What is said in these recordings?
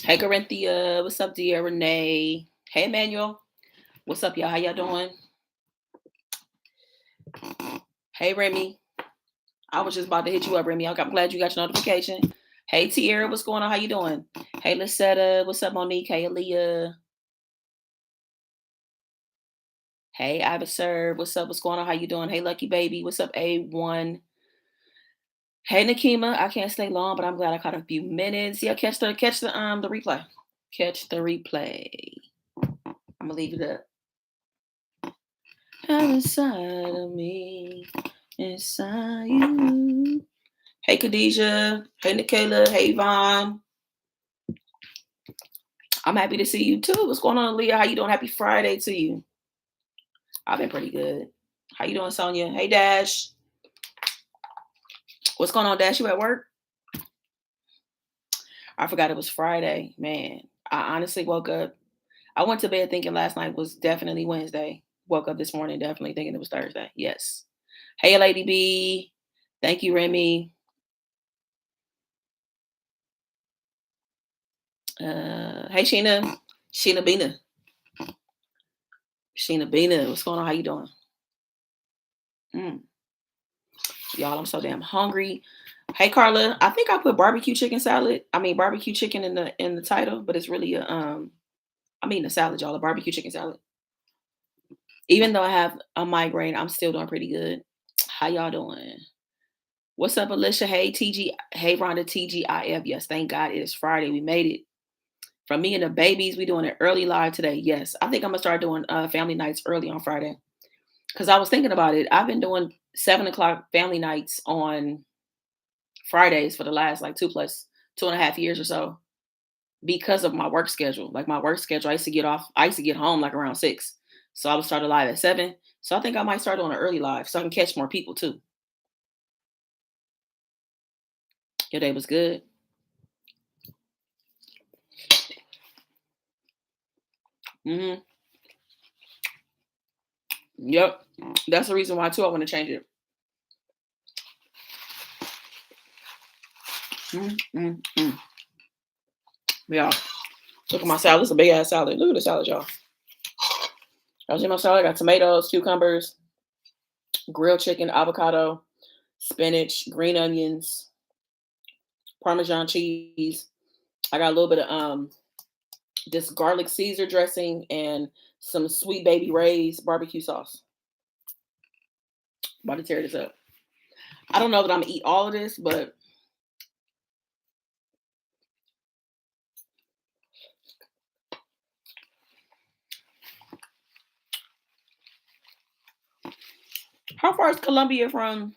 Hey, Corinthia. What's up, dear Renee? Hey, Emmanuel. What's up, y'all? How y'all doing? Hey, Remy. I was just about to hit you up, Remy. I'm glad you got your notification. Hey, Tierra. What's going on? How you doing? Hey, Lisetta. What's up, Monique? Hey, Aaliyah. Hey, Ivaser. What's up? What's going on? How you doing? Hey, Lucky Baby. What's up, A1? Hey, Nakima. I can't stay long, but I'm glad I caught a few minutes. Yeah, catch the replay. Catch the replay. I'm gonna leave it up. Inside of me, inside you. Hey, Khadijah. Hey, Nikayla. Hey, Yvonne. I'm happy to see you too. What's going on, Leah? How you doing? Happy Friday to you. I've been pretty good. How you doing, Sonia? Hey, Dash. What's going on, Dash? You at work? I forgot it was Friday. Man, I honestly woke up. I went to bed thinking last night was definitely Wednesday. Woke up this morning definitely thinking it was Thursday. Yes. Hey, Lady B. Thank you, Remy. Hey, Sheena Bina. Sheena Bina. What's going on? How you doing? Mm. Y'all, I'm so damn hungry. Hey, Carla. I think I put barbecue chicken salad. I mean barbecue chicken in the title, but it's really a salad, y'all. A barbecue chicken salad. Even though I have a migraine, I'm still doing pretty good. How y'all doing? What's up, Alicia? Hey, TG. Hey, Rhonda, TGIF. Yes, thank God it is Friday. We made it. From me and the babies, we doing an early live today. Yes, I think I'm gonna start doing family nights early on Friday. Because I was thinking about it. I've been doing 7 o'clock family nights on Fridays for the last like 2.5 years or so because of my work schedule. Like my work schedule, I used to get home like around 6. So I would start a live at 7. So I think I might start doing an early live so I can catch more people too. Your day was good. Hmm. Yep. That's the reason why too I want to change it. Mm. Yeah. Look at my salad. It's a big ass salad. Look at the salad, y'all. I was in my salad. I got tomatoes, cucumbers, grilled chicken, avocado, spinach, green onions, Parmesan cheese. I got a little bit of this garlic Caesar dressing and some sweet baby Ray's barbecue sauce. About to tear this up. I don't know that I'm gonna eat all of this, but how far is Columbia from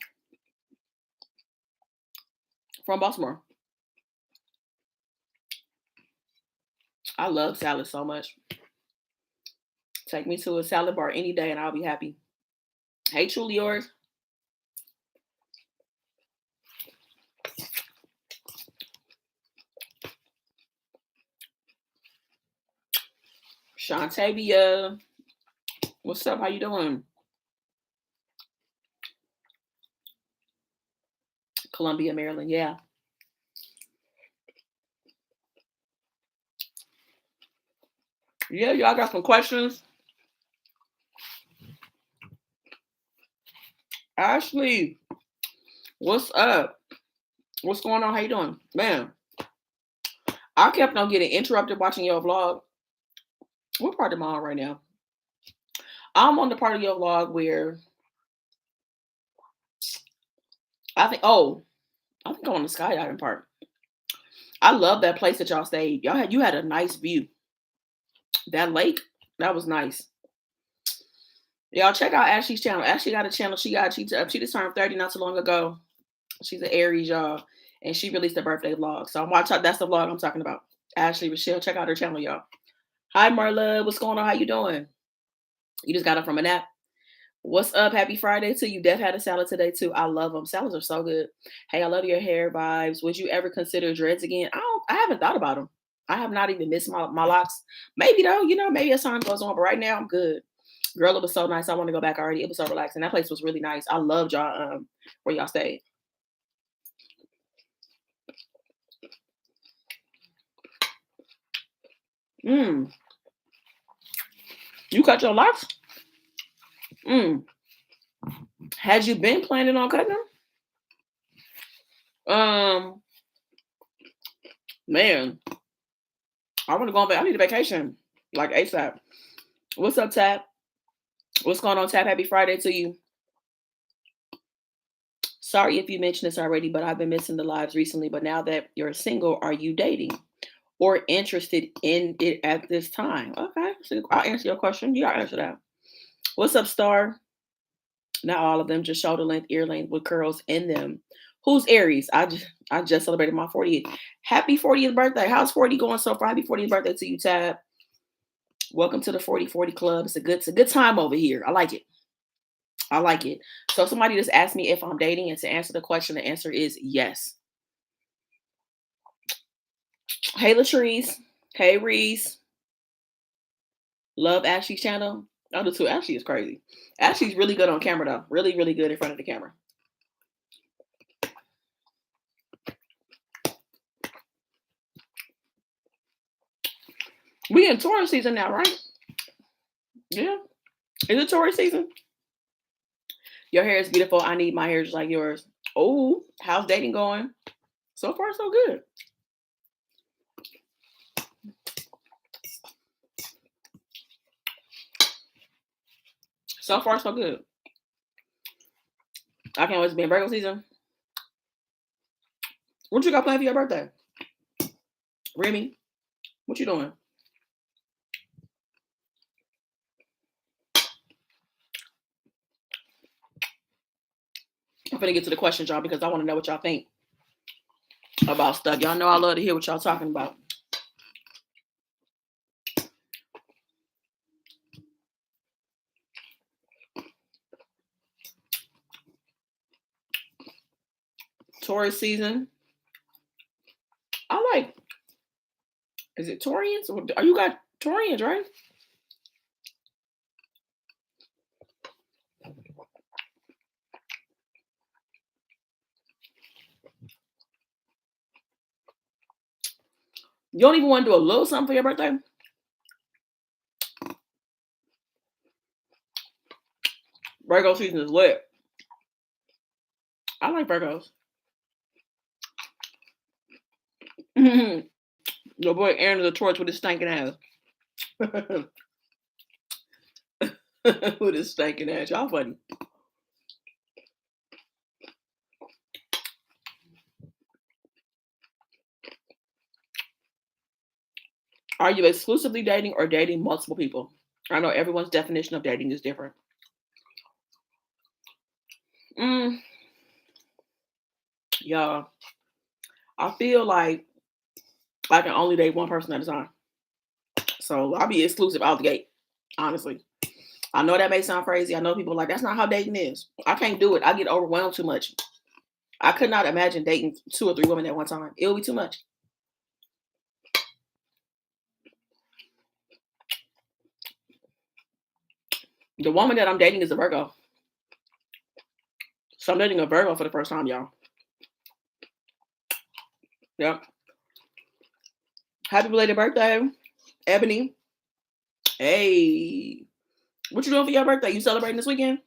Baltimore? I love salad so much. Take me to a salad bar any day and I'll be happy. Hey, truly yours. Shantavia. What's up? How you doing? Columbia, Maryland. Yeah. Yeah, y'all got some questions? Ashley, what's up? What's going on? How you doing? Man, I kept on getting interrupted watching your vlog. What part am I on right now? I'm on the part of your vlog where I think I'm on the skydiving part. I love that place that y'all stayed. You had a nice view. That lake, that was nice. Y'all check out Ashley's channel. Ashley got a channel. She just turned 30 not too long ago. She's an Aries, y'all. And she released a birthday vlog. So that's the vlog I'm talking about. Ashley Rochelle. Check out her channel, y'all. Hi Marla. What's going on? How you doing? You just got up from a nap. What's up? Happy Friday to you. Def had a salad today too. I love them. Salads are so good. Hey, I love your hair vibes. Would you ever consider dreads again? I haven't thought about them. I have not even missed my locks. Maybe though, maybe as time goes on, but right now I'm good. Girl, it was so nice. I want to go back already. It was so relaxing. That place was really nice. I loved y'all where y'all stayed. Mm. You cut your locks? Mm. Had you been planning on cutting them? Man, I want to go on. I need a vacation, like ASAP. What's up, Tap? What's going on, Tap? Happy Friday to you. Sorry if you mentioned this already, but I've been missing the lives recently. But now that you're single, are you dating or interested in it at this time? Okay, so I'll answer your question. You gotta answer that. What's up, Star? Not all of them, just shoulder length, ear length with curls in them. Who's Aries? I just celebrated my 40th. Happy 40th birthday. How's 40 going so far? Happy 40th birthday to you, Tab. Welcome to the 40/40 Club. It's a good time over here. I like it. I like it. So somebody just asked me if I'm dating, and to answer the question, the answer is yes. Hey Latrice. Hey Reese. Love Ashley's channel. I do too. Ashley is crazy. Ashley's really good on camera though. Really, really good in front of the camera. We in Taurus season now, right? Yeah. Is it Taurus season? Your hair is beautiful. I need my hair just like yours. Oh, how's dating going? So far, so good. So far, so good. I can't wait to be in Virgo season. What you got planned for your birthday? Remy, what you doing? I'm gonna get to the questions, y'all, because I want to know what y'all think about stuff. Y'all know I love to hear what y'all talking about. Taurus season. I like. Is it Taurians? Are you got Taurians, right? You don't even want to do a little something for your birthday? Virgo season is lit. I like Virgos. Your boy Aaron is a torch with his stinking ass. With his stinking ass. Y'all funny. Are you exclusively dating or dating multiple people? I know everyone's definition of dating is different. Mm, y'all, I feel like I can only date one person at a time. So I'll be exclusive out the gate, honestly. I know that may sound crazy. I know people are like, that's not how dating is. I can't do it. I get overwhelmed too much. I could not imagine dating 2 or 3 women at one time. It would be too much. The woman that I'm dating is a Virgo. So I'm dating a Virgo for the first time, y'all. Yep. Happy belated birthday, Ebony. Hey. What you doing for your birthday? You celebrating this weekend?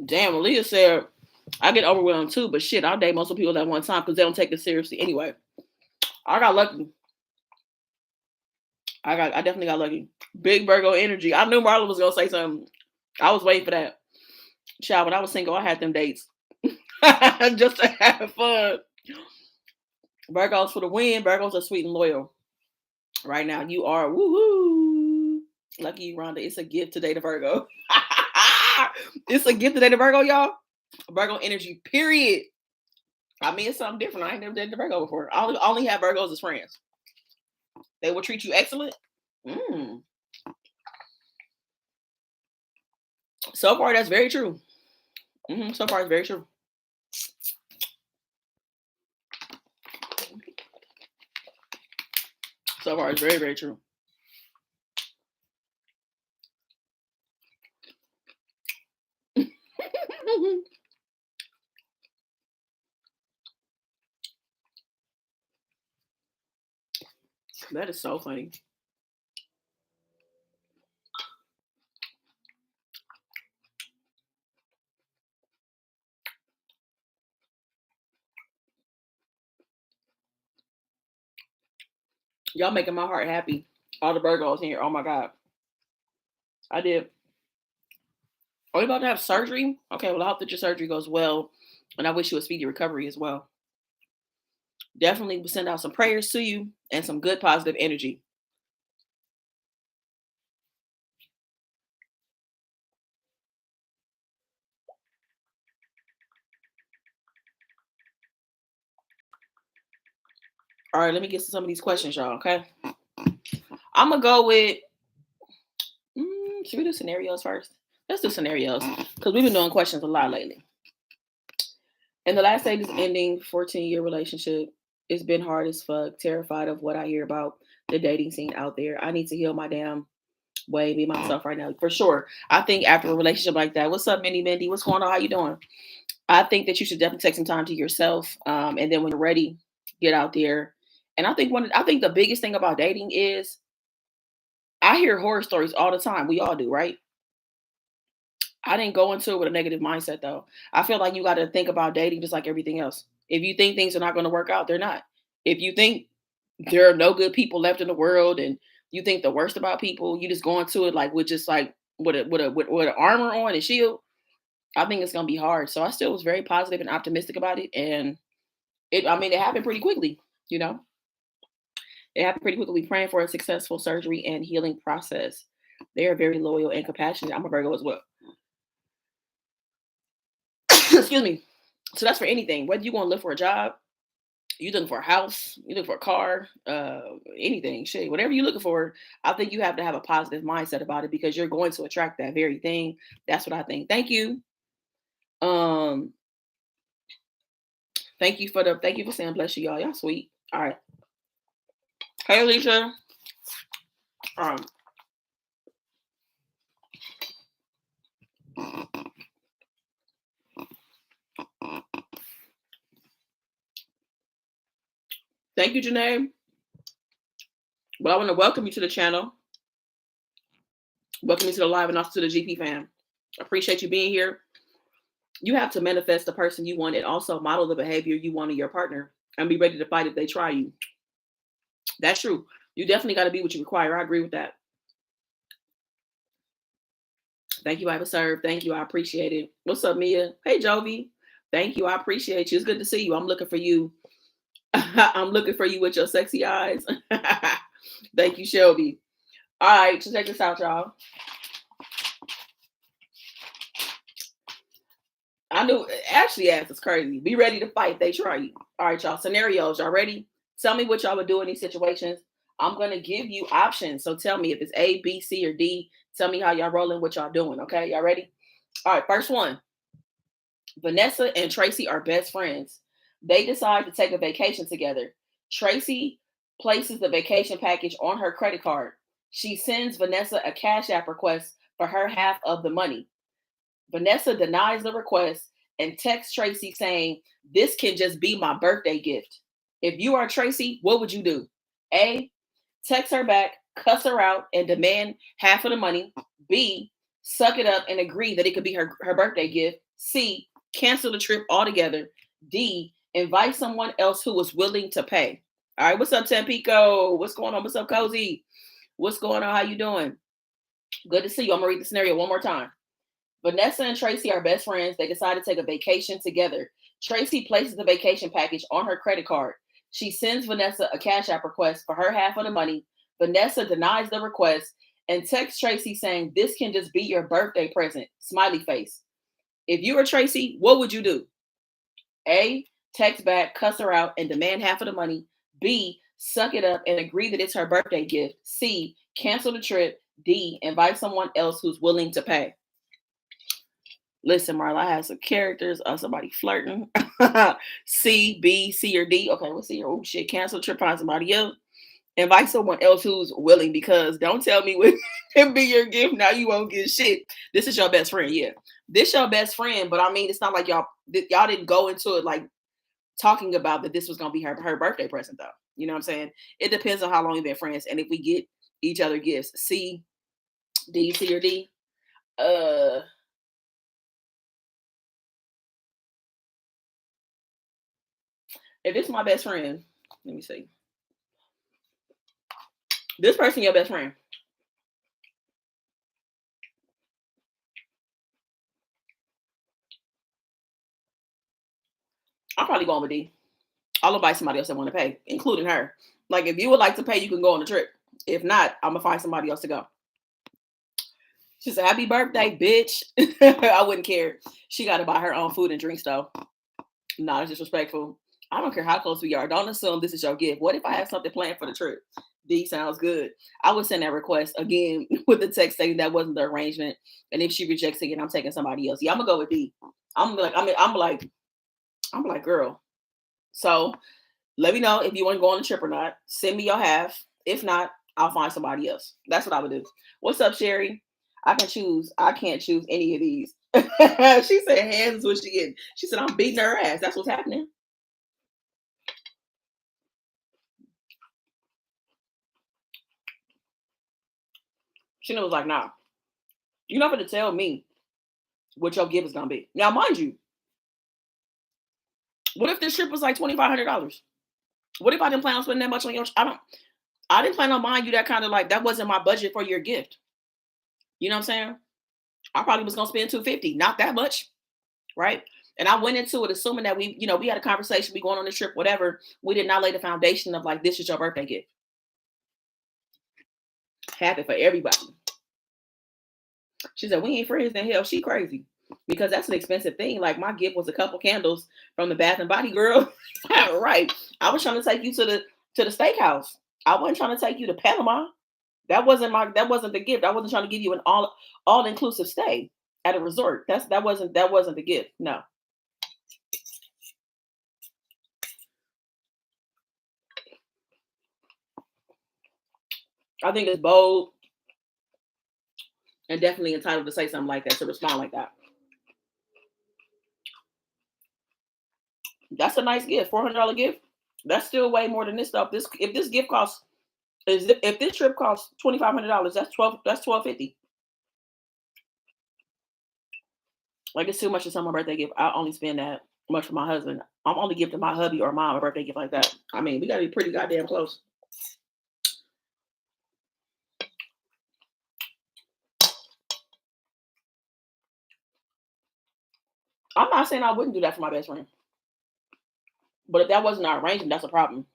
Damn, Aaliyah said I get overwhelmed too, but shit, I'll date most of people at one time because they don't take it seriously anyway. I got lucky. I definitely got lucky. Big Virgo energy. I knew Marlon was gonna say something. I was waiting for that. Child, when I was single, I had them dates. Just to have fun. Virgos for the win. Virgos are sweet and loyal. Right now, you are woohoo. Lucky you, Rhonda. It's a gift today to Virgo. It's a gift today to Virgo, y'all. Virgo energy, period. I mean, it's something different. I ain't never dated a Virgo before. I only have Virgos as friends. They will treat you excellent. Mm. So far, that's very true. So far, it's very true. So far, it's very, very true. That is so funny. Y'all making my heart happy. All the Virgos here. Oh my God. I did. Are you about to have surgery? Okay, well, I hope that your surgery goes well. And I wish you a speedy recovery as well. Definitely send out some prayers to you and some good positive energy. All right, let me get to some of these questions, y'all. Okay. I'm going to go with, should we do scenarios first? Let's do scenarios because we've been doing questions a lot lately. In the last stages ending 14-year relationship, it's been hard as fuck, terrified of what I hear about the dating scene out there. I need to heal my damn way, be myself right now. For sure. I think after a relationship like that, what's up, Mindy Mindy? What's going on? How you doing? I think that you should definitely take some time to yourself. And then when you're ready, get out there. And I think the biggest thing about dating is I hear horror stories all the time. We all do, right? I didn't go into it with a negative mindset though. I feel like you got to think about dating just like everything else. If you think things are not going to work out, they're not. If you think there are no good people left in the world and you think the worst about people, you just go into it like with just like with an armor on and shield. I think it's gonna be hard. So I still was very positive and optimistic about it, and it happened pretty quickly. You know, it happened pretty quickly. Praying for a successful surgery and healing process. They are very loyal and compassionate. I'm a Virgo as well. Excuse me. So that's for anything. Whether you want to look for a job, you looking for a house, you looking for a car, anything, shit, whatever you're looking for. I think you have to have a positive mindset about it because you're going to attract that very thing. That's what I think. Thank you. Um, thank you for saying bless you, y'all. Y'all sweet. All right. Hey, Alicia. Um, Thank you, Janae. Well, I want to welcome you to the channel. Welcome you to the live and also to the GP fam. Appreciate you being here. You have to manifest the person you want and also model the behavior you want in your partner and be ready to fight if they try you. That's true. You definitely got to be what you require. I agree with that. Thank you, Iva Serve. Thank you. I appreciate it. What's up, Mia? Hey, Jovi. Thank you. I appreciate you. It's good to see you. I'm looking for you. I'm looking for you with your sexy eyes. Thank you, Shelby. All right, so check this out, y'all. I knew Ashley asked is crazy. Be ready to fight. They try you. All right, y'all. Scenarios. Y'all ready? Tell me what y'all would do in these situations. I'm gonna give you options. So tell me if it's A, B, C, or D. Tell me how y'all rolling, what y'all doing. Okay, y'all ready? All right, first one. Vanessa and Tracy are best friends. They decide to take a vacation together. Tracy places the vacation package on her credit card. She sends Vanessa a Cash App request for her half of the money. Vanessa denies the request and texts Tracy saying, "This can just be my birthday gift." If you are Tracy, what would you do? A, text her back, cuss her out, and demand half of the money. B, suck it up and agree that it could be her birthday gift. C, cancel the trip altogether. D, invite someone else who was willing to pay. All right, what's up, Tampico? What's going on? What's up, Cozy? What's going on? How you doing? Good to see you. I'm gonna read the scenario one more time. Vanessa and Tracy are best friends. They decide to take a vacation together. Tracy places the vacation package on her credit card. She sends Vanessa a Cash App request for her half of the money. Vanessa denies the request and texts Tracy saying, "This can just be your birthday present." Smiley face. If you were Tracy, what would you do? A, text back, cuss her out, and demand half of the money. B, suck it up and agree that it's her birthday gift. C, cancel the trip. D, invite someone else who's willing to pay. Listen, Marla, I have some characters of somebody flirting. C, B, C, or D. Okay, let's see here. Oh shit, cancel trip, find somebody else. Invite someone else who's willing, because don't tell me what can be your gift. Now you won't get shit. This is your best friend, yeah. This your best friend, but I mean, it's not like y'all didn't go into it like talking about that this was gonna be her birthday present though. You know what I'm saying? It depends on how long we've been friends and if we get each other gifts. C, D, C or D. Uh if it's my best friend, let me see. This person your best friend. I'm probably going with D. I'll invite somebody else that want to pay, including her. Like if you would like to pay, you can go on the trip. If not, I'm gonna find somebody else to go. She said, "Happy birthday, bitch." I wouldn't care. She got to buy her own food and drinks though. Not as disrespectful. I don't care how close we are. Don't assume this is your gift. What if I have something planned for the trip? D sounds good. I would send that request again with the text saying that wasn't the arrangement. And if she rejects it, I'm taking somebody else. Yeah, I'm gonna go with D. I'm like, girl. So let me know if you want to go on the trip or not. Send me your half. If not, I'll find somebody else. That's what I would do. What's up, Sherry? I can choose. I can't choose any of these. She said hands is what she getting. She said I'm beating her ass. That's what's happening. Sheena was like, nah, you're not going to tell me what your gift is going to be. Now, mind you, what if this trip was like $2,500? What if I didn't plan on spending that much on your? I didn't plan on buying you that kind of like that wasn't my budget for your gift. You know what I'm saying? I probably was gonna spend $250, not that much, right? And I went into it assuming that we had a conversation, we going on this trip, whatever. We did not lay the foundation of like this is your birthday gift. Happy for everybody. She said, we ain't friends then hell, she crazy. Because that's an expensive thing. Like my gift was a couple candles from the Bath and Body Girl. Right. I was trying to take you to the steakhouse. I wasn't trying to take you to Panama. That wasn't the gift. I wasn't trying to give you an all inclusive stay at a resort. That wasn't the gift. No. I think it's bold and definitely entitled to say something like that, to respond like that. That's a nice gift. $400 gift. That's still way more than this stuff. If this gift costs if this trip costs $2,500, that's 1250. Like it's too much to sell my birthday gift. I only spend that much for my husband. I'm only gifting my hubby or mom a birthday gift like that. I mean, we gotta be pretty goddamn close. I'm not saying I wouldn't do that for my best friend. But if that wasn't our arrangement, that's a problem.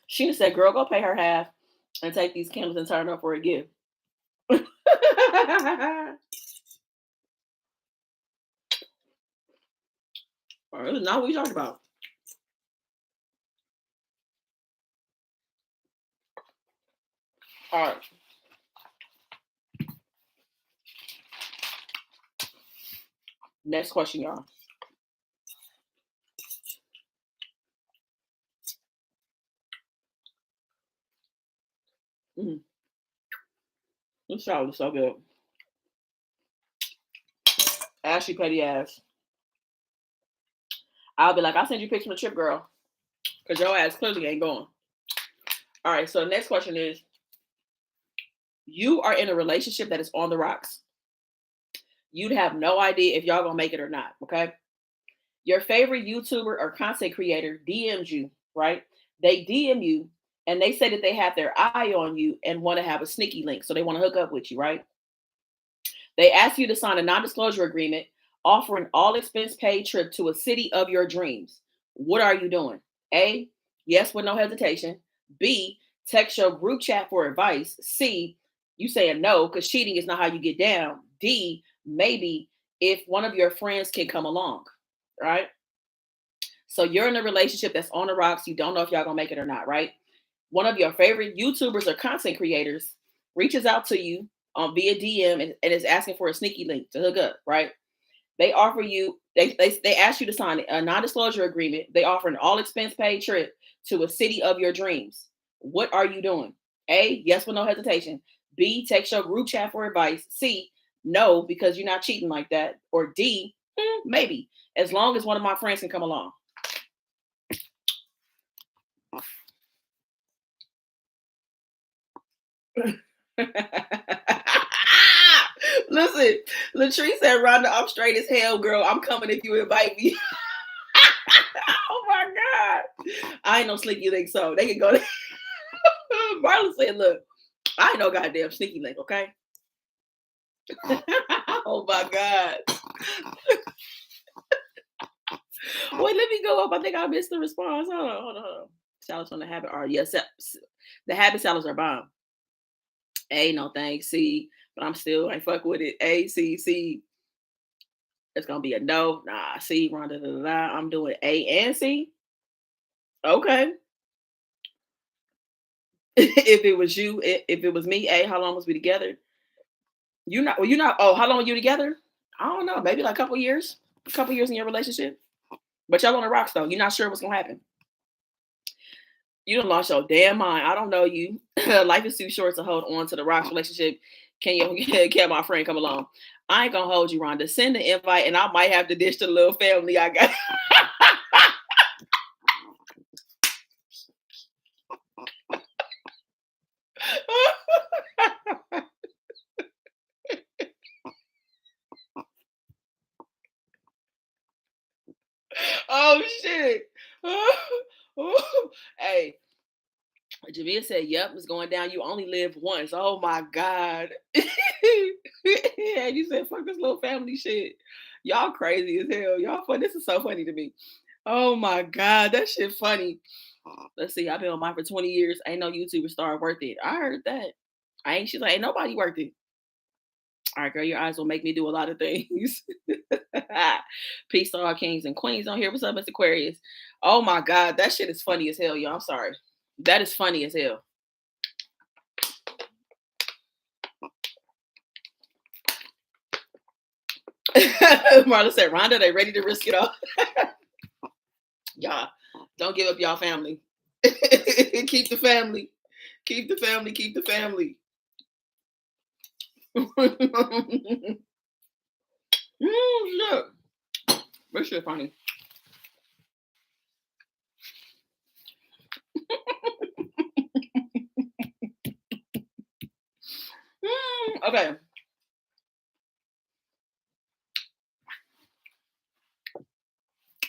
She said, girl, go pay her half and take these candles and turn up for a gift. All right, this is not what we talking about. All right. Next question, y'all. Mm. This salad is so good. Ashley Petty ass. I'll be like, I'll send you pics from the trip, girl. Because your ass clearly ain't going. All right, so the next question is, you are in a relationship that is on the rocks. You'd have no idea if y'all gonna make it or not, okay? Your favorite YouTuber or content creator DMs you, right? They DM you and they say that they have their eye on you and want to have a sneaky link. So they want to hook up with you, right? They ask you to sign a non-disclosure agreement offering all expense paid trip to a city of your dreams. What are you doing? A, yes with no hesitation. B, text your group chat for advice. C, you saying no because cheating is not how you get down. D, maybe if one of your friends can come along, right? So you're in a relationship that's on the rocks. You don't know if y'all gonna make it or not, right? One of your favorite YouTubers or content creators reaches out to you on via DM and is asking for a sneaky link to hook up, right? They offer you, they ask you to sign a non-disclosure agreement. They offer an all expense paid trip to a city of your dreams. What are you doing? A, yes with no hesitation. B, text your group chat for advice. C, no, because you're not cheating like that. Or D, maybe, as long as one of my friends can come along. Listen, Latrice said, Rhonda, I'm straight as hell, girl. I'm coming if you invite me. Oh my God. I ain't no sneaky link, so they can go to Marla said, look, I ain't no goddamn sneaky link, okay? Oh my God. Wait, let me go up. I think I missed the response. Hold on. Salads on the habit are yes. The habit salads are bomb. A, no thanks. C, but I'm still ain't fuck with it. A, C, C. It's gonna be a no. Nah, C, Rhonda, I'm doing A and C. Okay. If it was you, if it was me, A, how long was we together? You're not. Oh, how long were you together? I don't know. Maybe like a couple years. A couple years in your relationship. But y'all on the rocks though. You're not sure what's gonna happen. You done lost your damn mind. I don't know you. Life is too short to hold on to the rocks relationship. Can my friend come along? I ain't gonna hold you, Rhonda. Send the invite, and I might have to dish the little family I got. Oh shit. Hey, Jamia said, yep, it's going down. You only live once. Oh my God. And you said, fuck this little family shit. Y'all crazy as hell. Y'all fun. This is so funny to me. Oh my God. That shit funny. Let's see. I've been on mine for 20 years. Ain't no YouTuber star worth it. I heard that. She's like, ain't nobody worth it. All right, girl, your eyes will make me do a lot of things. Peace to all kings and queens on here. What's up, Miss Aquarius? Oh my God, that shit is funny as hell, y'all. I'm sorry. That is funny as hell. Marla said, Rhonda, they ready to risk it all. Y'all, don't give up y'all family. Keep the family. Keep the family. Keep the family. Look. This shit funny. Okay.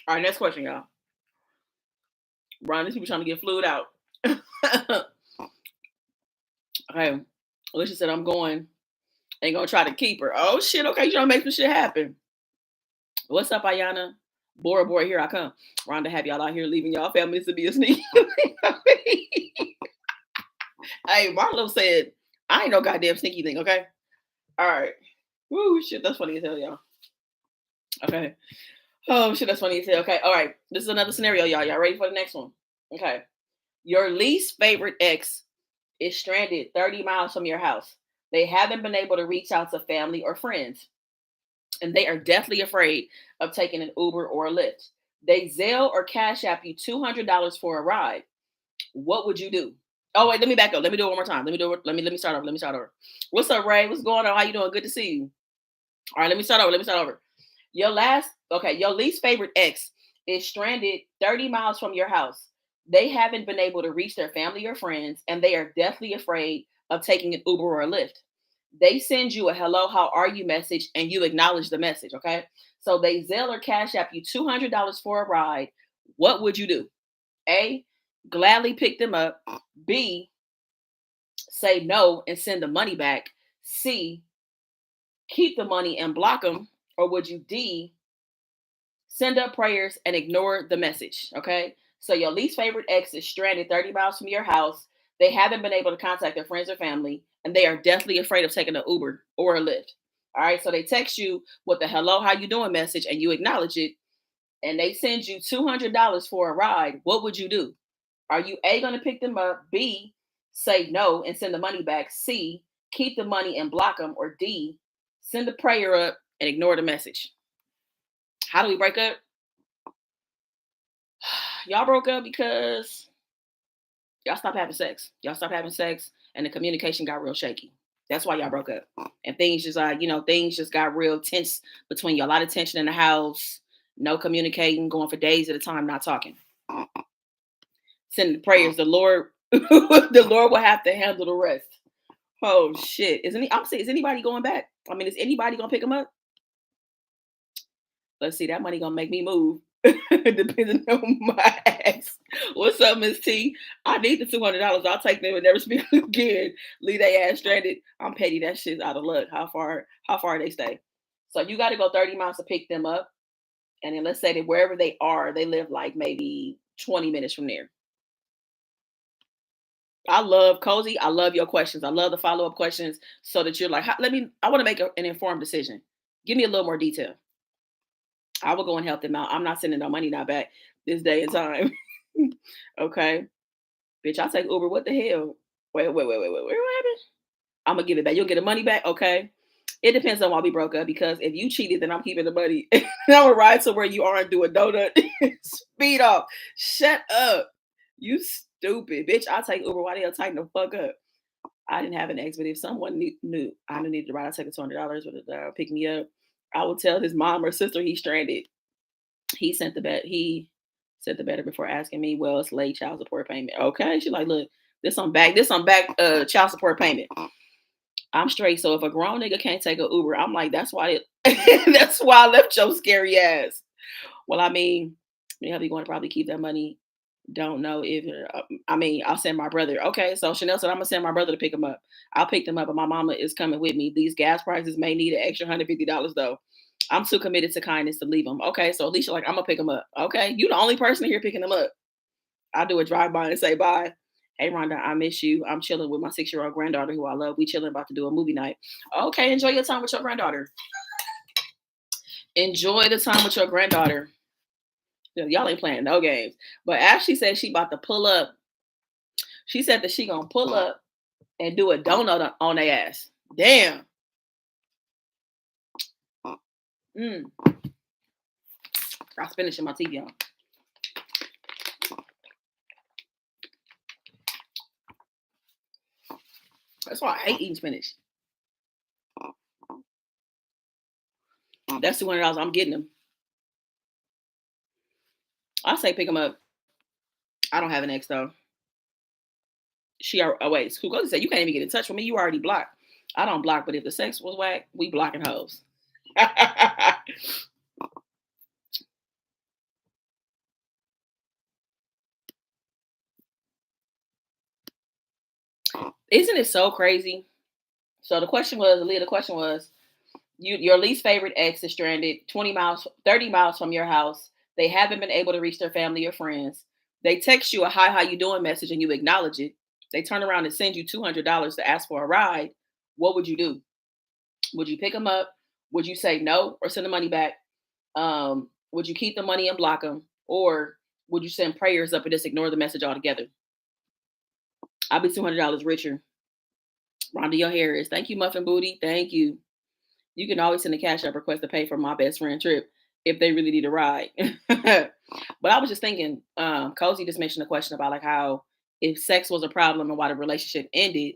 All right, next question, y'all. Ron, these people trying to get fluid out. Okay. Alicia said, I'm going. Ain't gonna try to keep her. Oh shit, okay, you trying to make some shit happen. What's up, Ayana? Bora Bora, here I come. Rhonda, have y'all out here leaving y'all families to be a sneak. Hey, Marlo said, I ain't no goddamn sneaky thing, okay? All right. Woo, shit, that's funny as hell, y'all. Okay. Oh, shit, that's funny as hell. Okay, all right. This is another scenario, y'all. Y'all ready for the next one? Okay. Your least favorite ex is stranded 30 miles from your house. They haven't been able to reach out to family or friends, and they are deathly afraid of taking an Uber or a Lyft. They Zelle or Cash App you $200 for a ride. What would you do? Oh wait, let me back up. Let me do it one more time. Let me start over. Let me start over. What's up, Ray? What's going on? How you doing? Good to see you. All right, let me start over. Your least favorite ex is stranded 30 miles from your house. They haven't been able to reach their family or friends, and they are deathly afraid of taking an Uber or a Lyft. They send you a hello, how are you message, and you acknowledge the message, okay? So they Zelle or Cash App you $200 for a ride. What would you do? A, gladly pick them up. B, say no and send the money back. C, keep the money and block them. Or would you D, send up prayers and ignore the message, okay? So your least favorite ex is stranded 30 miles from your house. They haven't been able to contact their friends or family, and they are deathly afraid of taking an Uber or a Lyft. All right, so they text you with the hello, how you doing message, and you acknowledge it, and they send you $200 for a ride. What would you do? Are you A, going to pick them up? B, say no and send the money back? C, keep the money and block them? Or D, send the prayer up and ignore the message? How do we break up? Y'all broke up because y'all stopped having sex. And the communication got real shaky. That's why y'all broke up. And things just like, things just got real tense between you. A lot of tension in the house, no communicating, going for days at a time, not talking. Sending prayers. The Lord, the Lord will have to handle the rest. Oh shit. I'm saying, is anybody going back? I mean, is anybody gonna pick him up? Let's see, that money gonna make me move. Depending on my ass. What's up, Miss T? I need the $200. I'll take them and never speak again. Leave they ass stranded. I'm petty. That shit's out of luck. How far they stay? So you got to go 30 miles to pick them up, and then let's say that wherever they are, they live like maybe 20 minutes from there. I love Cozy. I love your questions. I love the follow up questions so that you're like, I want to make an informed decision. Give me a little more detail. I will go and help them out. I'm not sending no money now back this day and time. Okay. Bitch, I'll take Uber. What the hell? Wait. What happened? I'm gonna give it back. You'll get the money back. Okay. It depends on why we broke up because if you cheated, then I'm keeping the money. I'm gonna ride to where you are and do a donut. Speed off. Shut up. You stupid. Bitch, I'll take Uber. Why the hell tighten the fuck up? I didn't have an ex, but if someone knew I needed to ride, I'd take the $200 with it, pick me up. I would tell his mom or sister he's stranded. He sent the better before asking me, well, it's late child support payment. Okay. She's like, look, this on back child support payment. I'm straight. So if a grown nigga can't take a Uber, I'm like, that's why that's why I left your scary ass. Well, I mean, he'll be going to probably keep that money. Don't know if I'll send my brother. Okay, so Chanel said I'm gonna send my brother to pick him up. I'll pick them up, but my mama is coming with me. These gas prices may need an extra $150 though. I'm too committed to kindness to leave them. Okay, so Alicia, like, I'm gonna pick them up. Okay, you the only person here picking them up. I'll do a drive by and say bye. Hey Rhonda, I miss you. I'm chilling with my 6-year-old granddaughter who I love. We chilling, about to do a movie night. Okay, enjoy your time with your granddaughter. Enjoy the time with your granddaughter. Y'all ain't playing no games. But Ashley said she about to pull up. She said that she gonna pull up and do a donut on their ass. Damn. I was finishing my TV on. That's why I hate eating spinach. That's $200. I'm getting them. I say pick them up. I don't have an ex though. Wait, School said you can't even get in touch with me. You already blocked. I don't block, but if the sex was whack, we blocking hoes. Isn't it so crazy? So the question was, Leah, the question was, your least favorite ex is stranded 20 miles, 30 miles from your house. They haven't been able to reach their family or friends. They text you a hi, how you doing message and you acknowledge it. They turn around and send you $200 to ask for a ride. What would you do? Would you pick them up? Would you say no or send the money back? Would you keep the money and block them? Or would you send prayers up and just ignore the message altogether? I'll be $200 richer. Rhonda, your hair is. Thank you, Muffin Booty. Thank you. You can always send a cash app request to pay for my best friend trip if they really need a ride. But I was just thinking, Cozy just mentioned a question about like how if sex was a problem and why the relationship ended,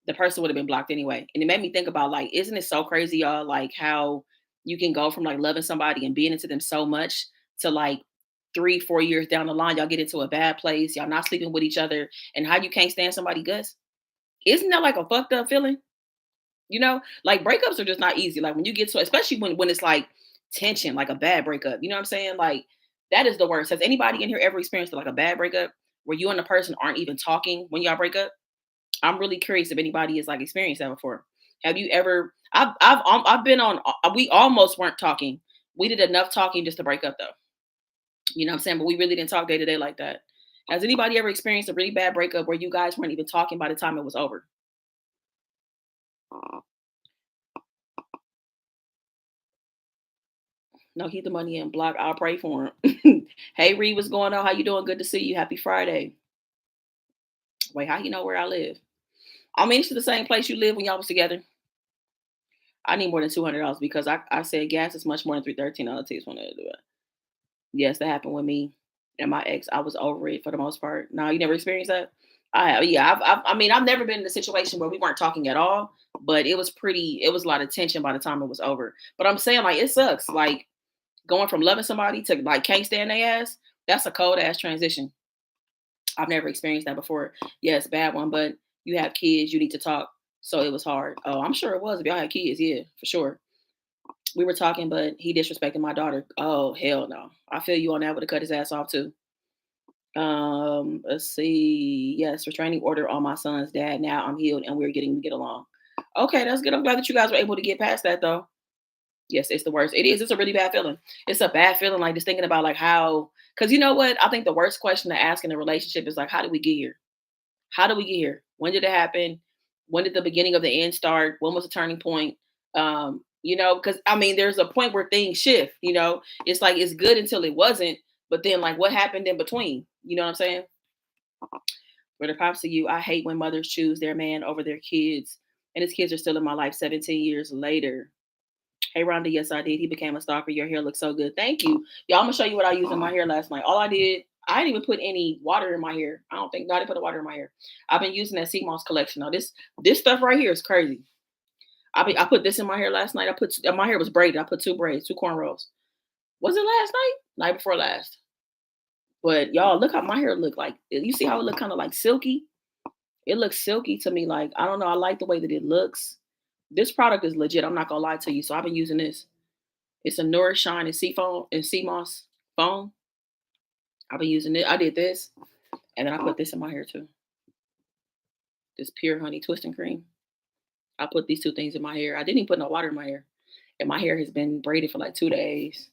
the person would have been blocked anyway. And it made me think about like, isn't it so crazy, y'all? Like how you can go from like loving somebody and being into them so much to like 3-4 years down the line, y'all get into a bad place, y'all not sleeping with each other, and how you can't stand somebody guts. Isn't that like a fucked up feeling? Like breakups are just not easy. Like when you get to, especially when it's like tension, like a bad breakup. You know what I'm saying? Like that is the worst. Has anybody in here ever experienced like a bad breakup where you and the person aren't even talking when y'all break up? I'm really curious if anybody has like experienced that before. Have you ever? I've been on. We almost weren't talking. We did enough talking just to break up though. You know what I'm saying? But we really didn't talk day to day like that. Has anybody ever experienced a really bad breakup where you guys weren't even talking by the time it was over? No, keep the money in block. I'll pray for him. Hey, Reed, what's going on? How you doing? Good to see you. Happy Friday. Wait, how you know where I live? I mean, it's the same place you live when y'all was together. I need more than $200 because I said gas is much more than $313. Takes one to do it. Yes, that happened with me and my ex. I was over it for the most part. No, you never experienced that. I mean, I've never been in a situation where we weren't talking at all, but it was a lot of tension by the time it was over. But I'm saying, like, it sucks. Like, going from loving somebody to, like, can't stand their ass, that's a cold ass transition. I've never experienced that before. Yes, bad one, but you have kids, you need to talk. So it was hard. Oh, I'm sure it was if y'all had kids, yeah, for sure. We were talking, but he disrespected my daughter. Oh, hell no. I feel you on that, would have cut his ass off too. Let's see. Yes, restraining order on my son's dad. Now I'm healed and we're getting to get along. Okay, that's good. I'm glad that you guys were able to get past that though. Yes, it's the worst. It is. It's a really bad feeling. It's a bad feeling, like, just thinking about, like, how, because you know what? I think the worst question to ask in a relationship is like, how did we get here? How did we get here? When did it happen? When did the beginning of the end start? When was the turning point? Because I mean, there's a point where things shift. It's like it's good until it wasn't, but then, like, what happened in between? You know what I'm saying? For the props to you, I hate when mothers choose their man over their kids, and his kids are still in my life 17 years later. Hey Rhonda, yes I did. He became a stalker. Your hair looks so good. Thank you. Y'all, I'm gonna show you what I used in my hair last night. All I did, I didn't even put any water in my hair. I don't think, no, I didn't put the water in my hair. I've been using that sea moss collection. Now this stuff right here is crazy. I put this in my hair last night. My hair was braided. I put two braids, two cornrows. Was it last night? Night before last. But y'all, look how my hair look like. You see how it look kind of like silky? It looks silky to me. Like, I don't know. I like the way that it looks. This product is legit. I'm not gonna lie to you. So I've been using this. It's a Nourish Shine and sea moss foam. I've been using it. I did this, and then I put this in my hair too. This pure honey twisting cream. I put these two things in my hair. I didn't even put no water in my hair, and my hair has been braided for like 2 days.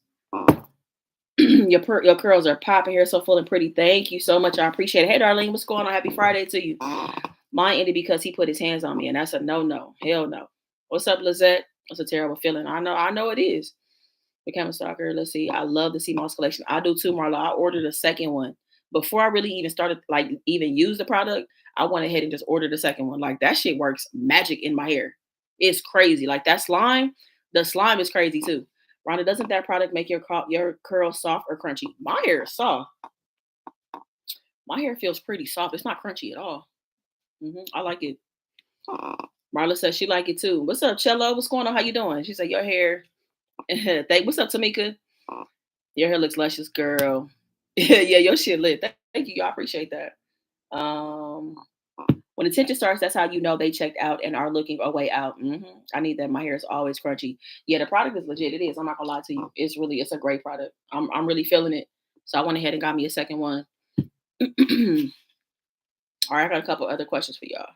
Your curls are popping. Hair so full and pretty. Thank you so much. I appreciate it. Hey, Darlene, what's going on? Happy Friday to you. Mine ended because he put his hands on me, and that's a no. Hell no. What's up, Lizette? That's a terrible feeling. I know it is. Became a stalker. Let's see. I love the sea moss collection. I do too, Marla. I ordered a second one. Before I really even started, like, even use the product, I went ahead and just ordered the second one. Like, that shit works magic in my hair. It's crazy. Like, that slime, the slime is crazy too. Rhonda, doesn't that product make your curls soft or crunchy? My hair is soft. My hair feels pretty soft. It's not crunchy at all. I like it. Marla says she like it too. What's up, Cello? What's going on? How you doing? She said your hair. What's up, Tamika? Your hair looks luscious, girl. Yeah, your shit lit. Thank you. I appreciate that. Um, when the tension starts, that's how you know they checked out and are looking a way out. I need that. My hair is always crunchy. Yeah, the product is legit. It is. I'm not gonna lie to you. It's a great product. I'm really feeling it. So I went ahead and got me a second one. All right, I got a couple other questions for y'all.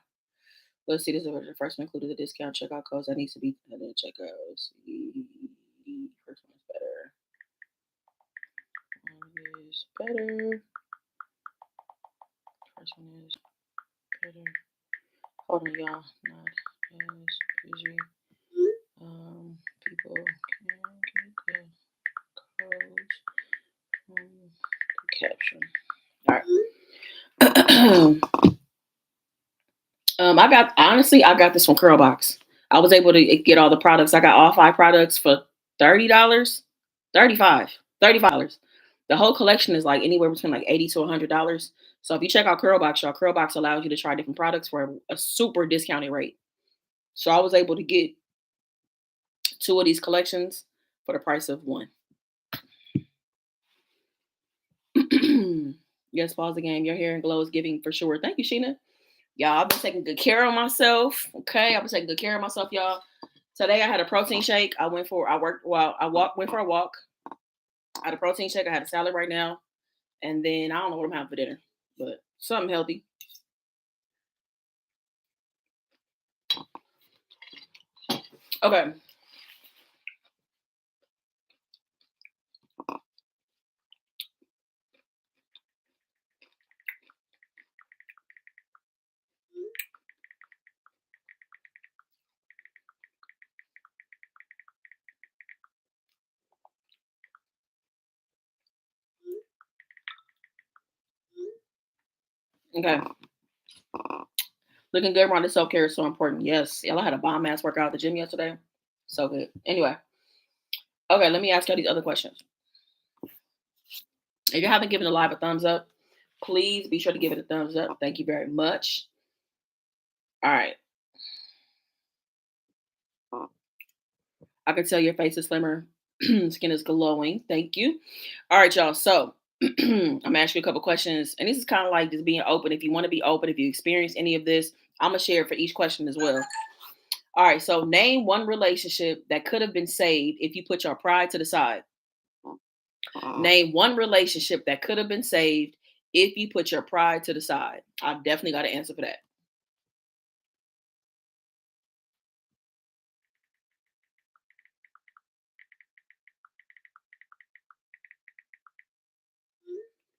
Let's see. This is the first one included the discount checkout codes. That needs to be at the checkout. Let's see. First one is better. One is better. First one is better. Hold on, y'all. Not as easy. People can get the codes from the caption. All right. I got this from Curlbox. I was able to get all the products. I got all 5 products for $30, 35 $35. The whole collection is like anywhere between like $80 to $100. So if you check out Curlbox, y'all, Curlbox allows you to try different products for a super discounted rate. So I was able to get 2 of these collections for the price of 1. Yes, pause the game. Your hair and glow is giving for sure. Thank you, Sheena. Y'all, I've been taking good care of myself. Okay, I've been taking good care of myself, y'all. Today I had a protein shake. Went for a walk. I had a protein shake. I had a salad right now. And then I don't know what I'm having for dinner, but something healthy. Okay. Okay. Looking good around the self-care is so important. Yes. I had a bomb ass workout at the gym yesterday. So good. Anyway. Okay, let me ask y'all these other questions. If you haven't given the live a thumbs up, Please be sure to give it a thumbs up. Thank you very much. All right. I can tell your face is slimmer. Skin is glowing. Thank you. All right, y'all. So I'm gonna ask you a couple questions, and this is kind of like just being open. If you want to be open, if you experience any of this, I'm gonna share for each question as well. All right. So name one relationship that could have been saved if you put your pride to the side. Name one relationship that could have been saved if you put your pride to the side. I definitely got an answer for that.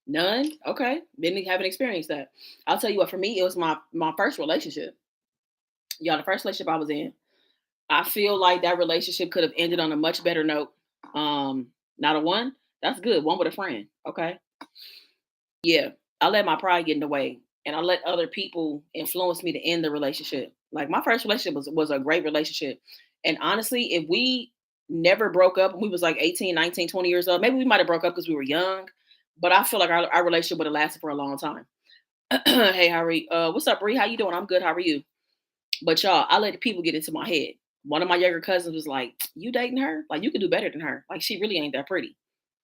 None. Okay. Didn't haven't experienced that. I'll tell you what. For me, it was my first relationship. Y'all, the first relationship I was in. I feel like that relationship could have ended on a much better note. Not a one. That's good. One with a friend. Okay. Yeah. I let my pride get in the way, and I let other people influence me to end the relationship. Like my first relationship was a great relationship. And honestly, if we never broke up, we was like 18, 19, 20 years old, maybe we might have broke up because we were young. But I feel like our relationship would have lasted for a long time. Hey, how are you? What's up, Bree? How you doing? I'm good. How are you? But y'all, I let the people get into my head. One of my younger cousins was like, "You dating her? Like you could do better than her. Like she really ain't that pretty."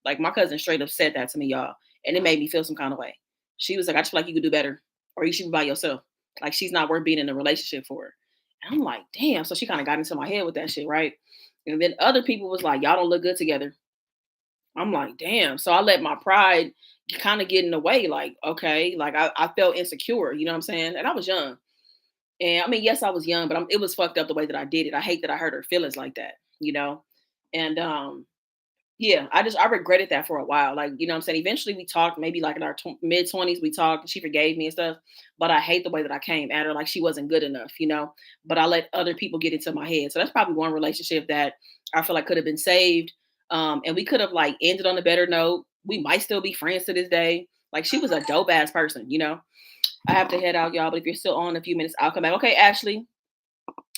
Like my cousin straight up said that to me, y'all, and it made me feel some kind of way. She was like, "I just feel like you could do better, or you should be by yourself. Like she's not worth being in a relationship for her." And I'm like, "Damn!" So she kind of got into my head with that shit, right? And then other people was like, "Y'all don't look good together." I'm like, "Damn!" So I let my pride kind of get in the way. Like, okay, like I felt insecure. You know what I'm saying? And I was young. And I mean, yes, I was young, but it was fucked up the way that I did it. I hate that I hurt her feelings like that, you know? And yeah, I regretted that for a while. Like, you know what I'm saying? Eventually we talked, maybe like in our mid 20s, we talked and she forgave me and stuff. But I hate the way that I came at her, like she wasn't good enough, you know? But I let other people get into my head. So that's probably one relationship that I feel like could have been saved. And we could have like ended on a better note. We might still be friends to this day. Like she was a dope ass person, you know? I have to head out, y'all. But if you're still on in a few minutes, I'll come back. Okay, Ashley,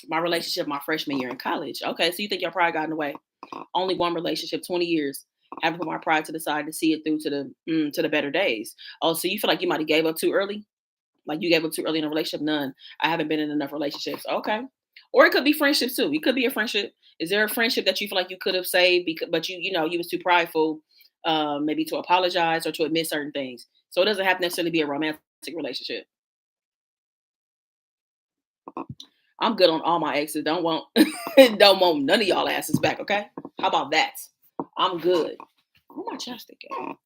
my relationship my freshman year in college. Okay, so you think your pride got in the way? Only one relationship, 20 years. Haven't put my pride to the side to see it through to the better days. Oh, so you feel like you might have gave up too early? Like you gave up too early in a relationship? None. I haven't been in enough relationships. Okay. Or it could be friendships too. It could be a friendship. Is there a friendship that you feel like you could have saved because but you was too prideful, maybe to apologize or to admit certain things. So it doesn't have to necessarily be a romantic relationship. I'm good on all my exes. Don't want don't want none of y'all asses back, okay? How about that? I'm good. Where my chapstick at?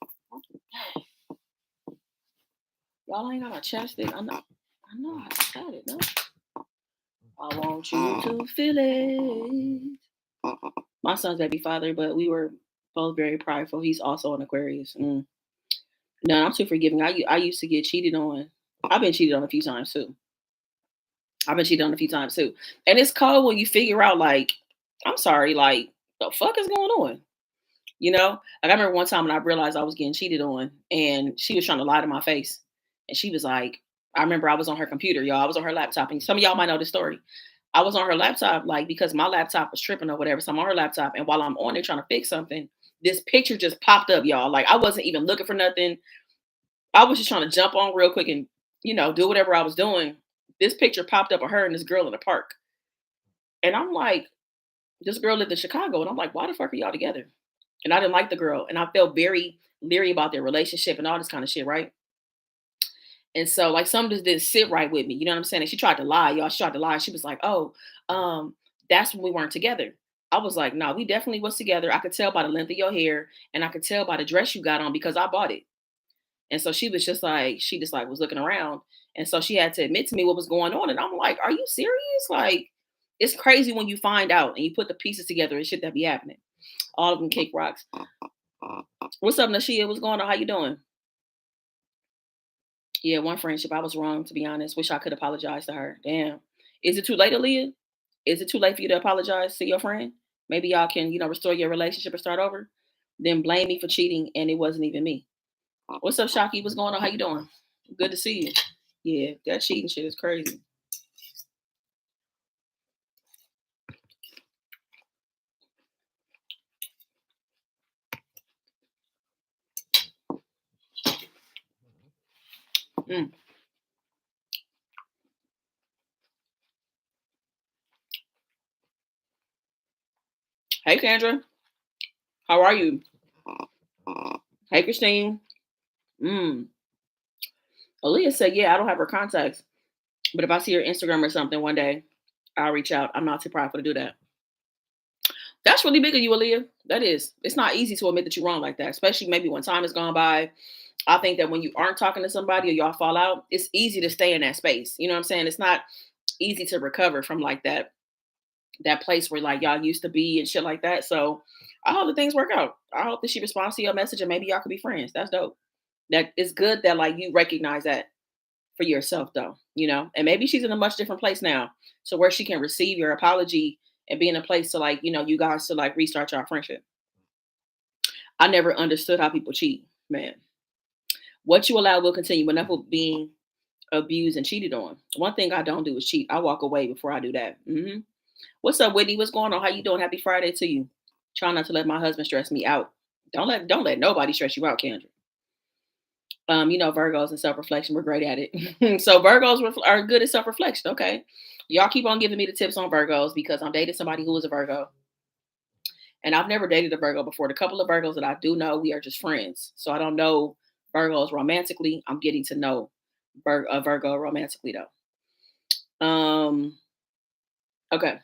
Y'all ain't got a chapstick. I know I had it, no? I want you to feel it. My son's baby father, but we were both very prideful. He's also an Aquarius. No, I'm too forgiving. I used to get cheated on. I've been cheated on a few times too. I've been cheated on a few times too. And it's cold when you figure out like, I'm sorry, like the fuck is going on? You know, like I remember one time when I realized I was getting cheated on, and she was trying to lie to my face, and she was like, I remember I was on her computer, y'all. I was on her laptop, and some of y'all might know this story. I was on her laptop, like because my laptop was tripping or whatever. So I'm on her laptop, and while I'm on it trying to fix something, this picture just popped up, y'all. Like I wasn't even looking for nothing. I was just trying to jump on real quick and do whatever I was doing. This picture popped up of her and this girl in the park, and I'm like, this girl lived in Chicago, and I'm like, why the fuck are y'all together? And I didn't like the girl, and I felt very leery about their relationship and all this kind of shit, right? And so, like, some just didn't sit right with me. You know what I'm saying? And she tried to lie, y'all. She tried to lie. She was like, "Oh, that's when we weren't together." I was like, "No, we definitely was together. I could tell by the length of your hair, and I could tell by the dress you got on because I bought it." And so she was just like, she just like was looking around, and so she had to admit to me what was going on. And I'm like, "Are you serious? Like, it's crazy when you find out and you put the pieces together and shit that be happening." All of them kick rocks. What's up, Nashia? What's going on? How you doing? Yeah, one friendship. I was wrong, to be honest. Wish I could apologize to her. Damn. Is it too late, Aaliyah? Is it too late for you to apologize to your friend? Maybe y'all can, restore your relationship and start over. Then blame me for cheating, and it wasn't even me. What's up, Shocky? What's going on? How you doing? Good to see you. Yeah, that cheating shit is crazy. Mm. Hey, Kendra. How are you? Hey, Christine. Mm. Aaliyah said, yeah, I don't have her contacts, but if I see her Instagram or something one day, I'll reach out. I'm not too prideful to do that. That's really big of you, Aaliyah. That is. It's not easy to admit that you're wrong like that, especially maybe when time has gone by. I think that when you aren't talking to somebody or y'all fall out, it's easy to stay in that space. You know what I'm saying? It's not easy to recover from like that place where like y'all used to be and shit like that. So I hope that things work out. I hope that she responds to your message and maybe y'all could be friends. That's dope. That it's good that like you recognize that for yourself though, you know, and maybe she's in a much different place now. So where she can receive your apology and be in a place to like, you know, you guys to like restart your friendship. I never understood how people cheat, man. What you allow will continue. Enough of being abused and cheated on. One thing I don't do is cheat. I walk away before I do that. What's up, Whitney? What's going on? How you doing? Happy Friday to you. Try not to let my husband stress me out. Don't let nobody stress you out, Kendra. You know, Virgos and self-reflection, we're great at it. So Virgos are good at self-reflection. Okay. Y'all keep on giving me the tips on Virgos because I'm dating somebody who is a Virgo. And I've never dated a Virgo before. The couple of Virgos that I do know, we are just friends. So I don't know Virgos romantically. I'm getting to know a Virgo romantically though. Okay.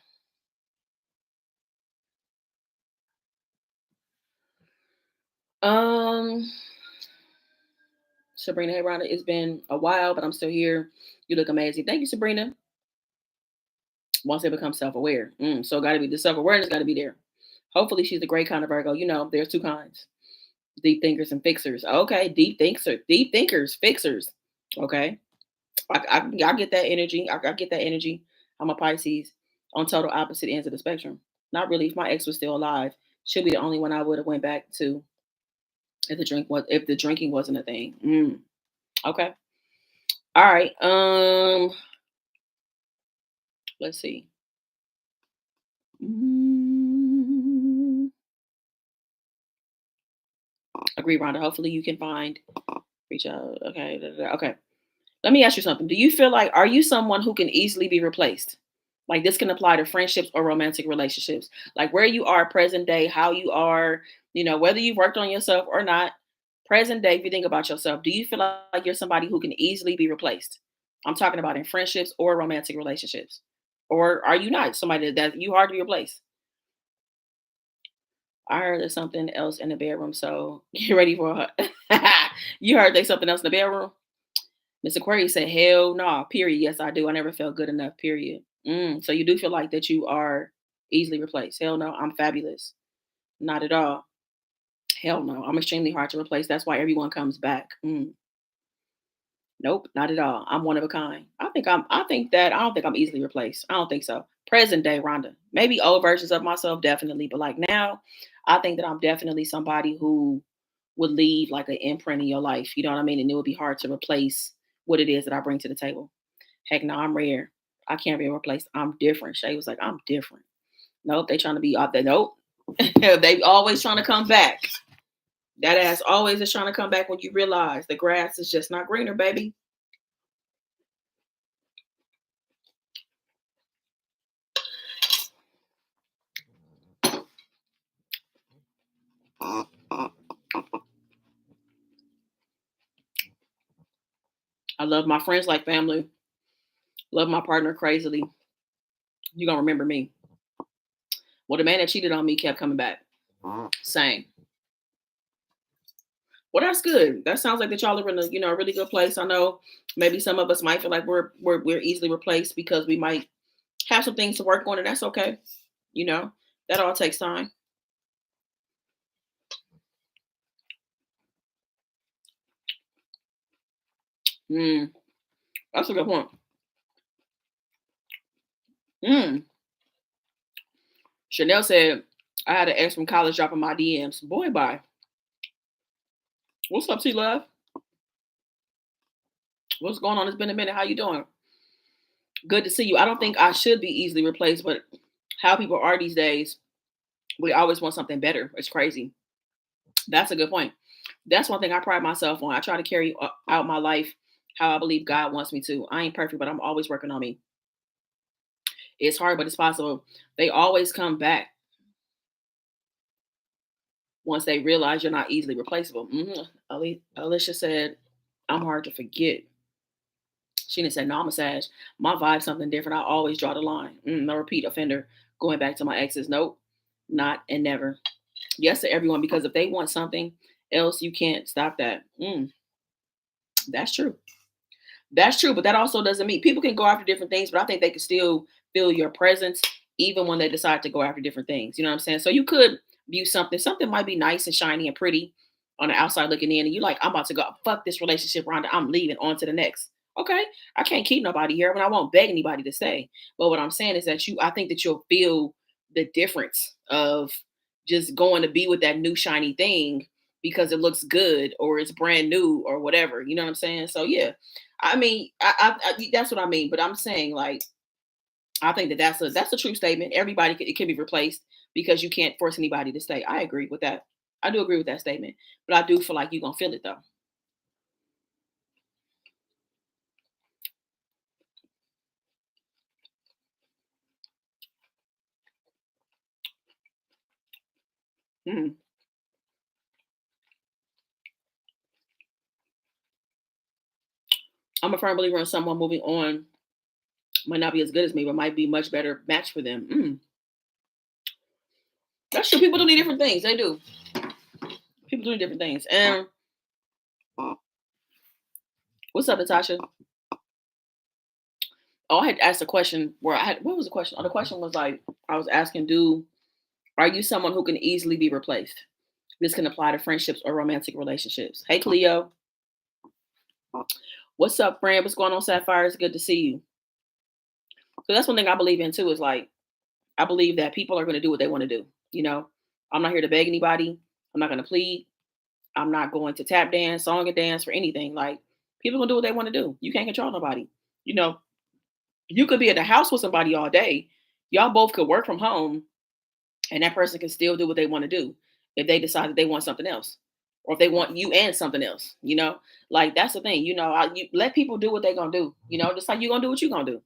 Um, Sabrina, hey Rhonda, it's been a while, but I'm still here. You look amazing. Thank you, Sabrina. Once they become self-aware. So gotta be the self-awareness gotta be there. Hopefully she's the great kind of Virgo. You know, there's two kinds. Deep thinkers and fixers. Okay, deep thinkers, fixers. Okay. I get that energy. I get that energy. I'm a Pisces on total opposite ends of the spectrum. Not really. If my ex was still alive, she'll be the only one I would have went back to if the drinking wasn't a thing. Okay. All right. Let's see. Mm, Agree, Rhonda. Hopefully you can find reach out. Okay. Okay. Let me ask you something. Do you feel like are you someone who can easily be replaced? Like this can apply to friendships or romantic relationships. Like where you are present day, how you are, you know, whether you've worked on yourself or not, present day, if you think about yourself, do you feel like you're somebody who can easily be replaced? I'm talking about in friendships or romantic relationships. Or are you not somebody that you hard to replace? I heard there's something else in the bedroom, so get ready for you heard there's something else in the bedroom? Miss Aquarius said, hell no, period. Yes, I do. I never felt good enough, period. So you do feel like that you are easily replaced. Hell no, I'm fabulous. Not at all. Hell no, I'm extremely hard to replace. That's why everyone comes back. Nope, not at all. I'm one of a kind. I don't think I'm easily replaced. I don't think so. Present day Rhonda. Maybe old versions of myself, definitely. But like now, I think that I'm definitely somebody who would leave like an imprint in your life. You know what I mean? And it would be hard to replace what it is that I bring to the table. Heck no, I'm rare. I can't be replaced. I'm different. Shay was like, I'm different. Nope, they trying to be out there. Nope. They always trying to come back. That ass always is trying to come back when you realize the grass is just not greener, baby. I love my friends like family. Love my partner crazily. You gonna remember me. Well, the man that cheated on me kept coming back. Same. Well, that's good. That sounds like that y'all are in a a really good place. I know maybe some of us might feel like we're easily replaced because we might have some things to work on, and that's okay. You know, that all takes time. Mm, that's a good point. Mm. Chanel said I had an ex from college dropping my DMs. Boy, bye. What's up, T Love? What's going on? It's been a minute. How you doing? Good to see you. I don't think I should be easily replaced, but how people are these days, we always want something better. It's crazy. That's a good point. That's one thing I pride myself on. I try to carry out my life how I believe God wants me to. I ain't perfect, but I'm always working on me. It's hard, but it's possible. They always come back once they realize you're not easily replaceable. Alicia said, I'm hard to forget. She didn't say, no, I'm a Sag. My vibe's something different. I always draw the line. No repeat offender. Going back to my exes. Nope, not and never. Yes to everyone, because if they want something else, you can't stop that. That's true. That's true, but that also doesn't mean people can go after different things, but I think they can still feel your presence even when they decide to go after different things. You know what I'm saying? So you could view something might be nice and shiny and pretty on the outside looking in, and you're like, I'm about to go fuck this relationship, Rhonda. I'm leaving on to the next. Okay, I can't keep nobody here, but I won't beg anybody to stay. But what I'm saying is that I think that you'll feel the difference of just going to be with that new shiny thing because it looks good or it's brand new or whatever. You know what I'm saying? So yeah, I mean, that's what I mean. But I'm saying, like, I think that that's a true statement. Everybody it can be replaced because you can't force anybody to stay. I agree with that. I do agree with that statement. But I do feel like you're gonna feel it though. Mhm. I'm a firm believer in someone moving on might not be as good as me, but might be much better match for them. That's true. People do need different things. They do. People do need different things. And what's up, Natasha? Oh, I had asked a question where I had what was the question? Oh, the question was like I was asking, are you someone who can easily be replaced? This can apply to friendships or romantic relationships. Hey Cleo, what's up, friend? What's going on, Sapphire? It's good to see you. So that's one thing I believe in too. Is like I believe that people are going to do what they want to do. You know, I'm not here to beg anybody. I'm not going to plead. I'm not going to tap dance, song and dance for anything. Like people gonna do what they want to do. You can't control nobody. You know, you could be at the house with somebody all day. Y'all both could work from home, and that person can still do what they want to do if they decide that they want something else, or if they want you and something else. You know, like that's the thing. You know, you let people do what they gonna do. You know, just like you gonna do what you gonna do,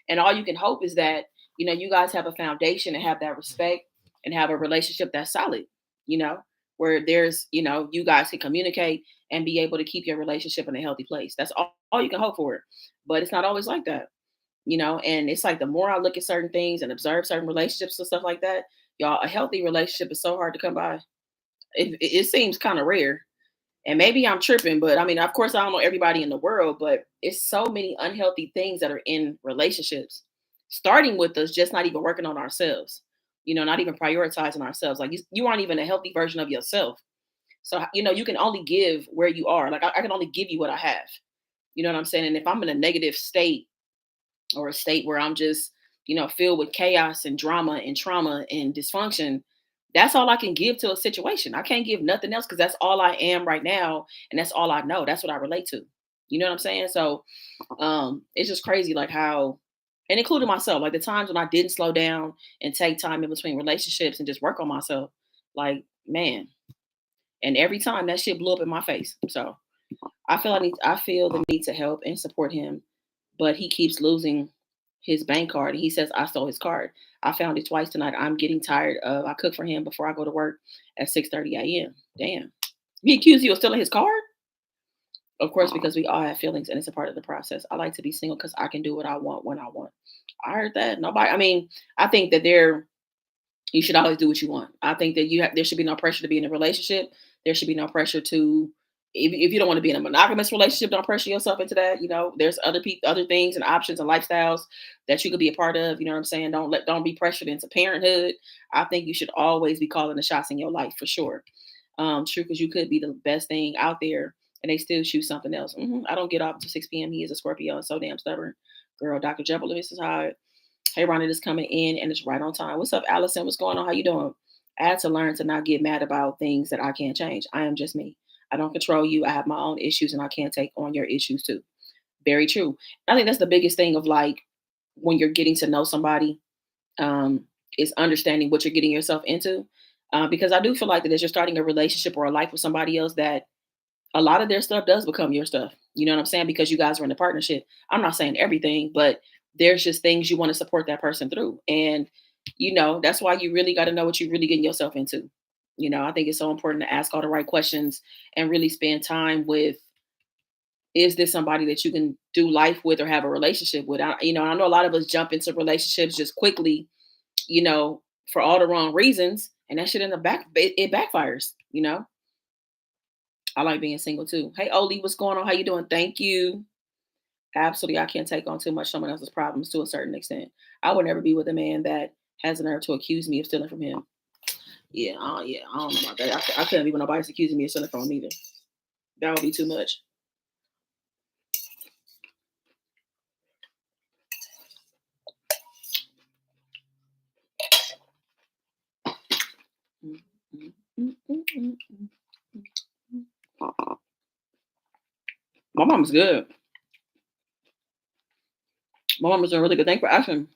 and all you can hope is that you guys have a foundation and have that respect and have a relationship that's solid. You know, where there's you guys can communicate and be able to keep your relationship in a healthy place. That's all you can hope for. But it's not always like that. And it's like the more I look at certain things and observe certain relationships and stuff like that, y'all, a healthy relationship is so hard to come by. It seems kind of rare, and maybe I'm tripping, but I mean, of course, I don't know everybody in the world, but it's so many unhealthy things that are in relationships, starting with us just not even working on ourselves, not even prioritizing ourselves. Like you aren't even a healthy version of yourself. So, you can only give where you are. Like I can only give you what I have. You know what I'm saying? And if I'm in a negative state or a state where I'm just, filled with chaos and drama and trauma and dysfunction, that's all I can give to a situation. I can't give nothing else because that's all I am right now. And that's all I know. That's what I relate to. You know what I'm saying? So it's just crazy, like how, and including myself, like the times when I didn't slow down and take time in between relationships and just work on myself, like, man. And every time that shit blew up in my face. So I feel the need to help and support him, but he keeps losing his bank card. And he says I stole his card. I found it twice tonight. I'm getting tired of. I cook for him before I go to work at 6:30 a.m. Damn. He accused you of stealing his card? Of course, because we all have feelings and it's a part of the process. I like to be single because I can do what I want when I want. I heard that. Nobody. I mean, I think that you should always do what you want. I think that there should be no pressure to be in a relationship. There should be no pressure to if you don't want to be in a monogamous relationship, don't pressure yourself into that. There's other things and options and lifestyles that you could be a part of. You know what I'm saying? Don't be pressured into parenthood. I think you should always be calling the shots in your life for sure. True, because you could be the best thing out there and they still choose something else. I don't get off to 6 p.m. He is a Scorpio and so damn stubborn. Girl, Dr. Jebel, this is hard. Hey, Ronnie, is coming in and it's right on time. What's up, Allison? What's going on? How you doing? I had to learn to not get mad about things that I can't change. I am just me. I don't control you. I have my own issues and I can't take on your issues too. Very true. I think that's the biggest thing of like when you're getting to know somebody, is understanding what you're getting yourself into. Because I do feel like that as you're starting a relationship or a life with somebody else, that a lot of their stuff does become your stuff. You know what I'm saying? Because you guys are in a partnership. I'm not saying everything, but there's just things you want to support that person through. And, that's why you really got to know what you're really getting yourself into. I think it's so important to ask all the right questions and really spend time with, is this somebody that you can do life with or have a relationship with? I know a lot of us jump into relationships just quickly, you know, for all the wrong reasons. And that shit in the back, it backfires. I like being single too. Hey, Oli, what's going on? How you doing? Thank you. Absolutely, I can't take on too much someone else's problems to a certain extent. I would never be with a man that has the nerve to accuse me of stealing from him. Yeah, I don't know about that. I couldn't be when nobody's accusing me of stealing from him either. That would be too much. Mm, mm, mm, mm, mm, mm, mm. My mom's good. My mom was doing really good. Thanks for asking.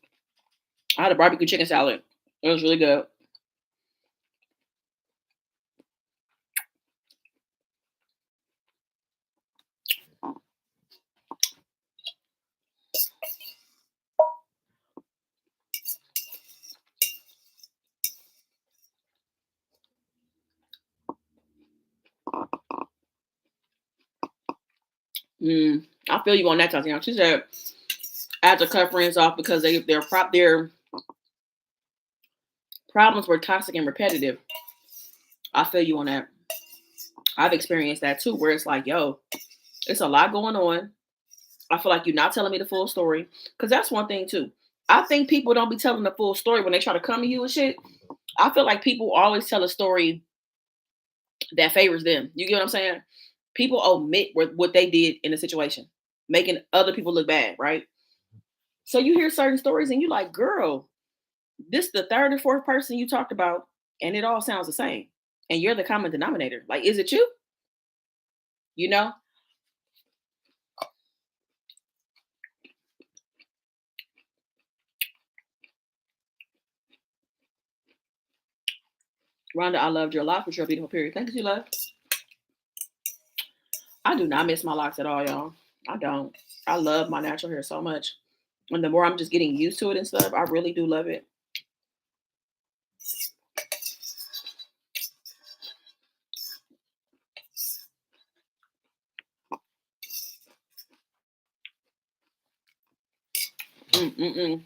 I had a barbecue chicken salad. It was really good. I feel you on that, Tatiana. She said I had to cut friends off because their problems were toxic and repetitive. I feel you on that. I've experienced that too, where it's like, yo, it's a lot going on. I feel like you're not telling me the full story. Because that's one thing too. I think people don't be telling the full story when they try to come to you and shit. I feel like people always tell a story that favors them. You get what I'm saying? People omit what they did in the situation, making other people look bad, right? So you hear certain stories and you're like, girl, this the third or fourth person you talked about, and it all sounds the same. And you're the common denominator. Like, is it you? You know? Rhonda, I loved your locks with your beautiful period. Thank you, love. I do not miss my locks at all, y'all. I don't. I love my natural hair so much. And the more I'm just getting used to it and stuff, I really do love it. Mm-mm-mm.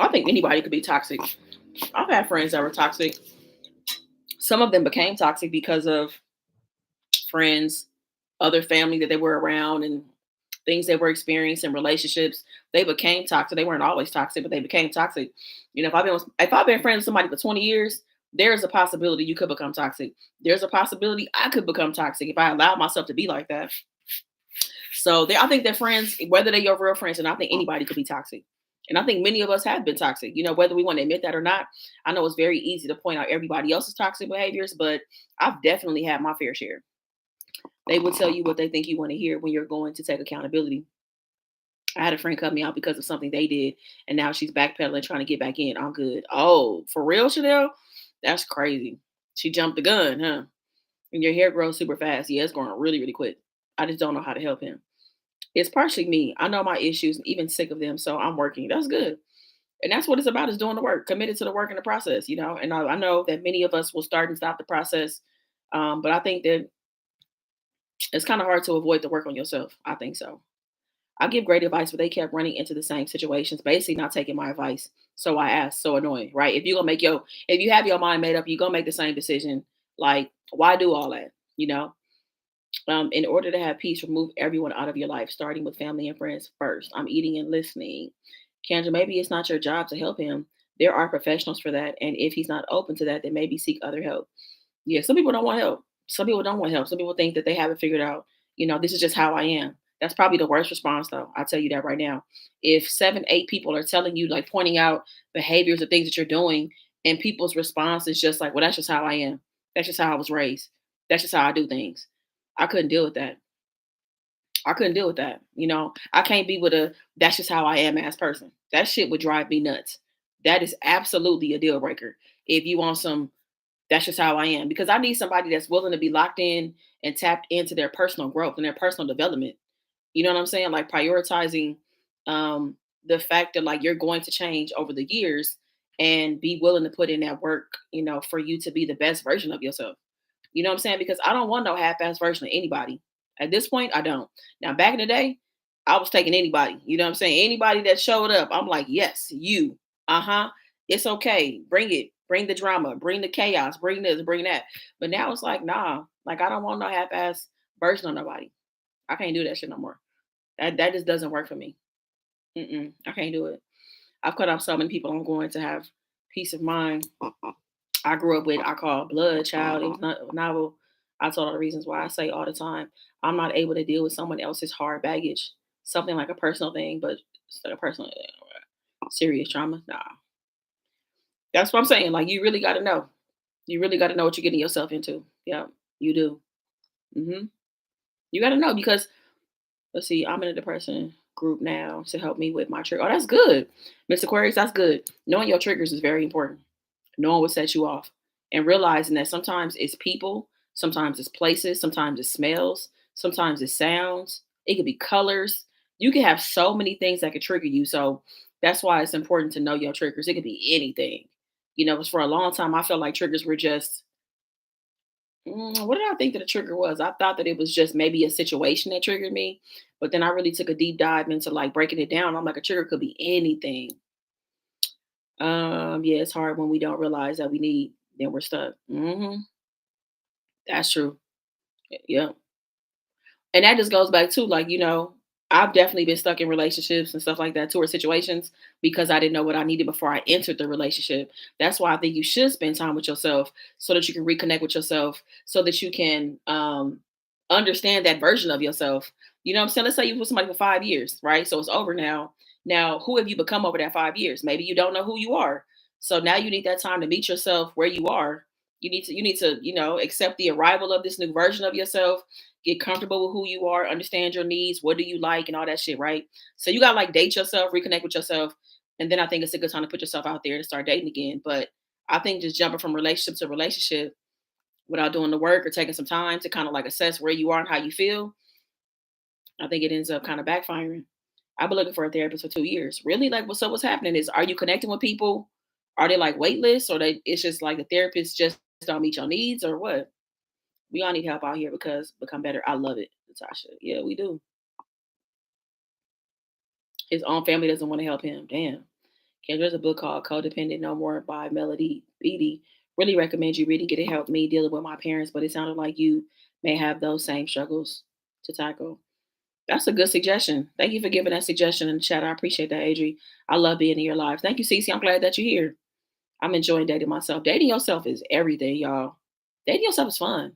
I think anybody could be toxic. I've had friends that were toxic. Some of them became toxic because of friends, other family that they were around, and things they were experiencing, relationships. They became toxic. They weren't always toxic, but they became toxic. If I've been friends with somebody for 20 years, there's a possibility you could become toxic. There's a possibility I could become toxic if I allowed myself to be like that. So I think that friends, whether they're your real friends, and I think anybody could be toxic. And I think many of us have been toxic, whether we want to admit that or not. I know it's very easy to point out everybody else's toxic behaviors, but I've definitely had my fair share. They will tell you what they think you want to hear when you're going to take accountability. I had a friend cut me out because of something they did, and now she's backpedaling, trying to get back in. I'm good. Oh, for real, Chanel? That's crazy. She jumped the gun, huh? And your hair grows super fast. Yeah, it's growing really, really quick. I just don't know how to help him. It's partially me. I know my issues, even sick of them, so I'm working. That's good. And that's what it's about, is doing the work, committed to the work and the process. And I know that many of us will start and stop the process. But I think that it's kind of hard to avoid the work on yourself. I think so. I give great advice, but they kept running into the same situations, basically not taking my advice. So I asked, so annoying, right? If you have your mind made up, you're gonna make the same decision. Like, why do all that? You know, in order to have peace, remove everyone out of your life, starting with family and friends first. I'm eating and listening. Kendra, maybe it's not your job to help him. There are professionals for that, and if he's not open to that, then maybe seek other help. Yeah, some people don't want help. Some people don't want help. Some people think that they have it figured out. This is just how I am. That's probably the worst response, though. I'll tell you that right now. If 7, 8 people are telling you, like, pointing out behaviors or things that you're doing, and people's response is just like, well, that's just how I am. That's just how I was raised. That's just how I do things. I couldn't deal with that. I couldn't deal with that. I can't be with a that's just how I am as person. That shit would drive me nuts. That is absolutely a deal breaker. If you want some, that's just how I am because I need somebody that's willing to be locked in and tapped into their personal growth and their personal development. You know what I'm saying? Like prioritizing um the fact that like you're going to change over the years and be willing to put in that work, for you to be the best version of yourself. You know what I'm saying? Because I don't want no half-ass version of anybody. At this point, I don't. Now, back in the day, I was taking anybody. You know what I'm saying? Anybody that showed up, I'm like, yes, you. Uh-huh. It's okay. Bring it. Bring the drama. Bring the chaos. Bring this. Bring that. But now it's like, nah. Like I don't want no half-ass version of nobody. I can't do that shit no more. That just doesn't work for me. I can't do it. I've cut off so many people I'm going to have peace of mind. I grew up with, I call blood child. It was not a novel. I told all the reasons why I say all the time, I'm not able to deal with someone else's hard baggage. Something like a personal thing, but it's like a personal serious trauma. Nah. That's what I'm saying. Like you really gotta know. You really gotta know what you're getting yourself into. Yeah, you do. hmm You gotta know because let's see, I'm in a depression group now to help me with my trigger. Oh, that's good. Miss Aquarius, that's good. Knowing your triggers is very important. Knowing what sets you off and realizing that sometimes it's people, sometimes it's places, sometimes it's smells, sometimes it's sounds, it could be colors. You can have so many things that could trigger you. So that's why it's important to know your triggers. It could be anything. Because for a long time I felt like triggers were just what did I think that a trigger was? I thought that it was just maybe a situation that triggered me, but then I really took a deep dive into like breaking it down. I'm like, a trigger could be anything. Yeah, it's hard when we don't realize that we need, then we're stuck. That's true. Yeah. And that just goes back to like, I've definitely been stuck in relationships and stuff like that too, or situations because I didn't know what I needed before I entered the relationship. That's why I think you should spend time with yourself so that you can reconnect with yourself, so that you can understand that version of yourself. You know what I'm saying? Let's say you were with somebody for 5 years, right? So it's over now. Now, who have you become over that 5 years? Maybe you don't know who you are. So now you need that time to meet yourself where you are. You need to, accept the arrival of this new version of yourself, get comfortable with who you are, understand your needs, what do you like, and all that shit, right? So you gotta like date yourself, reconnect with yourself, and then I think it's a good time to put yourself out there to start dating again. But I think just jumping from relationship to relationship without doing the work or taking some time to kind of like assess where you are and how you feel, I think it ends up kind of backfiring. I've been looking for a therapist for 2 years. Really, like, what's happening is, are you connecting with people? Are they like wait lists, or it's just like the therapist just don't meet your needs, or what? We all need help out here because become better. I love it, Natasha. Yeah, we do. His own family doesn't want to help him. Damn. Okay, there's a book called Codependent No More by Melody Beatty. Really recommend you reading it. It helped me dealing with my parents, but it sounded like you may have those same struggles to tackle. That's a good suggestion. Thank you for giving that suggestion in the chat. I appreciate that, Adri. I love being in your life. Thank you, Cece. I'm glad that you're here. I'm enjoying dating myself. Dating yourself is everything, y'all. Dating yourself is fun.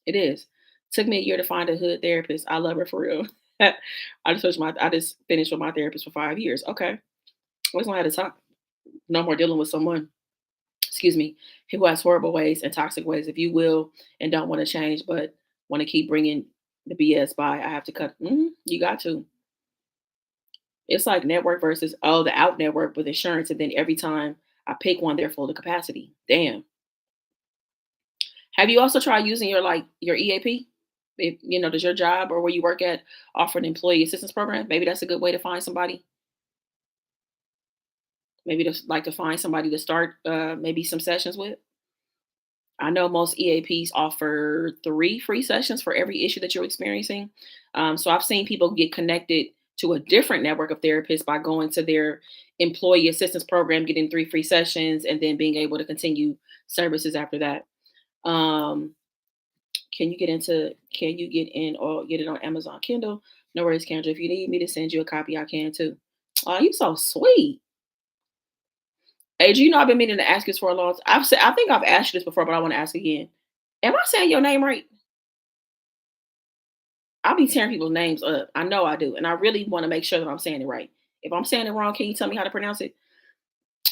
It is. Took me a year to find a hood therapist. I love her for real. I just finished with my therapist for 5 years. Okay. Always gonna have to talk. No more dealing with someone, excuse me, who has horrible ways and toxic ways, if you will, and don't want to change, but want to keep bringing the BS by. I have to cut. You got to. It's like network versus, oh, the out network with insurance. And then every time I pick one, they're full to capacity. Damn. Have you also tried using your EAP? If does your job or where you work at offer an employee assistance program? Maybe that's a good way to find somebody. Maybe to find somebody to start maybe some sessions with. I know most EAPs offer 3 free sessions for every issue that you're experiencing. So I've seen people get connected to a different network of therapists by going to their employee assistance program, getting 3 free sessions, and then being able to continue services after that. Um, can you get in or get it on Amazon Kindle? No worries, Kendra. If you need me to send you a copy, I can too. Oh, you so sweet. Hey, do you know I've been meaning to ask this for a long time? I think I've asked you this before, but I want to ask again. Am I saying your name right? I be tearing people's names up. I know I do. And I really want to make sure that I'm saying it right. If I'm saying it wrong, can you tell me how to pronounce it?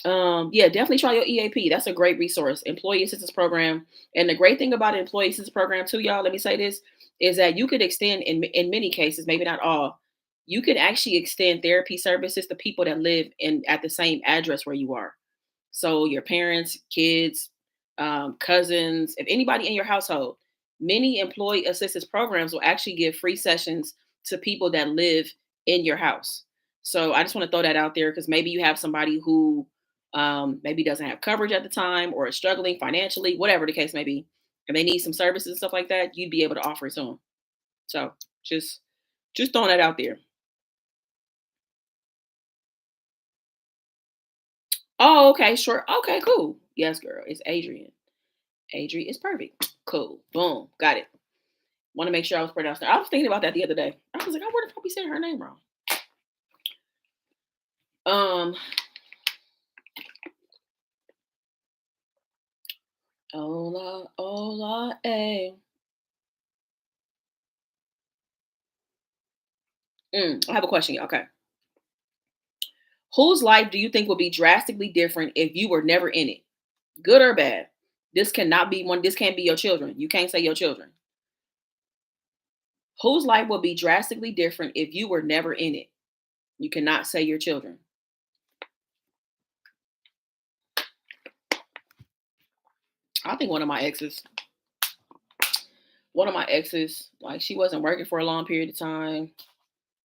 Yeah, definitely try your EAP. That's a great resource, employee assistance program. And the great thing about an employee assistance program too, y'all, let me say this, is that you could extend in many cases, maybe not all, you could actually extend therapy services to people that live in at the same address where you are. So your parents, kids, cousins, if anybody in your household, many employee assistance programs will actually give free sessions to people that live in your house. So I just want to throw that out there because maybe you have somebody who maybe doesn't have coverage at the time or is struggling financially, whatever the case may be, and they need some services and stuff like that. You'd be able to offer it to them. So just just throwing that out there. Oh, okay, sure. Okay, cool. Yes, girl. It's Adrian. Adri is perfect. Cool. Boom. Got it. Want to make sure I was pronouncing her. I was thinking about that the other day. I was like, I wonder if I be saying her name wrong. Um, hola, hola, eh. I have a question. Okay. Whose life do you think would be drastically different if you were never in it? Good or bad? This cannot be one. This can't be your children. You can't say your children. Whose life would be drastically different if you were never in it? You cannot say your children. I think one of my exes, like she wasn't working for a long period of time,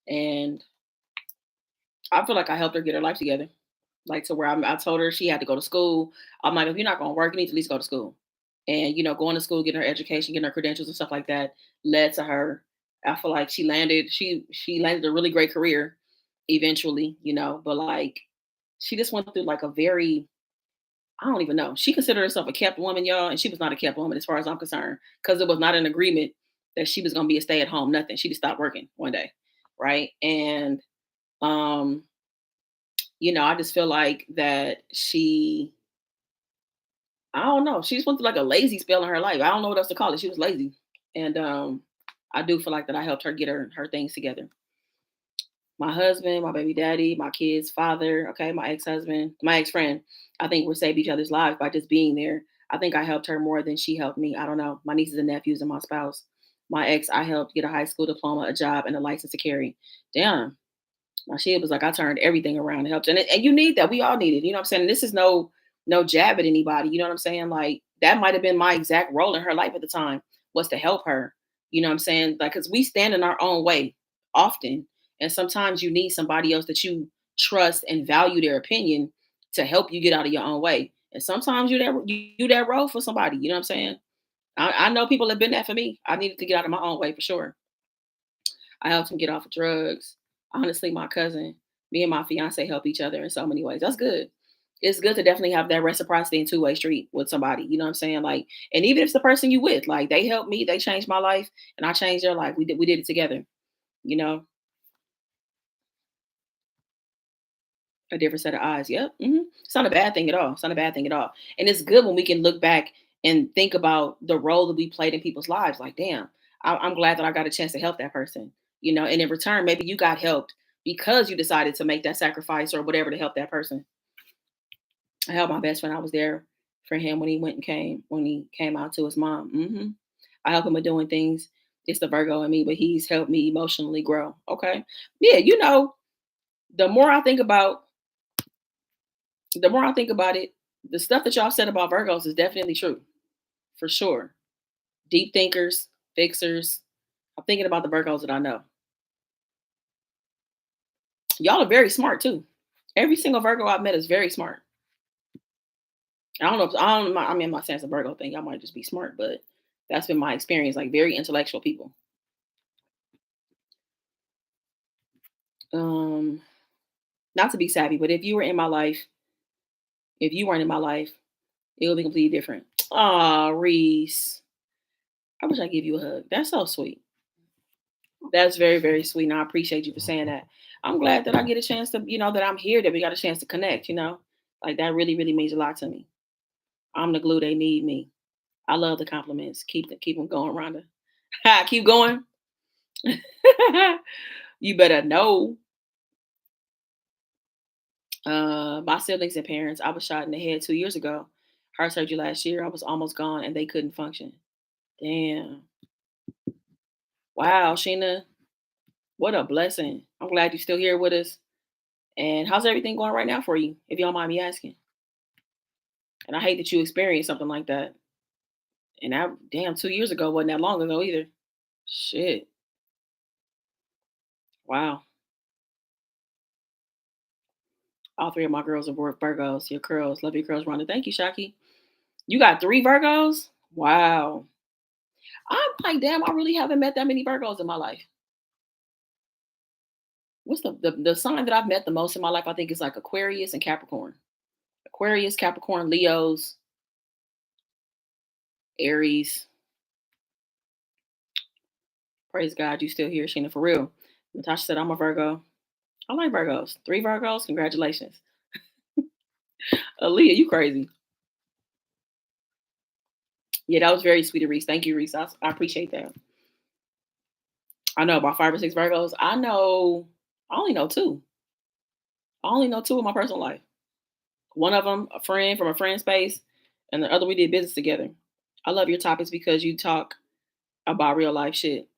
and I feel like I helped her get her life together. Like to where I told her she had to go to school. I'm like, if you're not going to work, you need to at least go to school. And going to school, getting her education, getting her credentials and stuff like that led to her. I feel like she landed a really great career eventually, but like she just went through like a very I don't even know. She considered herself a kept woman, y'all, and she was not a kept woman as far as I'm concerned, because it was not an agreement that she was gonna be a stay at home, nothing. She just stopped working one day, right? And um I just feel like that I don't know, she just went through like a lazy spell in her life. I don't know what else to call it. She was lazy. And I do feel like that I helped her get her things together. My husband, my baby daddy, my kids' father, okay, my ex-husband, my ex-friend. I think we saved each other's lives by just being there. I think I helped her more than she helped me. I don't know. My nieces and nephews and my spouse. My ex, I helped get a high school diploma, a job, and a license to carry. Damn, my shit was like I turned everything around and helped. And you need that. We all need it. You know what I'm saying? And this is no jab at anybody. You know what I'm saying? Like that might have been my exact role in her life at the time was to help her. You know what I'm saying? Like because we stand in our own way often. And sometimes you need somebody else that you trust and value their opinion to help you get out of your own way. And sometimes you that role for somebody. You know what I'm saying? I know people have been that for me. I needed to get out of my own way for sure. I helped him get off of drugs. Honestly, my cousin, me and my fiance help each other in so many ways. That's good. It's good to definitely have that reciprocity and two-way street with somebody. You know what I'm saying? Like, and even if it's the person you with, like they helped me, they changed my life, and I changed their life. We did it together. You know, a different set of eyes. Yep. It's not a bad thing at all. It's not a bad thing at all. And it's good when we can look back and think about the role that we played in people's lives. Like, damn, I'm glad that I got a chance to help that person. And in return, maybe you got helped because you decided to make that sacrifice or whatever to help that person. I helped my best friend. I was there for him when he came out to his mom. I help him with doing things. It's the Virgo in me, but he's helped me emotionally grow. Okay. Yeah, the more I think about the more I think about it, the stuff that y'all said about Virgos is definitely true, for sure. Deep thinkers, fixers. I'm thinking about the Virgos that I know. Y'all are very smart too. Every single Virgo I've met is very smart. I don't know. I don't. I mean, I'm not saying it's a Virgo thing. Y'all might just be smart, but that's been my experience. Like very intellectual people. Um, Not to be savvy, but if you weren't in my life, it would be completely different. Aw, Reese. I wish I give you a hug. That's so sweet. That's very, very sweet. And I appreciate you for saying that. I'm glad that I get a chance to, that I'm here, that we got a chance to connect. Like that really, really means a lot to me. I'm the glue they need me. I love the compliments. Keep them going, Rhonda. Keep going. You better know. My siblings and parents, I was shot in the head 2 years ago. Heart surgery last year. I was almost gone and they couldn't function. Damn. Wow, Sheena. What a blessing. I'm glad you're still here with us. And how's everything going right now for you, if you don't mind me asking? And I hate that you experienced something like that. And that damn 2 years ago wasn't that long ago either. Shit. Wow. All three of my girls are Virgos. Your curls. Love your curls, Rhonda. Thank you, Shaki. You got three Virgos? Wow. I'm like, damn, I really haven't met that many Virgos in my life. What's the sign that I've met the most in my life? I think is like Aquarius and Capricorn. Aquarius, Capricorn, Leos, Aries. Praise God, you still here, Sheena, for real. Natasha said, I'm a Virgo. I like Virgos. Three Virgos, congratulations. Aaliyah, you crazy. Yeah, that was very sweet of Reese. Thank you, Reese. I appreciate that. I know about 5 or 6 Virgos. I only know two. I only know two in my personal life. One of them, a friend from a friend space, and the other we did business together. I love your topics because you talk about real life shit.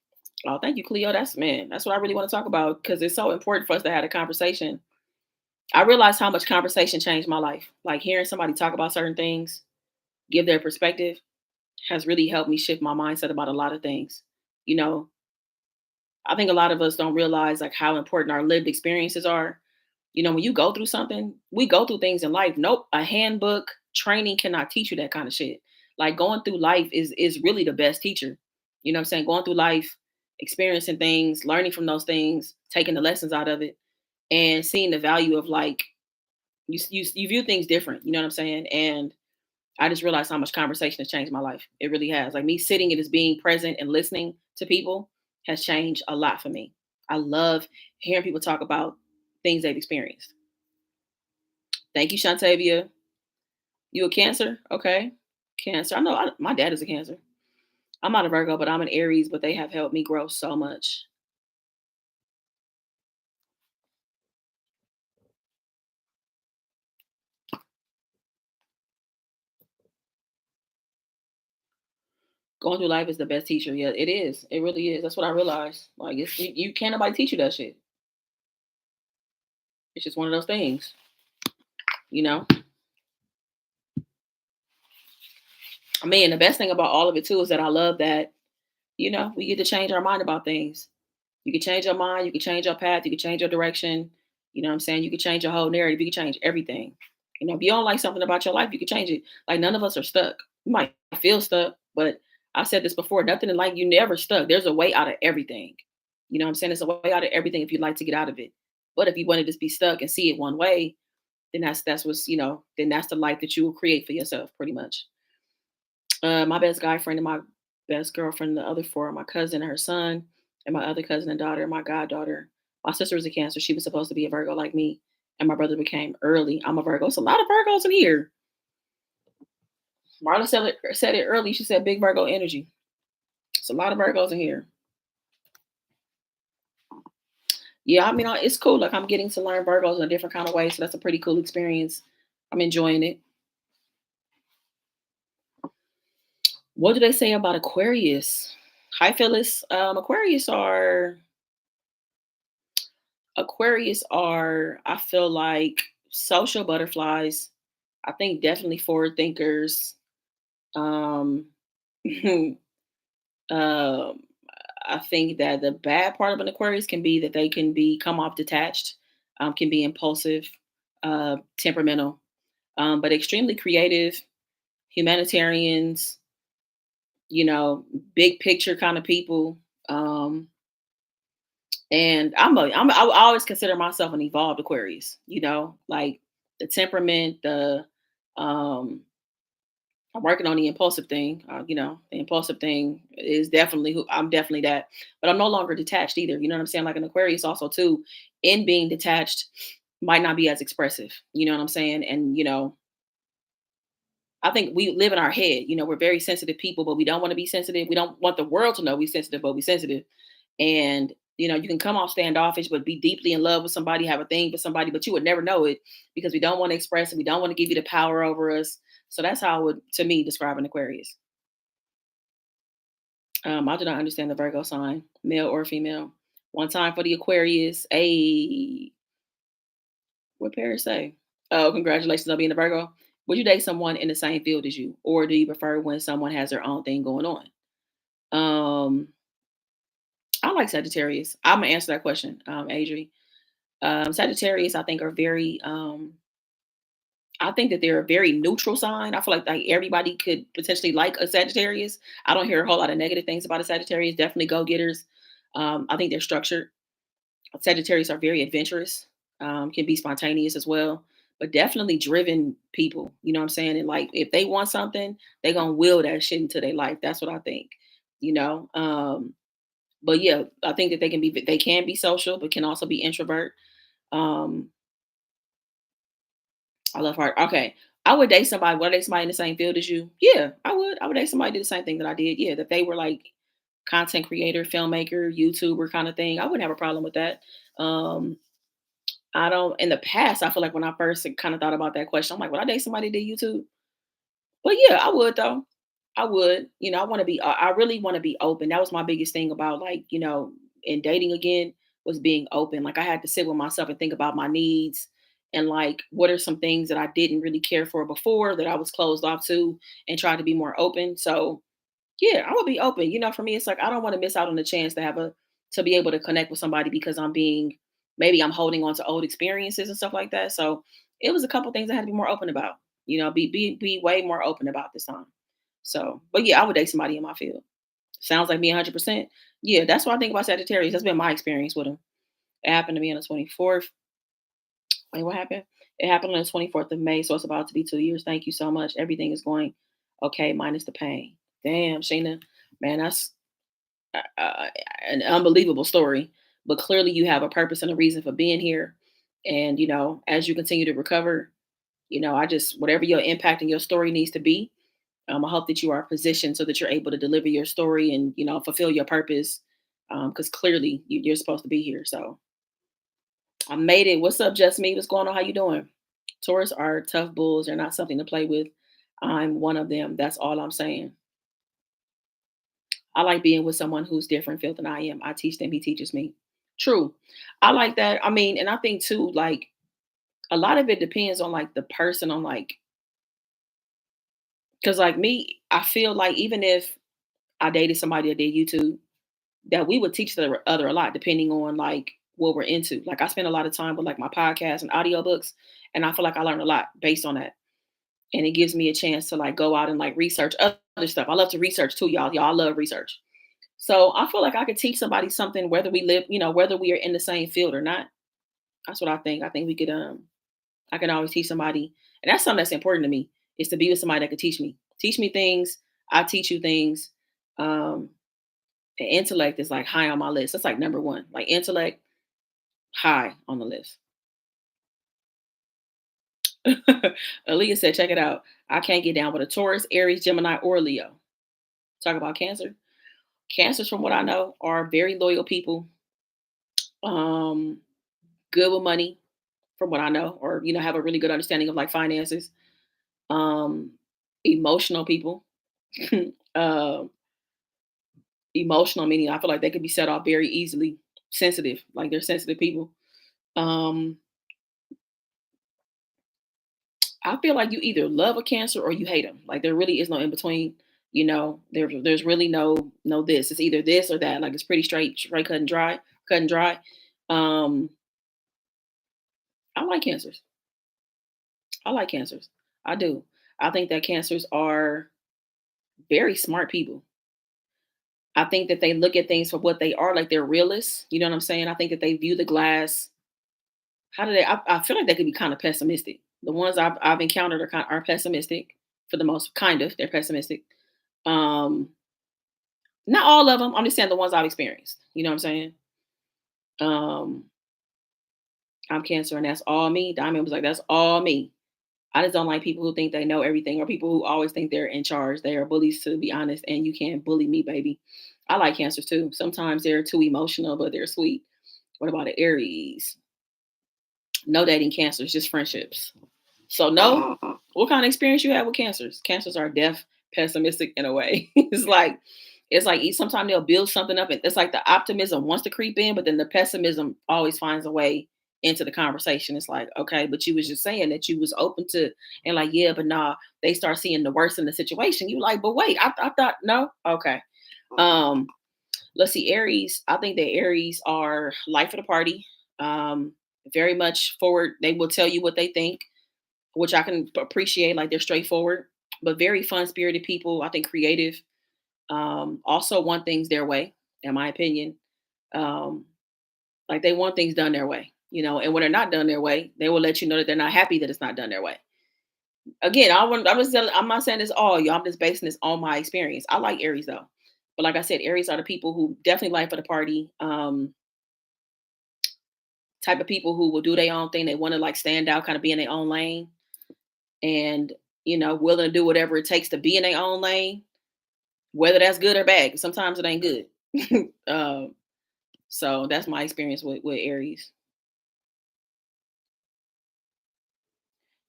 Oh, thank you, Cleo. That's what I really want to talk about because it's so important for us to have a conversation. I realized how much conversation changed my life. Like hearing somebody talk about certain things, give their perspective, has really helped me shift my mindset about a lot of things. You know, I think a lot of us don't realize like how important our lived experiences are. You know, when you go through something, we go through things in life. Nope, a handbook, training cannot teach you that kind of shit. Like going through life is really the best teacher. You know what I'm saying? Going through life, experiencing things, learning from those things, taking the lessons out of it, and seeing the value of like you view things different. You know what I'm saying? And I just realized how much conversation has changed my life. It really has. Like me sitting and just being present and listening to people has changed a lot for me. I love hearing people talk about things they've experienced. Thank you, Shantavia. You a Cancer? Okay. Cancer. I know my dad is a Cancer. I'm not a Virgo, but I'm an Aries, but they have helped me grow so much. Going through life is the best teacher. Yeah, it is. It really is. That's what I realized. Like you can't nobody teach you that shit. It's just one of those things, you know? I mean, the best thing about all of it too is that I love that, we get to change our mind about things. You can change your mind, you can change your path, you can change your direction. You know what I'm saying? You can change your whole narrative, you can change everything. If you don't like something about your life, you can change it. Like none of us are stuck. You might feel stuck, but I said this before, nothing in life, you never stuck. There's a way out of everything. You know what I'm saying? There's a way out of everything if you'd like to get out of it. But if you want to just be stuck and see it one way, then that's what's, then that's the life that you will create for yourself pretty much. My best guy friend and my best girlfriend, the other four, my cousin and her son, and my other cousin and daughter, my goddaughter. My sister was a Cancer. She was supposed to be a Virgo like me. And my brother became early. I'm a Virgo. It's a lot of Virgos in here. Marla said it early. She said big Virgo energy. It's a lot of Virgos in here. Yeah, I mean, it's cool. Like I'm getting to learn Virgos in a different kind of way. So that's a pretty cool experience. I'm enjoying it. What do they say about Aquarius? Hi, Phyllis. Aquarius are, I feel like, social butterflies. I think definitely forward thinkers. Um, um, I think that the bad part of an Aquarius can be that they can come off detached, can be impulsive, temperamental, but extremely creative, humanitarians, you know, big picture kind of people. Um, And I always consider myself an evolved Aquarius, like the temperament, um, I'm working on the impulsive thing. The impulsive thing is definitely who I'm definitely that, but I'm no longer detached either. You know what I'm saying? Like an Aquarius also too, in being detached, might not be as expressive. You know what I'm saying? And I think we live in our head. We're very sensitive people, but we don't want to be sensitive. We don't want the world to know we're sensitive, but we're sensitive. And you can come off standoffish, but be deeply in love with somebody, have a thing for somebody, but you would never know it because we don't want to express it. We don't want to give you the power over us. So that's how I would, to me, describe an Aquarius. I do not understand the Virgo sign, male or female. One time for the Aquarius. A what Paris say? Oh, congratulations on being a Virgo. Would you date someone in the same field as you, or do you prefer when someone has their own thing going on? Um, I like Sagittarius. I'm gonna answer that question, Adri. Sagittarius, I think, are very. I think that they're a very neutral sign. I feel like everybody could potentially like a Sagittarius. I don't hear a whole lot of negative things about a Sagittarius. Definitely go getters. I think they're structured. Sagittarius are very adventurous, can be spontaneous as well, but definitely driven people. You know what I'm saying? And like if they want something, they gonna will that shit into their life. That's what I think. You know. But yeah, I think that they can be social, but can also be introvert. Um, I love heart. Okay. I would date somebody. Would I date somebody in the same field as you? Yeah, I would. I would date somebody who did the same thing that I did. Yeah, that they were like content creator, filmmaker, YouTuber kind of thing. I wouldn't have a problem with that. Um, I don't. In the past, I feel like when I first kind of thought about that question, I'm like, would I date somebody that did YouTube? But yeah, I would though. I would. You know, I want to be. I really want to be open. That was my biggest thing about like in dating again was being open. Like I had to sit with myself and think about my needs and like what are some things that I didn't really care for before that I was closed off to and try to be more open. So yeah, I would be open. For me, it's like I don't want to miss out on the chance to be able to connect with somebody because maybe I'm holding on to old experiences and stuff like that. So it was a couple things I had to be more open about. Be way more open about this time. So, but yeah, I would date somebody in my field. Sounds like me 100%. Yeah, that's what I think about Sagittarius. That's been my experience with them. It happened to me on the 24th. Wait, what happened? It happened on the 24th of May, so it's about to be 2 years. Thank you so much. Everything is going okay, minus the pain. Damn, Sheena, man, that's uh, an unbelievable story. But clearly, you have a purpose and a reason for being here. And as you continue to recover, I just whatever your impact and your story needs to be. I hope that you are positioned so that you're able to deliver your story and fulfill your purpose. Because clearly you're supposed to be here. So I made it. What's up, Just Me? What's going on? How you doing? Taurus are tough bulls. They're not something to play with. I'm one of them. That's all I'm saying. I like being with someone who's different field than I am. I teach them, he teaches me. True. I like that. I mean, and I think too, like a lot of it depends on like the person on like because like me, I feel like even if I dated somebody that did YouTube, that we would teach the other a lot depending on like what we're into. Like I spend a lot of time with like my podcasts and audiobooks, and I feel like I learn a lot based on that. And it gives me a chance to like go out and like research other stuff. I love to research too, y'all. Y'all love research. So I feel like I could teach somebody something whether we live, whether we are in the same field or not. That's what I think. I think we could I can always teach somebody. And that's something that's important to me is to be with somebody that could teach me. Teach me things. I teach you things. Um and intellect is like high on my list. That's like number one. Like intellect, high on the list. Aaliyah said, check it out. I can't get down with a Taurus, Aries, Gemini, or Leo. Talk about Cancer. Cancers, from what I know, are very loyal people. Um, good with money, from what I know, or have a really good understanding of like finances. Um, emotional people. um, Emotional meaning I feel like they could be set off very easily. Sensitive, like they're sensitive people. Um, I feel like you either love a Cancer or you hate them. Like there really is no in between. There's really no this. It's either this or that. Like it's pretty straight, cut and dry, cut and dry. Um, I like Cancers. I like Cancers. I do. I think that Cancers are very smart people. I think that they look at things for what they are, like they're realists. You know what I'm saying? I think that they view the glass. How do they? I feel like they could be kind of pessimistic. The ones I've encountered are pessimistic for the most. Kind of, they're pessimistic. Um, Not all of them. I'm just saying the ones I've experienced. You know what I'm saying? Um, I'm Cancer, and that's all me. Diamond was like, that's all me. I just don't like people who think they know everything or people who always think they're in charge. They are bullies, to be honest, and you can't bully me, baby. I like Cancers too. Sometimes they're too emotional, but they're sweet. What about the Aries? No dating Cancers, just friendships. So no, what kind of experience you have with Cancers? Cancers are deaf, pessimistic in a way. It's like sometimes they'll build something up, and it's like the optimism wants to creep in, but then the pessimism always finds a way into the conversation. It's like, okay, but you was just saying that you was open to, and like, yeah, but nah, they start seeing the worst in the situation. You like, but wait, I thought no, okay. Um, let's see, Aries. I think that Aries are life of the party. Um, very much forward. They will tell you what they think, which I can appreciate. Like they're straightforward, but very fun spirited people. I think creative. Also want things their way, in my opinion. Um, like they want things done their way, and when they're not done their way, they will let you know that they're not happy that it's not done their way. Again, I'm not saying this all, y'all. I'm just basing this on my experience. I like Aries though. But like I said, Aries are the people who definitely life for the party. Type of people who will do their own thing. They want to like stand out, kind of be in their own lane, and willing to do whatever it takes to be in their own lane, whether that's good or bad. 'Cause sometimes it ain't good. So that's my experience with Aries.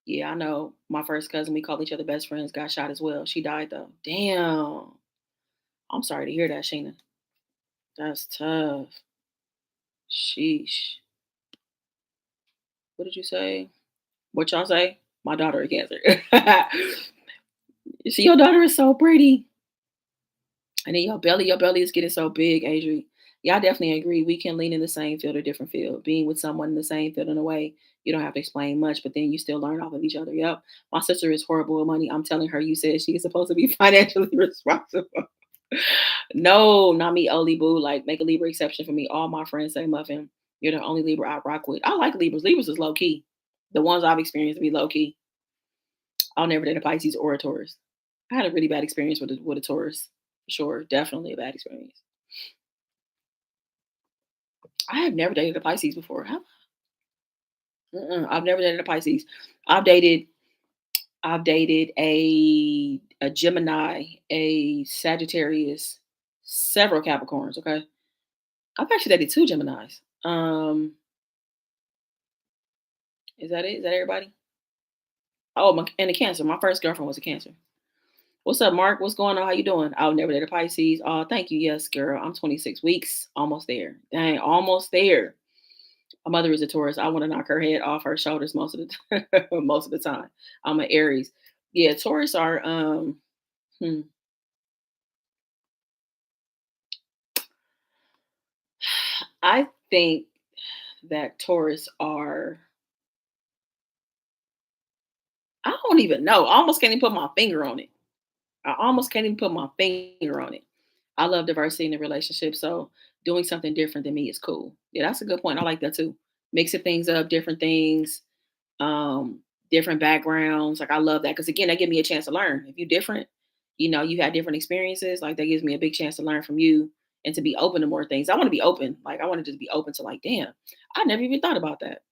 Yeah, I know. My first cousin, we called each other best friends, got shot as well. She died though. Damn. I'm sorry to hear that, Sheena. That's tough. Sheesh. What did you say? What y'all say? My daughter is cancer. See, your daughter is so pretty. And then your belly is getting so big, Adri. Yeah, I definitely agree. We can lean in the same field or different field. Being with someone in the same field in a way, you don't have to explain much, but then you still learn off of each other. Yep. My sister is horrible with money. I'm telling her you said she is supposed to be financially responsible. No, not me, only boo. Like make a Libra exception for me. All my friends say Muffin. You're the only Libra I rock with. I like Libras. Libras is low key. The ones I've experienced to be low key. I'll never date a Pisces or a Taurus. I had a really bad experience with a Taurus. For sure. Definitely a bad experience. I have never dated a Pisces before. I've never dated a Pisces. I've dated I've dated a Gemini, a Sagittarius, several Capricorns. Okay, I've actually dated two Geminis. Is that it? Is that everybody? Oh, and a Cancer. My first girlfriend was a Cancer. What's up, Mark? What's going on? How you doing? I'll never date a Pisces. Oh, thank you. Yes, girl. I'm 26 weeks, almost there. Dang, almost there. My mother is a Taurus. I want to knock her head off her shoulders most of the most of the time. I'm an Aries. Yeah, Taurus are hmm, I think that Taurus are I don't even know. I almost can't even put my finger on it. I almost can't even put my finger on it. I love diversity in the relationship, so doing something different than me is cool. Yeah, that's a good point. I like that too. Mixing things up, different things, um, different backgrounds. Like I love that because again, that gives me a chance to learn. If you're different, you had different experiences. Like that gives me a big chance to learn from you and to be open to more things. I want to be open. Like I want to just be open to like, damn, I never even thought about that.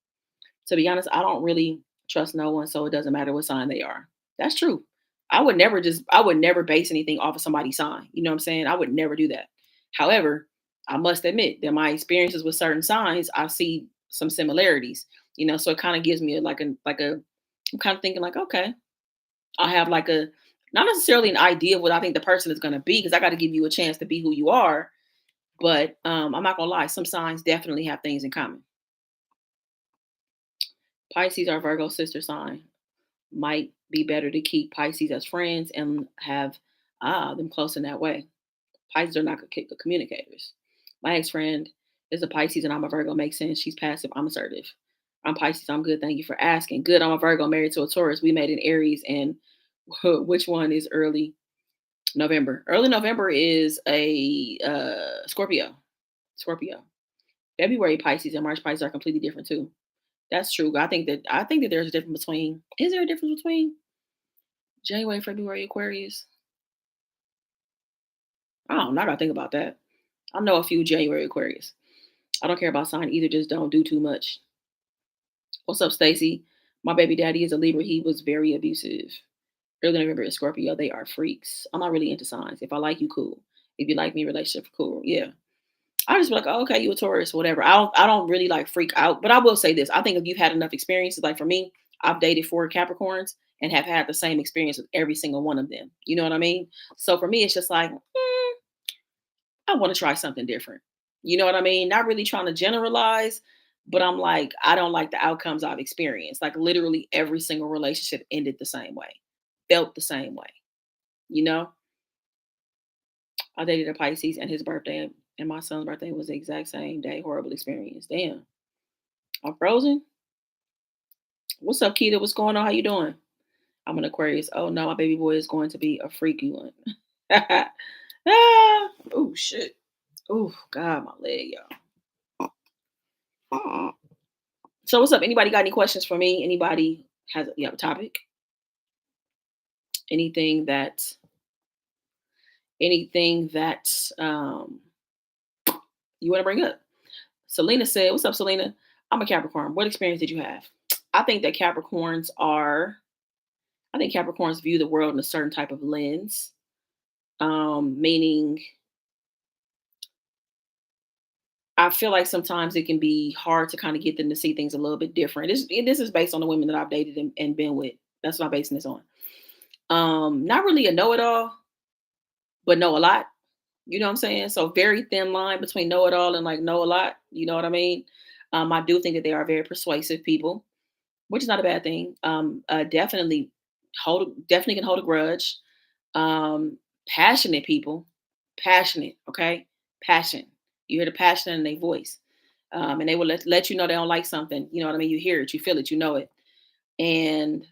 To be honest, I don't really trust no one, so it doesn't matter what sign they are. That's true. I would never base anything off of somebody's sign. You know what I'm saying? I would never do that. However, I must admit that my experiences with certain signs, I see some similarities. So it kind of gives me I'm kind of thinking like, okay, I have like a not necessarily an idea of what I think the person is gonna be, because I got to give you a chance to be who you are. But I'm not gonna lie, some signs definitely have things in common. Pisces are Virgo sister sign. Might be better to keep Pisces as friends and have them close in that way. Pisces are not communicators. My ex friend is a Pisces and I'm a Virgo. Makes sense. She's passive. I'm assertive. I'm Pisces. I'm good. Thank you for asking. Good. I'm a Virgo married to a Taurus. We made an Aries, and which one is early November? Early November is a Scorpio. Scorpio. February Pisces and March Pisces are completely different too. That's true. I think that there's a difference between. Is there a difference between January, February, Aquarius? I don't know. I gotta think about that. I know a few January Aquarius. I don't care about sign either. Just don't do too much. What's up, Stacy? My baby daddy is a Libra. He was very abusive. Early November is Scorpio. They are freaks. I'm not really into signs. If I like you, cool. If you like me, relationship, cool. Yeah. I just be like, oh, okay, you a Taurus, whatever. I don't really like freak out. But I will say this. I think if you've had enough experiences, like for me, I've dated four Capricorns and have had the same experience with every single one of them. You know what I mean? So for me, it's just like, I want to try something different. You know what I mean? Not really trying to generalize, But I'm like, I don't like the outcomes I've experienced. Like literally every single relationship ended the same way, felt the same way. You know, I dated a Pisces and his birthday and my son's birthday was the exact same day. Horrible experience. Damn. I'm frozen. What's up, Keita? What's going on? How you doing? I'm an Aquarius. Oh no, my baby boy is going to be a freaky one. Ah, oh shit. Oh God, my leg, y'all. So what's up? Anybody got any questions for me? Anybody has you have a topic? Anything that anything that you want to bring up? Selena said, "What's up, Selena? I'm a Capricorn. What experience did you have?" I think that Capricorns are. I think Capricorns view the world in a certain type of lens, meaning I feel like sometimes it can be hard to kind of get them to see things a little bit different. This is based on the women that I've dated and been with. That's what I'm basing this on. Not really a know-it-all, but know a lot. You know what I'm saying? So very thin line between know it all and like know a lot. You know what I mean? I do think that they are very persuasive people, which is not a bad thing. Definitely can hold a grudge. Passionate people, passionate. Okay, passion. You hear the passion in their voice, and they will let you know they don't like something. You know what I mean? You hear it, you feel it, you know it. And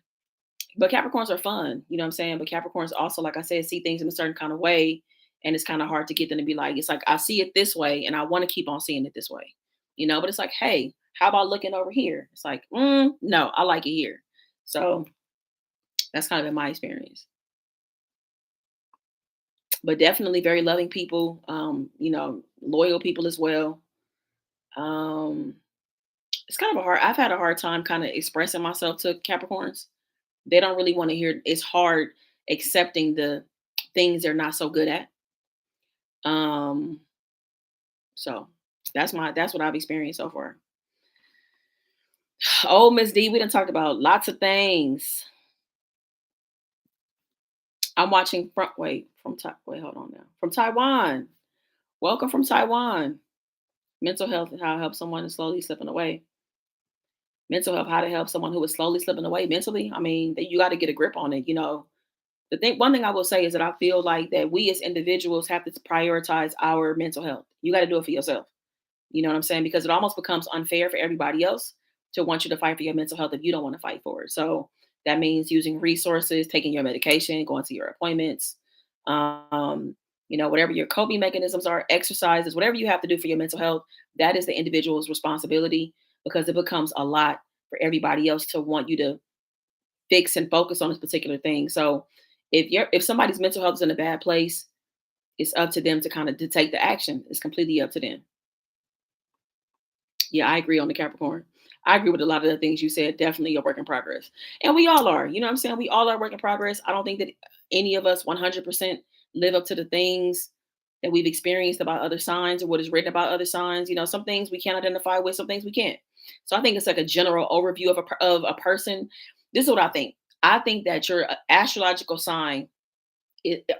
but Capricorns are fun, you know what I'm saying? But Capricorns also, like I said, see things in a certain kind of way. And it's kind of hard to get them to be like, it's like, I see it this way and I want to keep on seeing it this way, but it's like, hey, how about looking over here? It's like, no, I like it here. So that's kind of been my experience. But definitely very loving people, loyal people as well. Um, it's kind of I've had a hard time kind of expressing myself to Capricorns. They don't really want to hear it's hard accepting the things they're not so good at. Um, so that's what I've experienced so far. Oh, Miss D, we done talked about lots of things. I'm watching wait, hold on now. From Taiwan. Welcome from Taiwan. Mental health and how to help someone is slowly slipping away. Mental health, how to help someone who is slowly slipping away mentally. I mean, you got to get a grip on it. One thing I will say is that I feel like that we as individuals have to prioritize our mental health. You got to do it for yourself. You know what I'm saying? Because it almost becomes unfair for everybody else to want you to fight for your mental health if you don't want to fight for it. So that means using resources, taking your medication, going to your appointments, whatever your coping mechanisms are, exercises, whatever you have to do for your mental health, that is the individual's responsibility because it becomes a lot for everybody else to want you to fix and focus on this particular thing. So if somebody's mental health is in a bad place, it's up to them to kind of to take the action. It's completely up to them. Yeah, I agree on the Capricorn. I agree with a lot of the things you said. Definitely a work in progress. And we all are. You know what I'm saying? We all are work in progress. I don't think that any of us 100% live up to the things that we've experienced about other signs or what is written about other signs. Some things we can identify with, some things we can't. So I think it's like a general overview of a person. This is what I think. I think that your astrological sign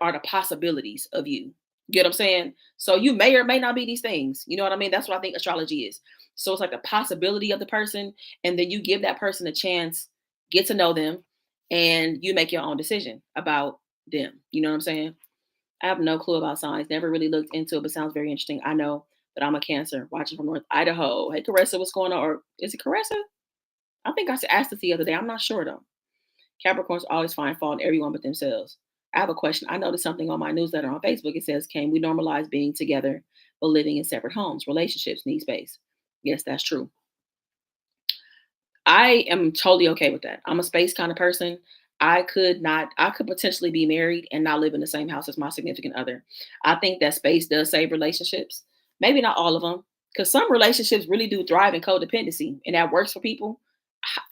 are the possibilities of you. You get what I'm saying? So you may or may not be these things. You know what I mean? That's what I think astrology is. So it's like the possibility of the person, and then you give that person a chance, get to know them, and you make your own decision about them. You know what I'm saying? I have no clue about signs. Never really looked into it, but sounds very interesting. I know that I'm a Cancer, watching from North Idaho. Hey, Caressa, what's going on? Or is it Caressa? I think I asked this the other day. I'm not sure though. Capricorns always find fault in everyone but themselves. I have a question. I noticed something on my newsletter on Facebook. It says, can we normalize being together but living in separate homes? Relationships need space. Yes, that's true. I am totally okay with that. I'm a space kind of person. I could potentially be married and not live in the same house as my significant other. I think that space does save relationships. Maybe not all of them, because some relationships really do thrive in codependency and that works for people.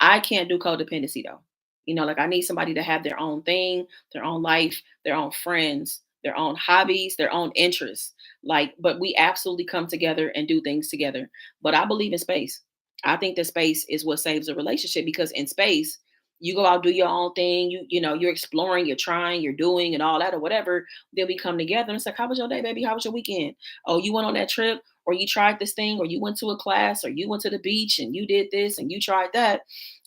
I can't do codependency though. Like I need somebody to have their own thing, their own life, their own friends, their own hobbies, their own interests. But we absolutely come together and do things together. But I believe in space. I think that space is what saves a relationship because in space, you go out, do your own thing. You're exploring, you're trying, you're doing, and all that or whatever. Then we come together and it's like, how was your day, baby? How was your weekend? Oh, you went on that trip? or you tried this thing, or you went to a class, or you went to the beach and you did this and you tried that,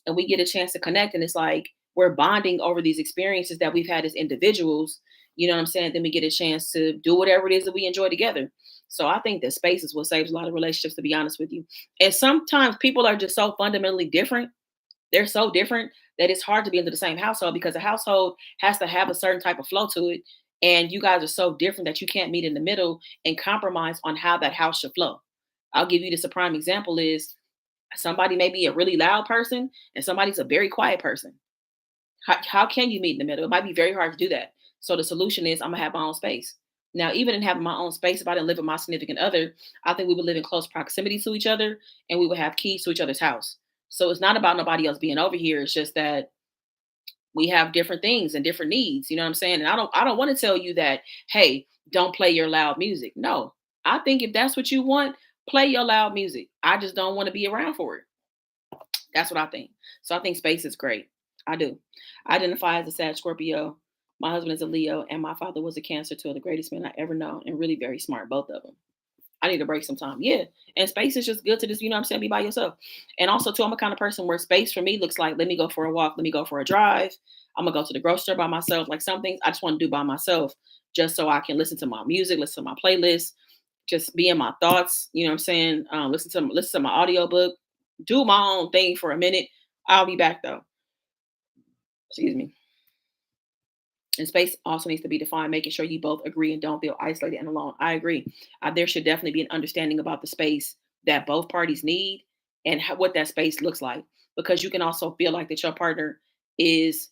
and we get a chance to connect. And it's like we're bonding over these experiences that we've had as individuals. You know what I'm saying? Then we get a chance to do whatever it is that we enjoy together. So I think that space is what saves a lot of relationships, to be honest with you. And sometimes people are just so fundamentally different. They're so different that it's hard to be into the same household because a household has to have a certain type of flow to it. And you guys are so different that you can't meet in the middle and compromise on how that house should flow. I'll give you this. A prime example is somebody may be a really loud person and somebody's a very quiet person. How can you meet in the middle? It might be very hard to do that. So the solution is I'm gonna have my own space. Now, even in having my own space, if I didn't live with my significant other, I think we would live in close proximity to each other and we would have keys to each other's house. So it's not about nobody else being over here. It's just that we have different things and different needs. You know what I'm saying? And I don't want to tell you that, hey, don't play your loud music. No. I think if that's what you want, play your loud music. I just don't want to be around for it. That's what I think. So I think space is great. I do. I identify as a Sag Scorpio. My husband is a Leo, and my father was a Cancer, two of the greatest men I ever known, and really very smart, both of them. I need a break sometime. Yeah. And space is just good to just, you know what I'm saying, be by yourself. And also, too, I'm a kind of person where space for me looks like, let me go for a walk, let me go for a drive. I'm going to go to the grocery store by myself. Like some things I just want to do by myself just so I can listen to my music, listen to my playlist, just be in my thoughts. You know what I'm saying? Listen to my audiobook, do my own thing for a minute. I'll be back though. Excuse me. And space also needs to be defined, making sure you both agree and don't feel isolated and alone. I agree. There should definitely be an understanding about the space that both parties need and what that space looks like. Because you can also feel like that your partner is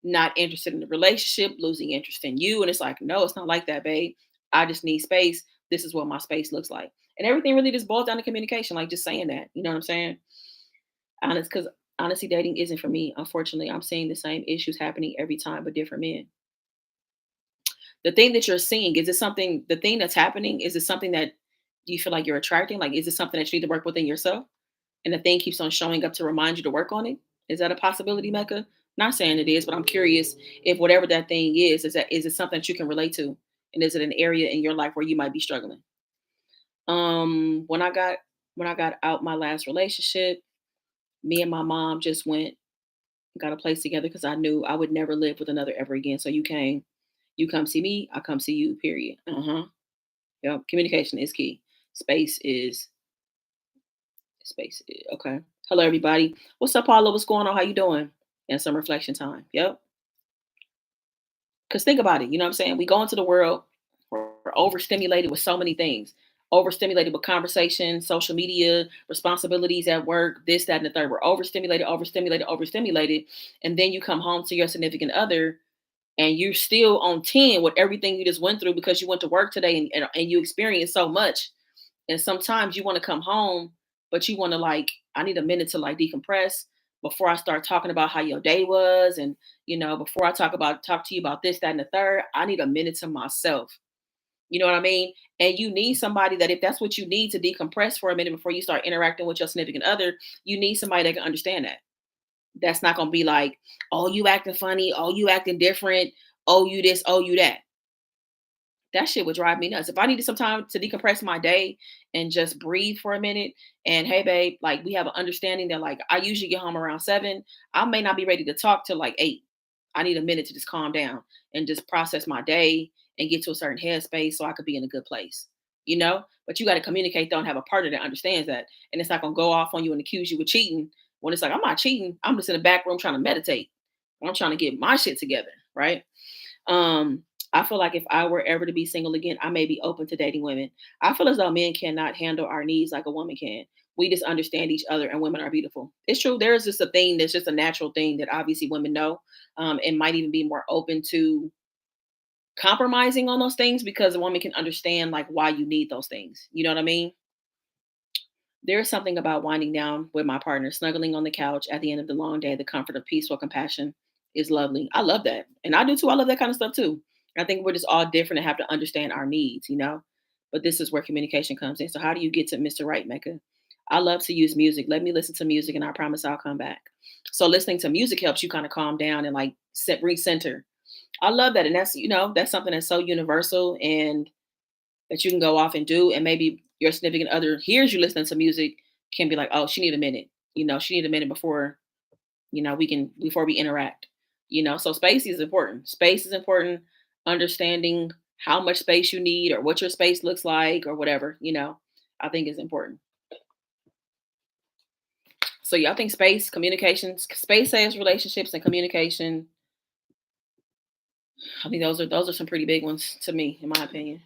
not interested in the relationship, losing interest in you. And it's like, no, it's not like that, babe. I just need space. This is what my space looks like. And everything really just boils down to communication, like just saying that. You know what I'm saying? Honest, because honestly, dating isn't for me. Unfortunately, I'm seeing the same issues happening every time, but different men. The thing that you're seeing, is it something, the thing that's happening, is it something that you feel like you're attracting? Like, is it something that you need to work within yourself? And the thing keeps on showing up to remind you to work on it? Is that a possibility, Mecca? Not saying it is, but I'm curious if whatever that thing is it something that you can relate to? And is it an area in your life where you might be struggling? Um, when I got when I got out my last relationship, me and my mom just went got a place together because I knew I would never live with another ever again. So you come see me, I come see you, period. Uh-huh. Yep. Communication is key. Space is okay. Hello everybody. What's up, Paula? What's going on? How you doing? And some reflection time. Yep. Because think about it, you know what I'm saying? We go into the world, we're overstimulated with so many things. Overstimulated with conversation, social media, responsibilities at work, this, that, and the third. We're overstimulated, overstimulated, overstimulated. And then you come home to your significant other and you're still on 10 with everything you just went through because you went to work today and you experienced so much. And sometimes you want to come home, but you want to like, I need a minute to like decompress before I start talking about how your day was. And, before I talk to you about this, that, and the third, I need a minute to myself. You know what I mean? And you need somebody that, if that's what you need to decompress for a minute before you start interacting with your significant other, you need somebody that can understand that. That's not going to be like, oh, you acting funny. Oh, you acting different. Oh, you this. Oh, you that. That shit would drive me nuts. If I needed some time to decompress my day and just breathe for a minute, and hey, babe, like we have an understanding that like I usually get home around 7, I may not be ready to talk till like 8. I need a minute to just calm down and just process my day and get to a certain headspace so I could be in a good place, But you got to communicate though and have a partner that understands that. And it's not going to go off on you and accuse you of cheating when it's like, I'm not cheating. I'm just in the back room trying to meditate. I'm trying to get my shit together. Right. Um, I feel like if I were ever to be single again, I may be open to dating women. I feel as though men cannot handle our needs like a woman can. We just understand each other, and women are beautiful. It's true. There is just a thing that's just a natural thing that obviously women know, and might even be more open to compromising on those things because a woman can understand like why you need those things. You know what I mean? There's something about winding down with my partner, snuggling on the couch at the end of the long day. The comfort of peaceful compassion is lovely. I love that. And I do too. I love that kind of stuff too. I think we're just all different and have to understand our needs. But this is where communication comes in. So, how do you get to Mr. Right, Mecca? I love to use music. Let me listen to music and I promise I'll come back. So, listening to music helps you kind of calm down and like recenter. I love that. And that's something that's so universal and that you can go off and do. And maybe your significant other hears you listening to music can be like, oh, she need a minute. She need a minute before, we can before we interact. So space is important. Space is important. Understanding how much space you need or what your space looks like or whatever, I think is important. So yeah, I think space, communications, space saves relationships and communication. I think those are some pretty big ones to me, in my opinion.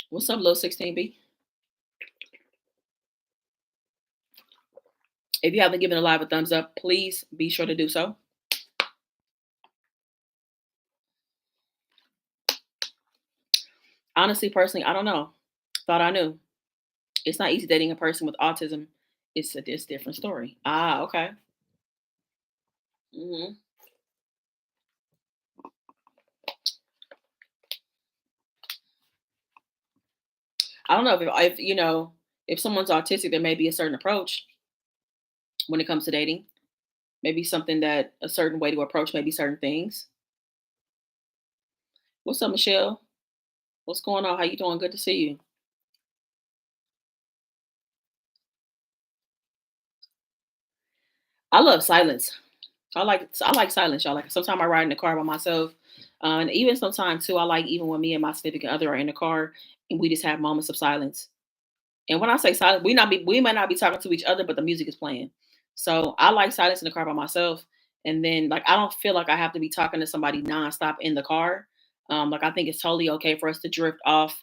What's up, little 16B? If you haven't given a live a thumbs up, please be sure to do so. Honestly, personally, I don't know. Thought I knew. It's not easy dating a person with autism. It's a different story. Ah, okay. hmm I don't know if someone's autistic, there may be a certain approach when it comes to dating. Maybe something that a certain way to approach maybe certain things. What's up, Michelle? What's going on? How you doing? Good to see you. I love silence. I like silence, y'all. Like sometimes I ride in the car by myself, and even sometimes too. I like even when me and my significant other are in the car and we just have moments of silence. And when I say silence, we might not be talking to each other, but the music is playing. So I like silence in the car by myself. And then like I don't feel like I have to be talking to somebody nonstop in the car. Like I think it's totally okay for us to drift off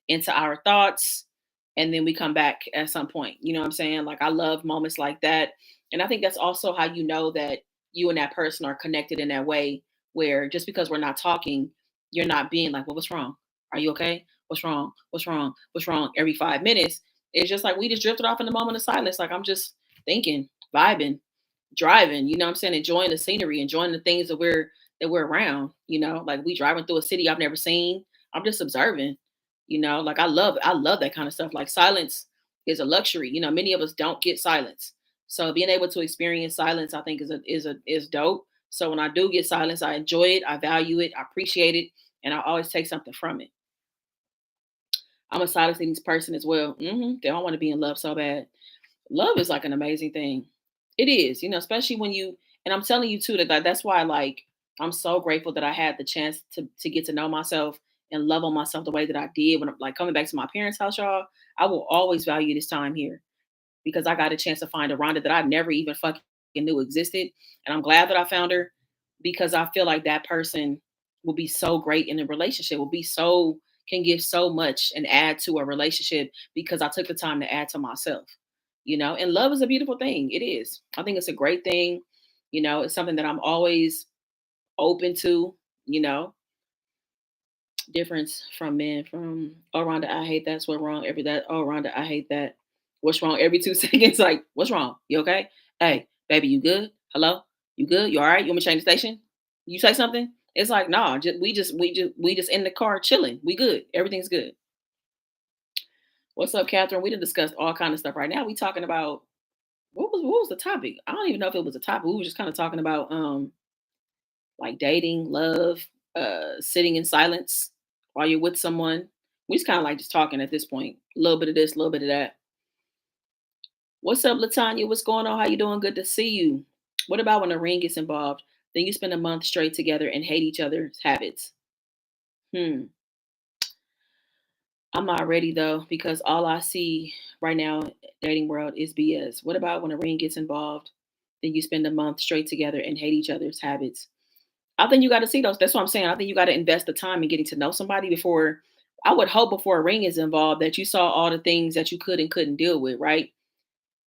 into our thoughts and then we come back at some point. You know what I'm saying? Like I love moments like that. And I think that's also how you know that you and that person are connected in that way where just because we're not talking, you're not being like, well, what's wrong? Are you okay? What's wrong? What's wrong? What's wrong? Every 5 minutes it's just like we just drifted off in the moment of silence. Like I'm just thinking, vibing, driving, you know what I'm saying, enjoying the scenery, enjoying the things that we're around, like we driving through a city I've never seen. I'm just observing, like I love that kind of stuff. Like silence is a luxury. Many of us don't get silence. So being able to experience silence, I think is dope. So when I do get silence, I enjoy it, I value it, I appreciate it, and I always take something from it. I'm a silence needs person as well. They don't want to be in love so bad. Love is like an amazing thing. It is, especially when you and I'm telling you too that's why like I'm so grateful that I had the chance to get to know myself and love on myself the way that I did when I'm like coming back to my parents' house, y'all. I will always value this time here because I got a chance to find a Rhonda that I never even fucking knew existed. And I'm glad that I found her because I feel like that person will be so great in a relationship, will be so can give so much and add to a relationship because I took the time to add to myself. And love is a beautiful thing. It is. I think it's a great thing. It's something that I'm always open to, you know, difference from men from oh Rhonda, I hate that's what wrong every that oh Rhonda, I hate that. What's wrong every 2 seconds? Like, what's wrong? You okay? Hey, baby, you good? Hello? You good? You all right? You want me to change the station? You say something? It's like, no, we just in the car chilling. We good. Everything's good. What's up, Catherine? We done discussed all kind of stuff. Right now we talking about what was the topic? I don't even know if it was a topic. We were just kind of talking about like dating, love, sitting in silence while you're with someone. We just kind of like just talking at this point. A little bit of this, a little bit of that. What's up, Latanya? What's going on? How you doing? Good to see you. What about when a ring gets involved? Then you spend a month straight together and hate each other's habits. Hmm. I'm not ready though because all I see right now dating world is BS. What about when a ring gets involved? Then you spend a month straight together and hate each other's habits. I think you got to see those. That's what I'm saying. I think you got to invest the time in getting to know somebody before. I would hope before a ring is involved that you saw all the things that you could and couldn't deal with, right?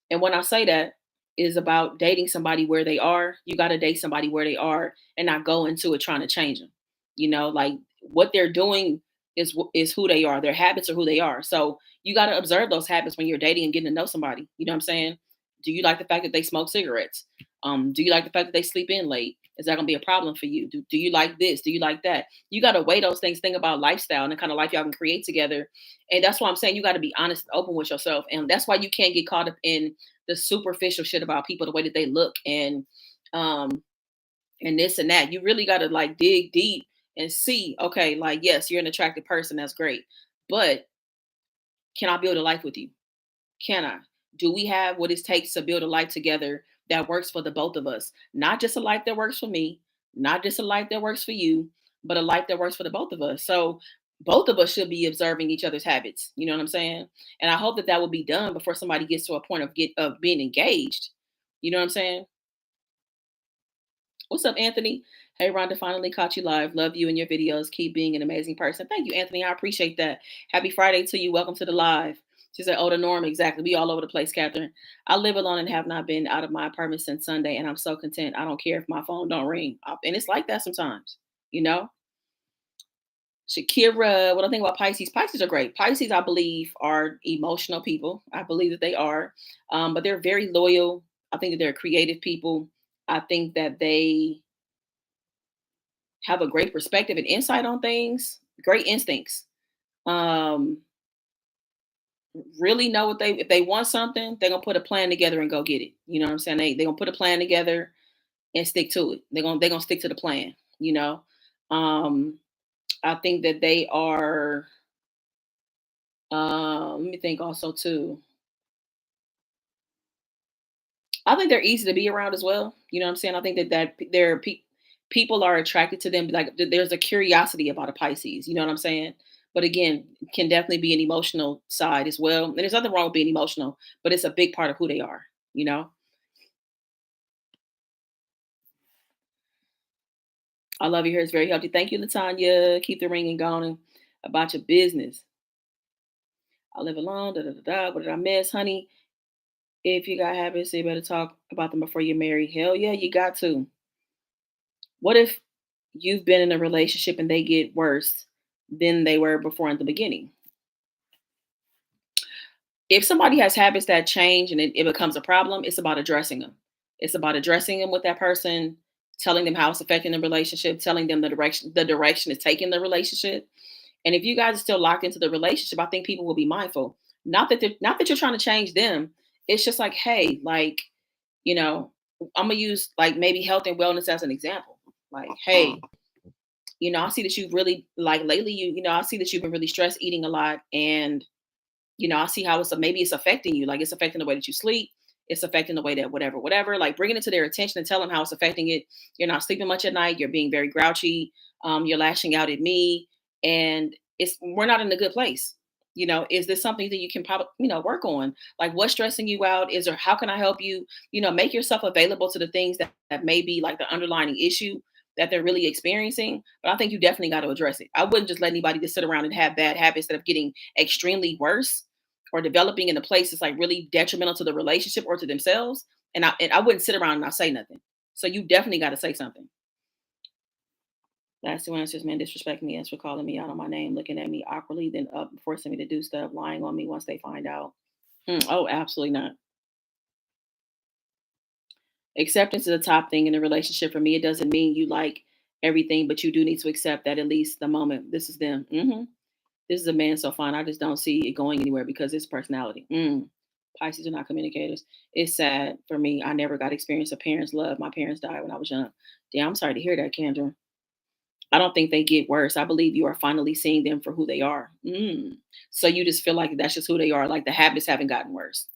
And when I say that is about dating somebody where they are, you got to date somebody where they are and not go into it trying to change them. Like what they're doing is who they are. Their habits are who they are. So you got to observe those habits when you're dating and getting to know somebody. You know what I'm saying? Do you like the fact that they smoke cigarettes? Do you like the fact that they sleep in late? Is that gonna be a problem for you? Do you like this? Do you like that? You got to weigh those things. Think about lifestyle and the kind of life y'all can create together. And that's why I'm saying you got to be honest and open with yourself. And that's why you can't get caught up in the superficial shit about people, the way that they look, um and this and that. You really got to like dig deep and see, okay, like, yes, you're an attractive person. That's great. But can I build a life with you? Can I? Do we have what it takes to build a life together that works for the both of us? Not just a life that works for me, not just a life that works for you, but a life that works for the both of us. So both of us should be observing each other's habits. You know what I'm saying? And I hope that that will be done before somebody gets to a point of being engaged. You know what I'm saying? What's up, Anthony? Hey, Rhonda, finally caught you live. Love you and your videos. Keep being an amazing person. Thank you, Anthony. I appreciate that. Happy Friday to you. Welcome to the live. She said, oh, the norm. Exactly. We all over the place, Catherine. I live alone and have not been out of my apartment since Sunday, and I'm so content. I don't care if my phone don't ring. And it's like that sometimes, you know? Shakira, what I think about Pisces. Pisces are great. Pisces, I believe, are emotional people. I believe that they are. But they're very loyal. I think that they're creative people. I think that they have a great perspective and insight on things, great instincts. Um, really know what they if they want something, they're gonna put a plan together and go get it. You know what I'm saying? They're gonna put a plan together and stick to it. They're gonna stick to the plan, you know. Um, I think that they are let me think also too. I think they're easy to be around as well. You know what I'm saying? I think that people are attracted to them. Like there's a curiosity about a Pisces. You know what I'm saying? But again, can definitely be an emotional side as well. And there's nothing wrong with being emotional, but it's a big part of who they are. You know, I love your hair. It's very healthy. Thank you, Latanya. Keep the ringing going about your business. I live alone. Da, da, da, da. What did I miss, honey? If you got habits, you better talk about them before you're married. Hell yeah, you got to. What if you've been in a relationship and they get worse than they were before in the beginning? If somebody has habits that change and it becomes a problem, it's about addressing them. It's about addressing them with that person, telling them how it's affecting the relationship, telling them the direction is taking the relationship. And if you guys are still locked into the relationship, I think people will be mindful. Not that you're trying to change them. It's just like, hey, like, you know, I'm gonna use like maybe health and wellness as an example. Like, hey, I see that you've really like lately, I see that you've been really stress eating a lot. And, I see how maybe it's affecting you. Like it's affecting the way that you sleep. It's affecting the way that whatever, like bringing it to their attention and tell them how it's affecting it. You're not sleeping much at night. You're being very grouchy. You're lashing out at me. And we're not in a good place. Is this something that you can probably, work on? Like what's stressing you out? Is there, how can I help you? Make yourself available to the things that may be like the underlying issue that they're really experiencing. But I think you definitely got to address it. I wouldn't just let anybody just sit around and have bad habits that are getting extremely worse or developing in a place that's like really detrimental to the relationship or to themselves. And I wouldn't sit around and not say nothing. So you definitely got to say something. That's the one that's just man disrespecting me as for calling me out on my name, looking at me awkwardly, then up forcing me to do stuff, lying on me once they find out. Oh, absolutely not. Acceptance is a top thing in a relationship for me. It doesn't mean you like everything, but you do need to accept that at least the moment this is them. This is a man so fine. I just don't see it going anywhere because it's personality. Pisces are not communicators. It's sad for me. I never got experience of parents' love. My parents died when I was young. Damn, I'm sorry to hear that, Kendra. I don't think they get worse. I believe you are finally seeing them for who they are. So you just feel like that's just who they are. Like the habits haven't gotten worse.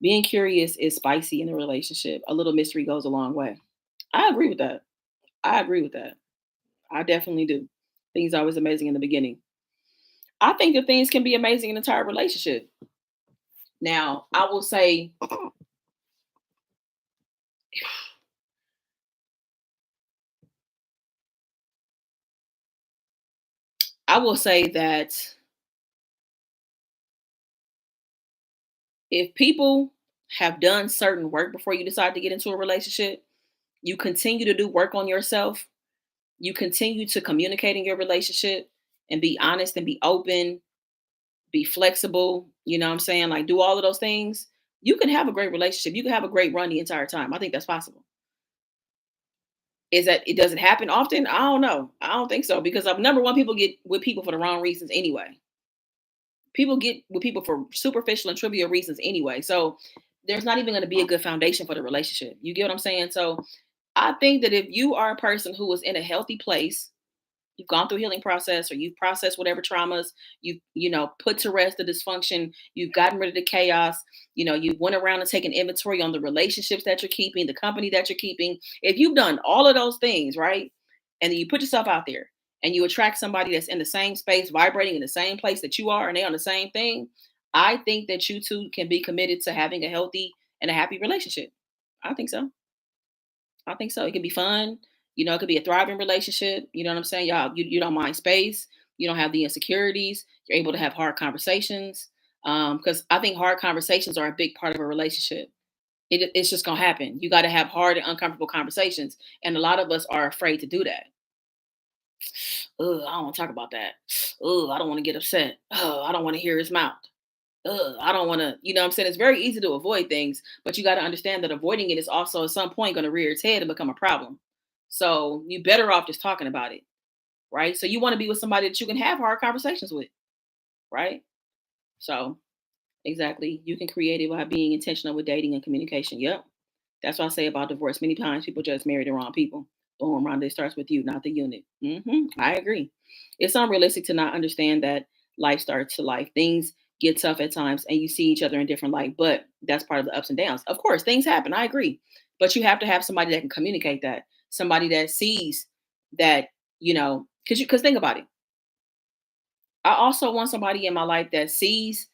Being curious is spicy in a relationship. A little mystery goes a long way. I agree with that. I agree with that. I definitely do. Things are always amazing in the beginning. I think that things can be amazing in an entire relationship. Now, I will say that if people have done certain work before you decide to get into a relationship, you continue to do work on yourself, you continue to communicate in your relationship and be honest and be open, be flexible, you know what I'm saying? Like do all of those things, you can have a great relationship. You can have a great run the entire time. I think that's possible. Is that it doesn't happen often? I don't know. I don't think so because number one, people get with people for the wrong reasons anyway. People get with people for superficial and trivial reasons anyway. So there's not even going to be a good foundation for the relationship. You get what I'm saying? So I think that if you are a person who is in a healthy place, you've gone through healing process, or you've processed whatever traumas, you put to rest the dysfunction, you've gotten rid of the chaos, you went around and taken inventory on the relationships that you're keeping, the company that you're keeping. If you've done all of those things, right, and then you put yourself out there and you attract somebody that's in the same space, vibrating in the same place that you are, and they on the same thing, I think that you two can be committed to having a healthy and a happy relationship. I think so. I think so. It could be fun. It could be a thriving relationship. You know what I'm saying? Y'all, you don't mind space. You don't have the insecurities. You're able to have hard conversations. Because I think hard conversations are a big part of a relationship. It's just gonna happen. You got to have hard and uncomfortable conversations, and a lot of us are afraid to do that. I don't want to talk about that. I don't want to get upset. I don't want to hear his mouth. I don't want to, what I'm saying? It's very easy to avoid things, but you got to understand that avoiding it is also at some point going to rear its head and become a problem. So you better off just talking about it, right? So you want to be with somebody that you can have hard conversations with, right? So exactly, you can create it by being intentional with dating and communication. Yep. That's what I say about divorce. Many times people just marry the wrong people. Boom, Rhonda, it starts with you, not the unit. I agree. It's unrealistic to not understand that life starts to life. Things get tough at times and you see each other in different light, but that's part of the ups and downs. Of course, things happen. I agree. But you have to have somebody that can communicate that, somebody that sees that, because think about it. I also want somebody in my life that sees,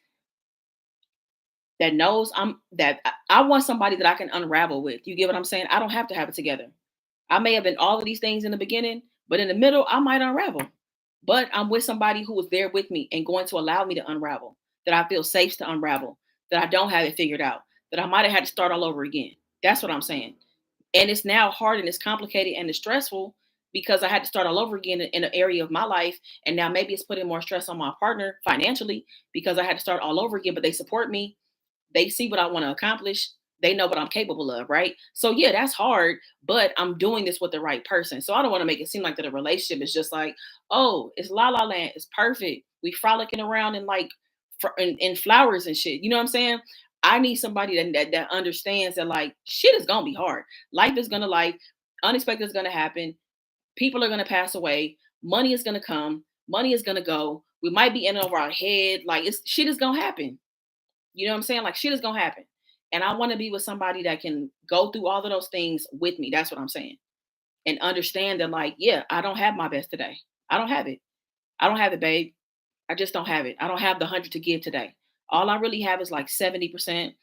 that knows I want somebody that I can unravel with. You get what I'm saying? I don't have to have it together. I may have been all of these things in the beginning, but in the middle, I might unravel. But I'm with somebody who was there with me and going to allow me to unravel, that I feel safe to unravel, that I don't have it figured out, that I might have had to start all over again. That's what I'm saying. And it's now hard and it's complicated and it's stressful because I had to start all over again in an area of my life. And now maybe it's putting more stress on my partner financially because I had to start all over again, but they support me, they see what I want to accomplish. They know what I'm capable of, right? So yeah, that's hard, but I'm doing this with the right person. So I don't want to make it seem like that a relationship is just like, oh, it's la la land, it's perfect. We frolicking around in like in flowers and shit. You know what I'm saying? I need somebody that understands that like shit is gonna be hard. Life is gonna life. Unexpected is gonna happen. People are gonna pass away. Money is gonna come. Money is gonna go. We might be in over our head. Like it's shit is gonna happen. You know what I'm saying? Like shit is gonna happen. And I want to be with somebody that can go through all of those things with me. That's what I'm saying. And understand that, like, yeah, I don't have my best today. I don't have it. I don't have it, babe. I just don't have it. I don't have the 100 to give today. All I really have is like 70%.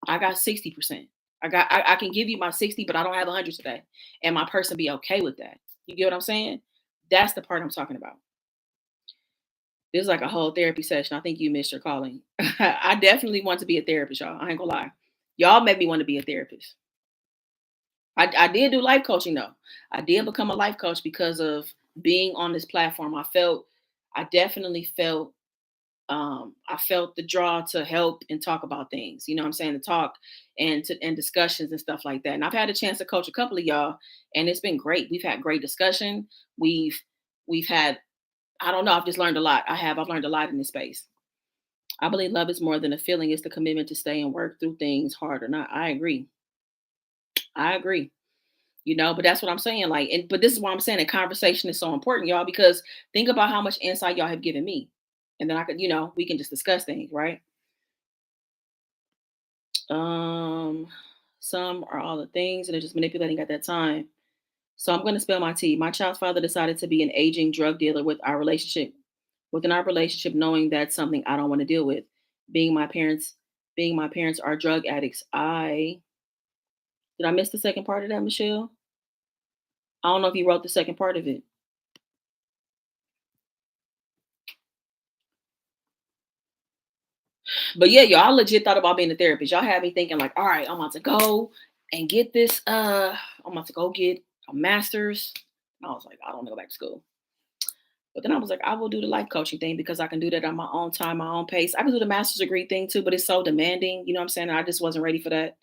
I got 60%. I can give you my 60, but I don't have 100 today. And my person be okay with that. You get what I'm saying? That's the part I'm talking about. This is like a whole therapy session. I think you missed your calling. I definitely want to be a therapist, y'all. I ain't gonna lie. Y'all made me want to be a therapist. I did do life coaching though. I did become a life coach because of being on this platform. I definitely felt the draw to help and talk about things. You know what I'm saying? To talk and discussions and stuff like that. And I've had a chance to coach a couple of y'all, and it's been great. We've had great discussion. We've had, I don't know, I've just learned a lot. I've learned a lot in this space. I believe love is more than a feeling, it's the commitment to stay and work through things hard or not. I agree. I agree. But that's what I'm saying. Like, but this is why I'm saying a conversation is so important, y'all, because think about how much insight y'all have given me. And then I could, we can just discuss things, right? Um, some are all the things and they're just manipulating at that time. So I'm gonna spill my tea. My child's father decided to be an aging drug dealer within our relationship, knowing that's something I don't want to deal with. Being my parents, being my parents are drug addicts. Did I miss the second part of that, Michelle? I don't know if you wrote the second part of it. But yeah, y'all legit thought about being a therapist. Y'all had me thinking like, all right, I'm about to go and get this. I'm about to go get a master's. And I was like, I don't want to go back to school. But then I was like, I will do the life coaching thing because I can do that on my own time, my own pace. I can do the master's degree thing too, but it's so demanding. You know what I'm saying? I just wasn't ready for that.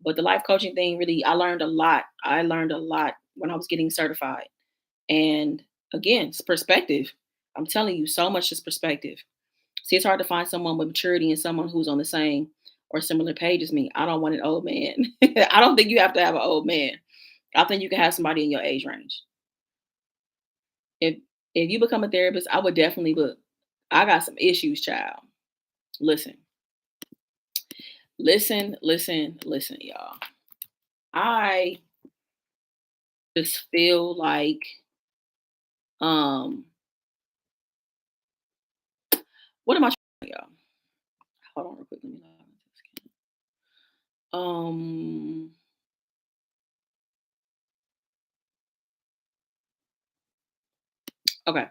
But the life coaching thing really, I learned a lot. I learned a lot when I was getting certified. And again, it's perspective. I'm telling you, so much is perspective. See, it's hard to find someone with maturity and someone who's on the same or similar page as me. I don't want an old man. I don't think you have to have an old man. I think you can have somebody in your age range. If if you become a therapist, I would definitely look. I got some issues, child. Listen, listen, y'all. I just feel like um what am I trying, y'all? Hold on real quick. Let me log into this. Okay.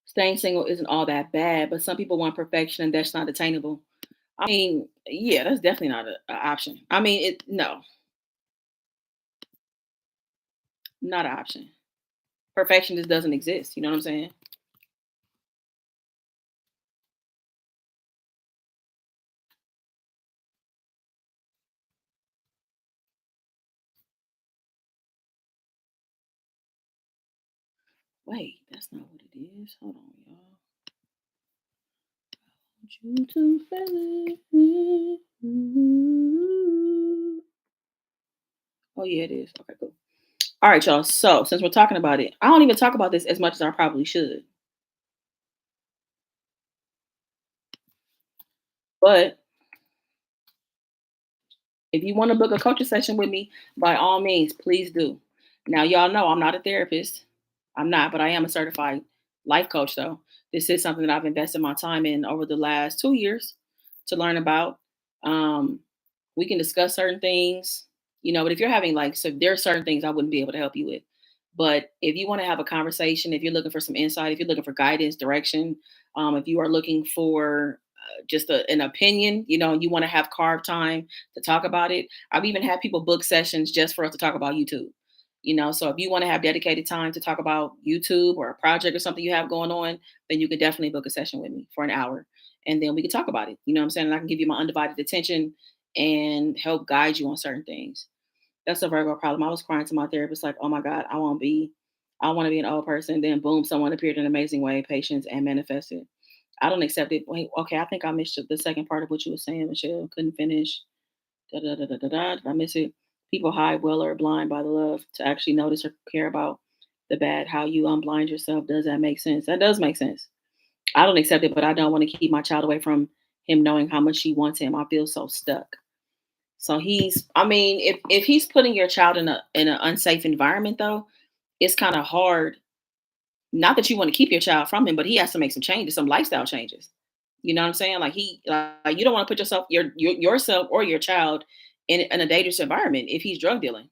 Staying single isn't all that bad, but some people want perfection and that's not attainable. I mean, yeah, that's definitely not an option. I mean, it no, not an option. Perfection just doesn't exist. You know what I'm saying? Wait, that's not what it is. Hold on, y'all. Want you to feel it. Oh yeah, it is. Okay, cool. All right, y'all. So since we're talking about it, I don't even talk about this as much as I probably should. But if you want to book a coaching session with me, by all means, please do. Now, y'all know I'm not a therapist. I'm not, but I am a certified life coach, though. This is something that I've invested my time in over the last 2 years to learn about. Um, we can discuss certain things, but if you're having like, so there are certain things I wouldn't be able to help you with. But if you want to have a conversation, if you're looking for some insight, if you're looking for guidance, direction, if you are looking for just an opinion, you want to have carved time to talk about it. I've even had people book sessions just for us to talk about YouTube. So if you want to have dedicated time to talk about YouTube or a project or something you have going on, then you could definitely book a session with me for an hour. And then we can talk about it. You know what I'm saying? And I can give you my undivided attention and help guide you on certain things. That's a Virgo problem. I was crying to my therapist, like, oh my God, I want to be an old person. Then boom, someone appeared in an amazing way, patience and manifested. I don't accept it. Wait, okay, I think I missed the second part of what you were saying, Michelle. Couldn't finish. Da, da, da, da, da, da. Did I miss it? People hide well or are blind by the love to actually notice or care about the bad. How you unblind yourself. Does that make sense? That does make sense. I don't accept it, but I don't want to keep my child away from him knowing how much she wants him. I feel so stuck. So I mean, if he's putting your child in an unsafe environment though, it's kind of hard. Not that you want to keep your child from him, but he has to make some changes, some lifestyle changes. You know what I'm saying? Like you don't want to put yourself or your child in a dangerous environment if he's drug dealing.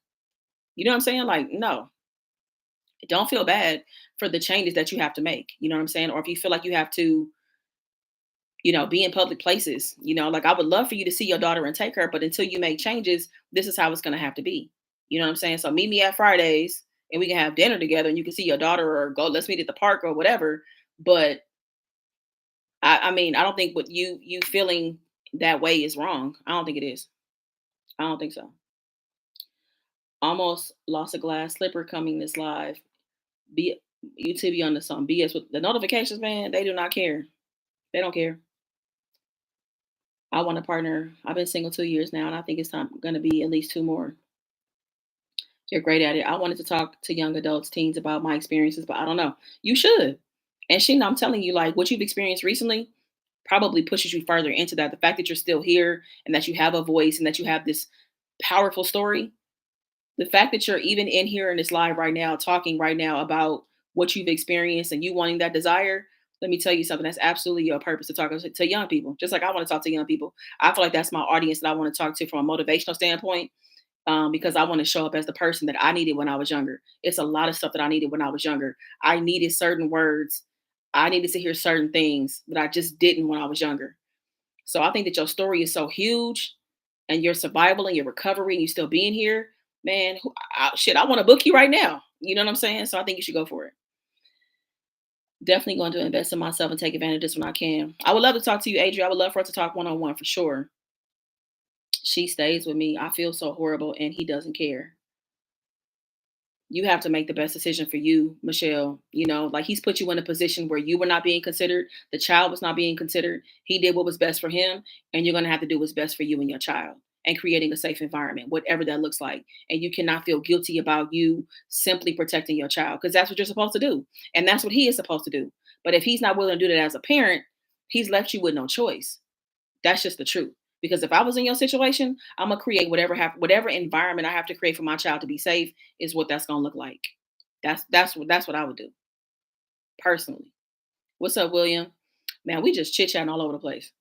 You know what I'm saying? Like, no, don't feel bad for the changes that you have to make. You know what I'm saying? Or if you feel like you have to, be in public places, like I would love for you to see your daughter and take her, but until you make changes, this is how it's going to have to be. You know what I'm saying? So meet me at Fridays and we can have dinner together and you can see your daughter or go, let's meet at the park or whatever. But I mean, I don't think what you feeling that way is wrong. I don't think it is. I don't think so. Almost lost a glass slipper coming this live. Be YouTube be on the some BS with the notifications, man. They do not care. They don't care. I want a partner. I've been single 2 years now, and I think it's time going to be at least two more. You're great at it. I wanted to talk to young adults, teens about my experiences, but I don't know. You should. And Sheena, I'm telling you, like what you've experienced recently probably pushes you further into that. The fact that you're still here and that you have a voice and that you have this powerful story, the fact that you're even in here in this live right now, talking right now about what you've experienced and you wanting that desire, let me tell you something. That's absolutely your purpose to talk to young people. Just like I want to talk to young people. I feel like that's my audience that I want to talk to from a motivational standpoint because I want to show up as the person that I needed when I was younger. It's a lot of stuff that I needed when I was younger. I needed certain words. I needed to hear certain things that I just didn't when I was younger. So I think that your story is so huge and your survival and your recovery and you still being here, man, shit, I want to book you right now. You know what I'm saying? So I think you should go for it. Definitely going to invest in myself and take advantage of this when I can. I would love to talk to you, Adria. I would love for us to talk one on one for sure. She stays with me. I feel so horrible and he doesn't care. You have to make the best decision for you, Michelle. You know, like he's put you in a position where you were not being considered, the child was not being considered. He did what was best for him, and you're going to have to do what's best for you and your child and creating a safe environment, whatever that looks like. And you cannot feel guilty about you simply protecting your child because that's what you're supposed to do. And that's what he is supposed to do. But if he's not willing to do that as a parent, he's left you with no choice. That's just the truth. Because if I was in your situation, I'm gonna create whatever environment I have to create for my child to be safe is what that's gonna look like. That's what I would do personally. What's up, William? Man, we just chit chatting all over the place.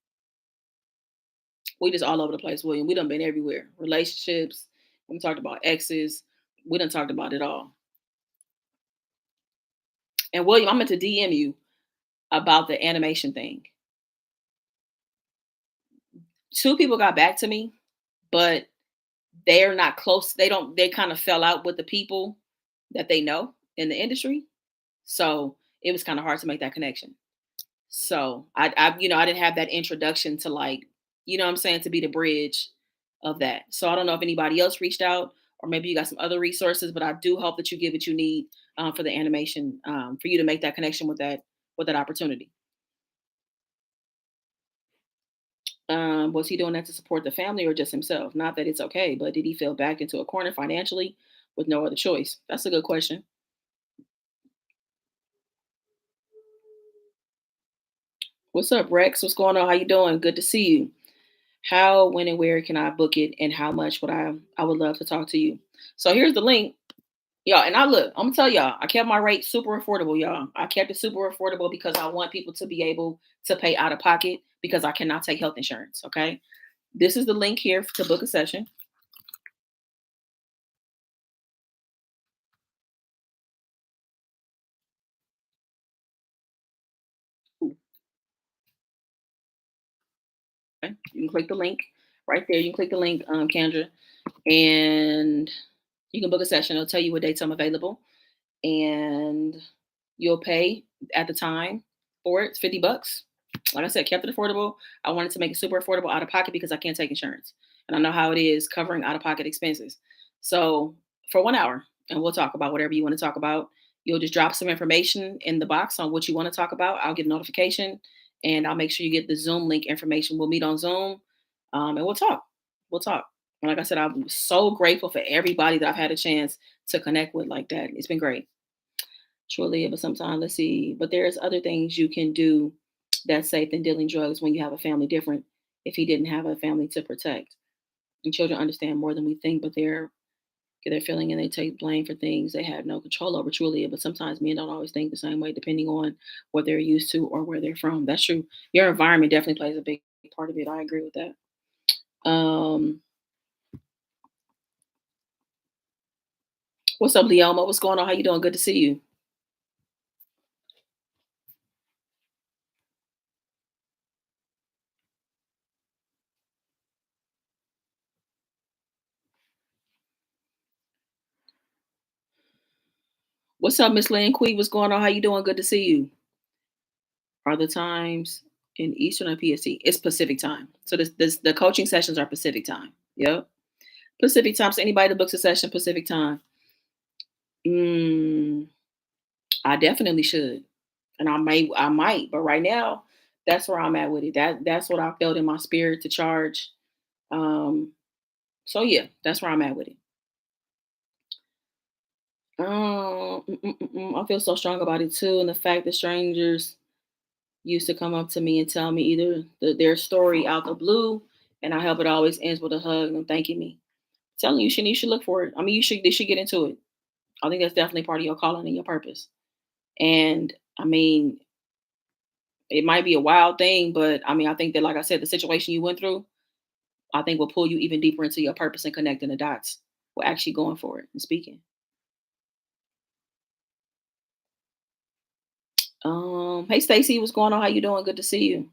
We just all over the place, William. We done been everywhere. Relationships. We talked about exes. We done talked about it all. And William, I meant to DM you about the animation thing. Two people got back to me, but they're not close. They kind of fell out with the people that they know in the industry. So it was kind of hard to make that connection. So I didn't have that introduction to like, what I'm saying, to be the bridge of that. So I don't know if anybody else reached out or maybe you got some other resources, but I do hope that you get what you need for the animation for you to make that connection with that opportunity. Was he doing that to support the family or just himself? Not that it's okay, but did he feel backed into a corner financially with no other choice? That's a good question. What's up, Rex? What's going on? How you doing? Good to see you. How, when, and where can I book it, and how much would I would love to talk to you. So here's the link, y'all. And I look, I'm gonna tell y'all, I kept my rate super affordable, y'all. I kept it super affordable because I want people to be able to pay out of pocket because I cannot take health insurance. Okay, this is the link here to book a session. Okay, you can click the link right there. You can click the link, Kendra, and you can book a session. It'll tell you what dates I'm available, and you'll pay at the time for it. It's $50. Like I said, kept it affordable. I wanted to make it super affordable out of pocket because I can't take insurance. And I know how it is covering out of pocket expenses. So for 1 hour, and we'll talk about whatever you want to talk about. You'll just drop some information in the box on what you want to talk about. I'll get a notification and I'll make sure you get the Zoom link information. We'll meet on Zoom and we'll talk. We'll talk. And like I said, I'm so grateful for everybody that I've had a chance to connect with like that. It's been great. Surely, but sometimes let's see. But there's other things you can do that's safe than dealing drugs when you have a family different if he didn't have a family to protect. And children understand more than we think, but they're feeling and they take blame for things they have no control over, truly. But sometimes men don't always think the same way, depending on what they're used to or where they're from. That's true. Your environment definitely plays a big part of it. I agree with that. What's up, Leoma? What's going on? How you doing? Good to see you. What's up, Miss Lynn Quee? What's going on? How you doing? Good to see you. Are the times in Eastern or PST? It's Pacific time. So the coaching sessions are Pacific time. Yep. Pacific time. So anybody that books a session, Pacific time. Mm, I definitely should. And I might, but right now, that's where I'm at with it. That's what I felt in my spirit to charge. Um, so yeah, that's where I'm at with it. I feel so strong about it too, and the fact that strangers used to come up to me and tell me either their story out the blue, and I hope it always ends with a hug and them thanking me. Telling you, you should look for it. I mean, they should get into it. I think that's definitely part of your calling and your purpose. And I mean, it might be a wild thing, but I mean, I think that, like I said, the situation you went through, I think will pull you even deeper into your purpose and connecting the dots. We're actually going for it and speaking. Hey Stacy, what's going on? How you doing? Good to see you.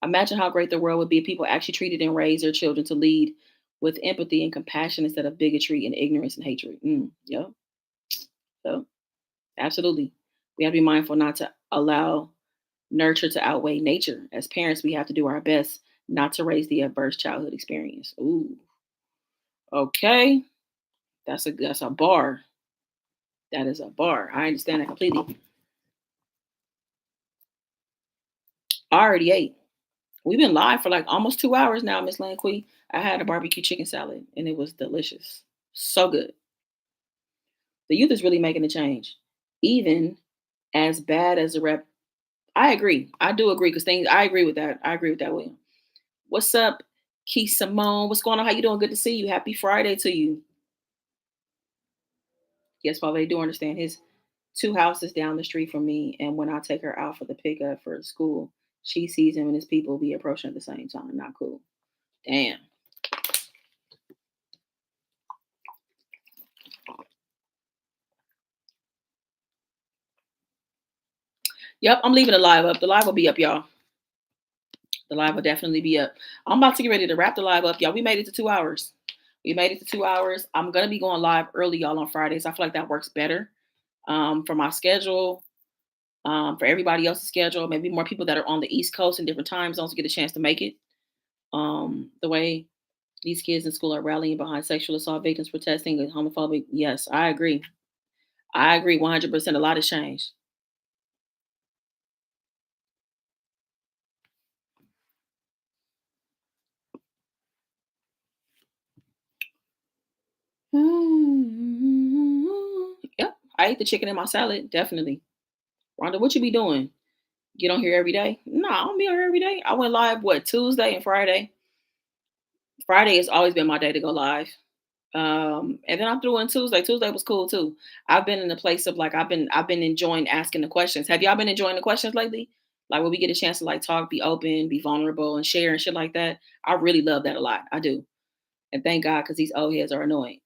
Imagine how great the world would be if people actually treated and raised their children to lead with empathy and compassion instead of bigotry and ignorance and hatred. Yep, yep, absolutely. We have to be mindful not to allow nurture to outweigh nature. As parents, we have to do our best not to raise the adverse childhood experience. Ooh, okay, that's a bar. That is a bar. I understand that completely. I already ate. We've been live for like almost 2 hours now, Miss Lanquey. I had a barbecue chicken salad and it was delicious. So good. The youth is really making a change. Even as bad as the rep. I agree. I do agree because things I agree with that. I agree with that, William. What's up, Keith Simone? What's going on? How you doing? Good to see you. Happy Friday to you. Yes, Father, they do understand his two houses down the street from me, and when I take her out for the pickup for school, she sees him and his people be approaching at the same time. Not cool. Damn. Yep, I'm leaving the live up. The live will be up, y'all. The live will definitely be up. I'm about to get ready to wrap the live up, y'all. We made it to 2 hours. We made it to 2 hours. I'm gonna be going live early, y'all, on Fridays. I feel like that works better for my schedule, for everybody else's schedule. Maybe more people that are on the East Coast in different time zones get a chance to make it. The way these kids in school are rallying behind sexual assault victims protesting and homophobic. Yes, I agree. I agree 100%. A lot has changed. Yep, I ate the chicken in my salad. Definitely. Rhonda, what you be doing? Get on here every day? No, I don't be on here every day. I went live what Tuesday and Friday. Friday has always been my day to go live. And then I threw in Tuesday. Tuesday was cool too. I've been in a place of like I've been enjoying asking the questions. Have y'all been enjoying the questions lately? Like when we get a chance to like talk, be open, be vulnerable, and share and shit like that. I really love that a lot. I do. And thank God because these old heads are annoying.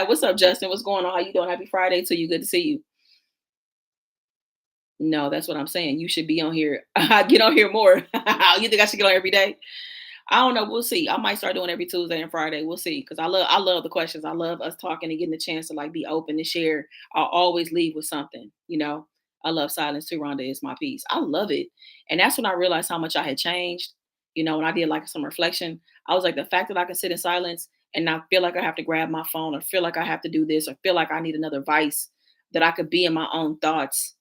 What's up, Justin? What's going on? How you doing? Happy Friday to you. Good to see you. No, that's what I'm saying. You should be on here. Get on here more. You think I should get on every day? I don't know. We'll see. I might start doing every Tuesday and Friday. We'll see. Because I love the questions. I love us talking and getting the chance to like be open and share. I'll always leave with something, you know. I love silence too, Rhonda is my piece. I love it. And that's when I realized how much I had changed. You know, when I did like some reflection, I was like, the fact that I can sit in silence and not feel like I have to grab my phone or feel like I have to do this or feel like I need another vice, that I could be in my own thoughts,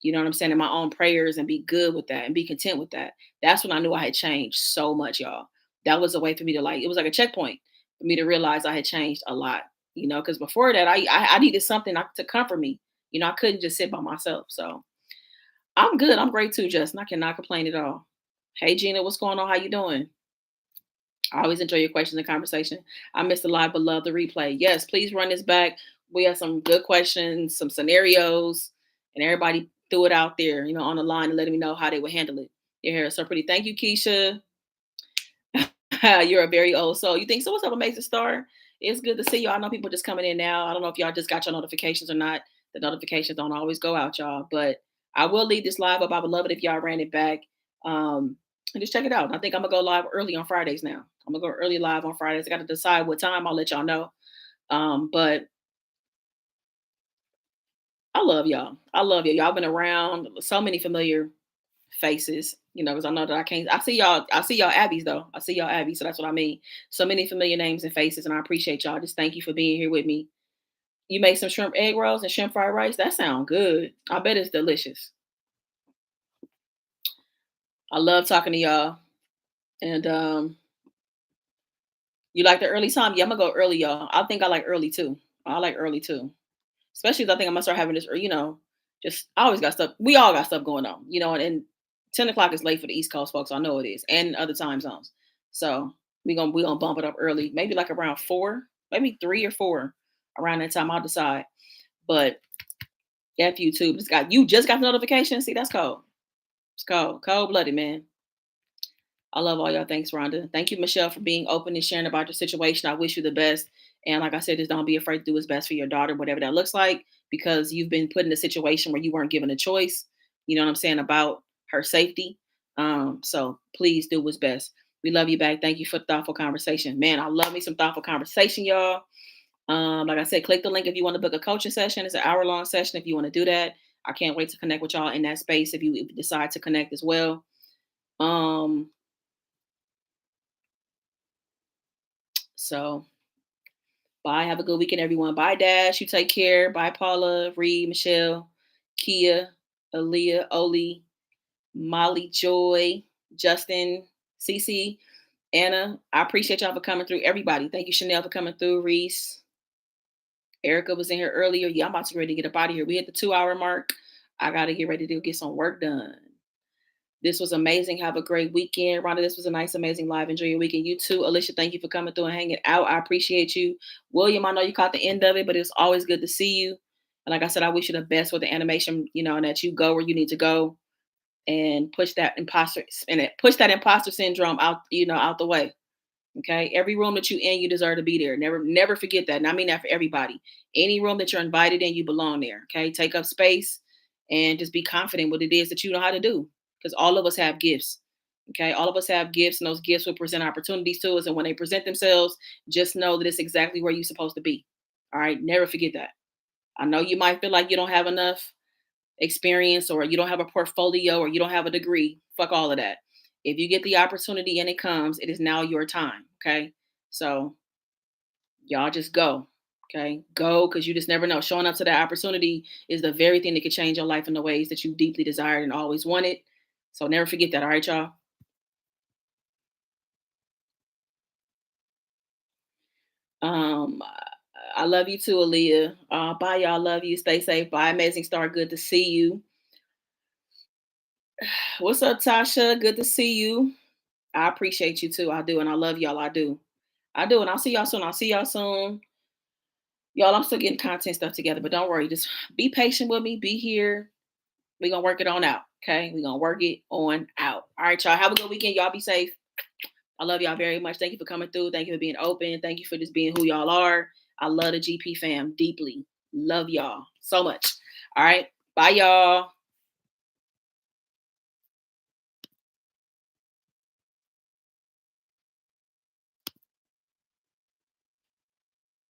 you know what I'm saying, in my own prayers and be good with that and be content with that. That's when I knew I had changed so much, y'all. That was a way for me to like, it was like a checkpoint for me to realize I had changed a lot, you know, because before that, I needed something to comfort me. You know, I couldn't just sit by myself. So I'm good. I'm great too, Justin. I cannot complain at all. Hey, Gina, what's going on? How you doing? I always enjoy your questions and conversation. I missed the live, but love the replay. Yes, please run this back. We have some good questions, some scenarios, and everybody threw it out there, you know, on the line and letting me know how they would handle it. Your hair is so pretty. Thank you, Keisha. You're a very old soul. You think so? What's up, Amazing Star? It's good to see you. I know people just coming in now. I don't know if y'all just got your notifications or not. The notifications don't always go out, y'all. But I will leave this live up. I would love it if y'all ran it back. And just check it out. I think I'm gonna go live early on Fridays now. I'm gonna go early live on Fridays. I got to decide what time. I'll let y'all know. But I love y'all. I love you. Y'all been around. So many familiar faces, you know, because I know that I can't. I see y'all. I see y'all Abbeys though. I see y'all Abbeys, so that's what I mean. So many familiar names and faces, and I appreciate y'all. Just thank you for being here with me. You made some shrimp egg rolls and shrimp fried rice. That sound good. I bet it's delicious. I love talking to y'all. And you like the early time? Yeah, I'm gonna go early, y'all. I think I like early too. I like early too. Especially 'cause I think I'm gonna start having this, you know, just I always got stuff. We all got stuff going on, you know, and 10 o'clock is late for the East Coast folks. I know it is, and other time zones. So we gonna bump it up early, maybe like around 4, maybe 3 or 4. Around that time, I'll decide. But if YouTube just got the notification. See, that's cold. It's cold blooded, man. I love all y'all. Thanks, Rhonda. Thank you, Michelle, for being open and sharing about your situation. I wish you the best. And like I said, just don't be afraid to do what's best for your daughter, whatever that looks like, because you've been put in a situation where you weren't given a choice. You know what I'm saying about her safety. So please do what's best. We love you back. Thank you for thoughtful conversation. Man, I love me some thoughtful conversation, y'all. Like I said, click the link if you want to book a coaching session. It's an hour-long session if you want to do that. I can't wait to connect with y'all in that space if you decide to connect as well. Um, So Bye. Have a good weekend, everyone. Bye, Dash. You take care. Bye, Paula, Reed, Michelle, Kia, Aaliyah, Oli, Molly, Joy, Justin, Cece, Anna. I appreciate y'all for coming through. Everybody. Thank you, Chanel, for coming through. Reese. Erica was in here earlier. Yeah, I'm about to get ready to get up out of here. We hit the 2 hour mark. I gotta get ready to get some work done. This was amazing. Have a great weekend. Rhonda, this was a nice, amazing live. Enjoy your weekend. You too. Alicia, thank you for coming through and hanging out. I appreciate you. William, I know you caught the end of it, but it's always good to see you. And like I said, I wish you the best with the animation, and that you go where you need to go and push that imposter syndrome out, out the way. Okay. Every room that you in, you deserve to be there. Never forget that. And I mean that for everybody. Any room that you're invited in, you belong there. Okay. Take up space and just be confident what it is that you know how to do. Because all of us have gifts. Okay. All of us have gifts, and those gifts will present opportunities to us. And when they present themselves, just know that it's exactly where you're supposed to be. All right. Never forget that. I know you might feel like you don't have enough experience, or you don't have a portfolio, or you don't have a degree. Fuck all of that. If you get the opportunity and it comes, it is now your time. Okay. So y'all just go. Okay. Go, because you just never know. Showing up to that opportunity is the very thing that could change your life in the ways that you deeply desired and always wanted. So never forget that. All right, y'all. Um, I love you too, Aaliyah. Bye, y'all. Love you. Stay safe. Bye, Amazing Star. Good to see you. What's up, Tasha? Good to see you. I appreciate you too. I do. And I love y'all. I do. I do. And I'll see y'all soon. I'll see y'all soon. Y'all, I'm still getting content stuff together, but don't worry. Just be patient with me. Be here. We're going to work it on out. Okay. We're going to work it on out. All right, y'all. Have a good weekend. Y'all be safe. I love y'all very much. Thank you for coming through. Thank you for being open. Thank you for just being who y'all are. I love the GP fam deeply. Love y'all so much. All right. Bye, y'all.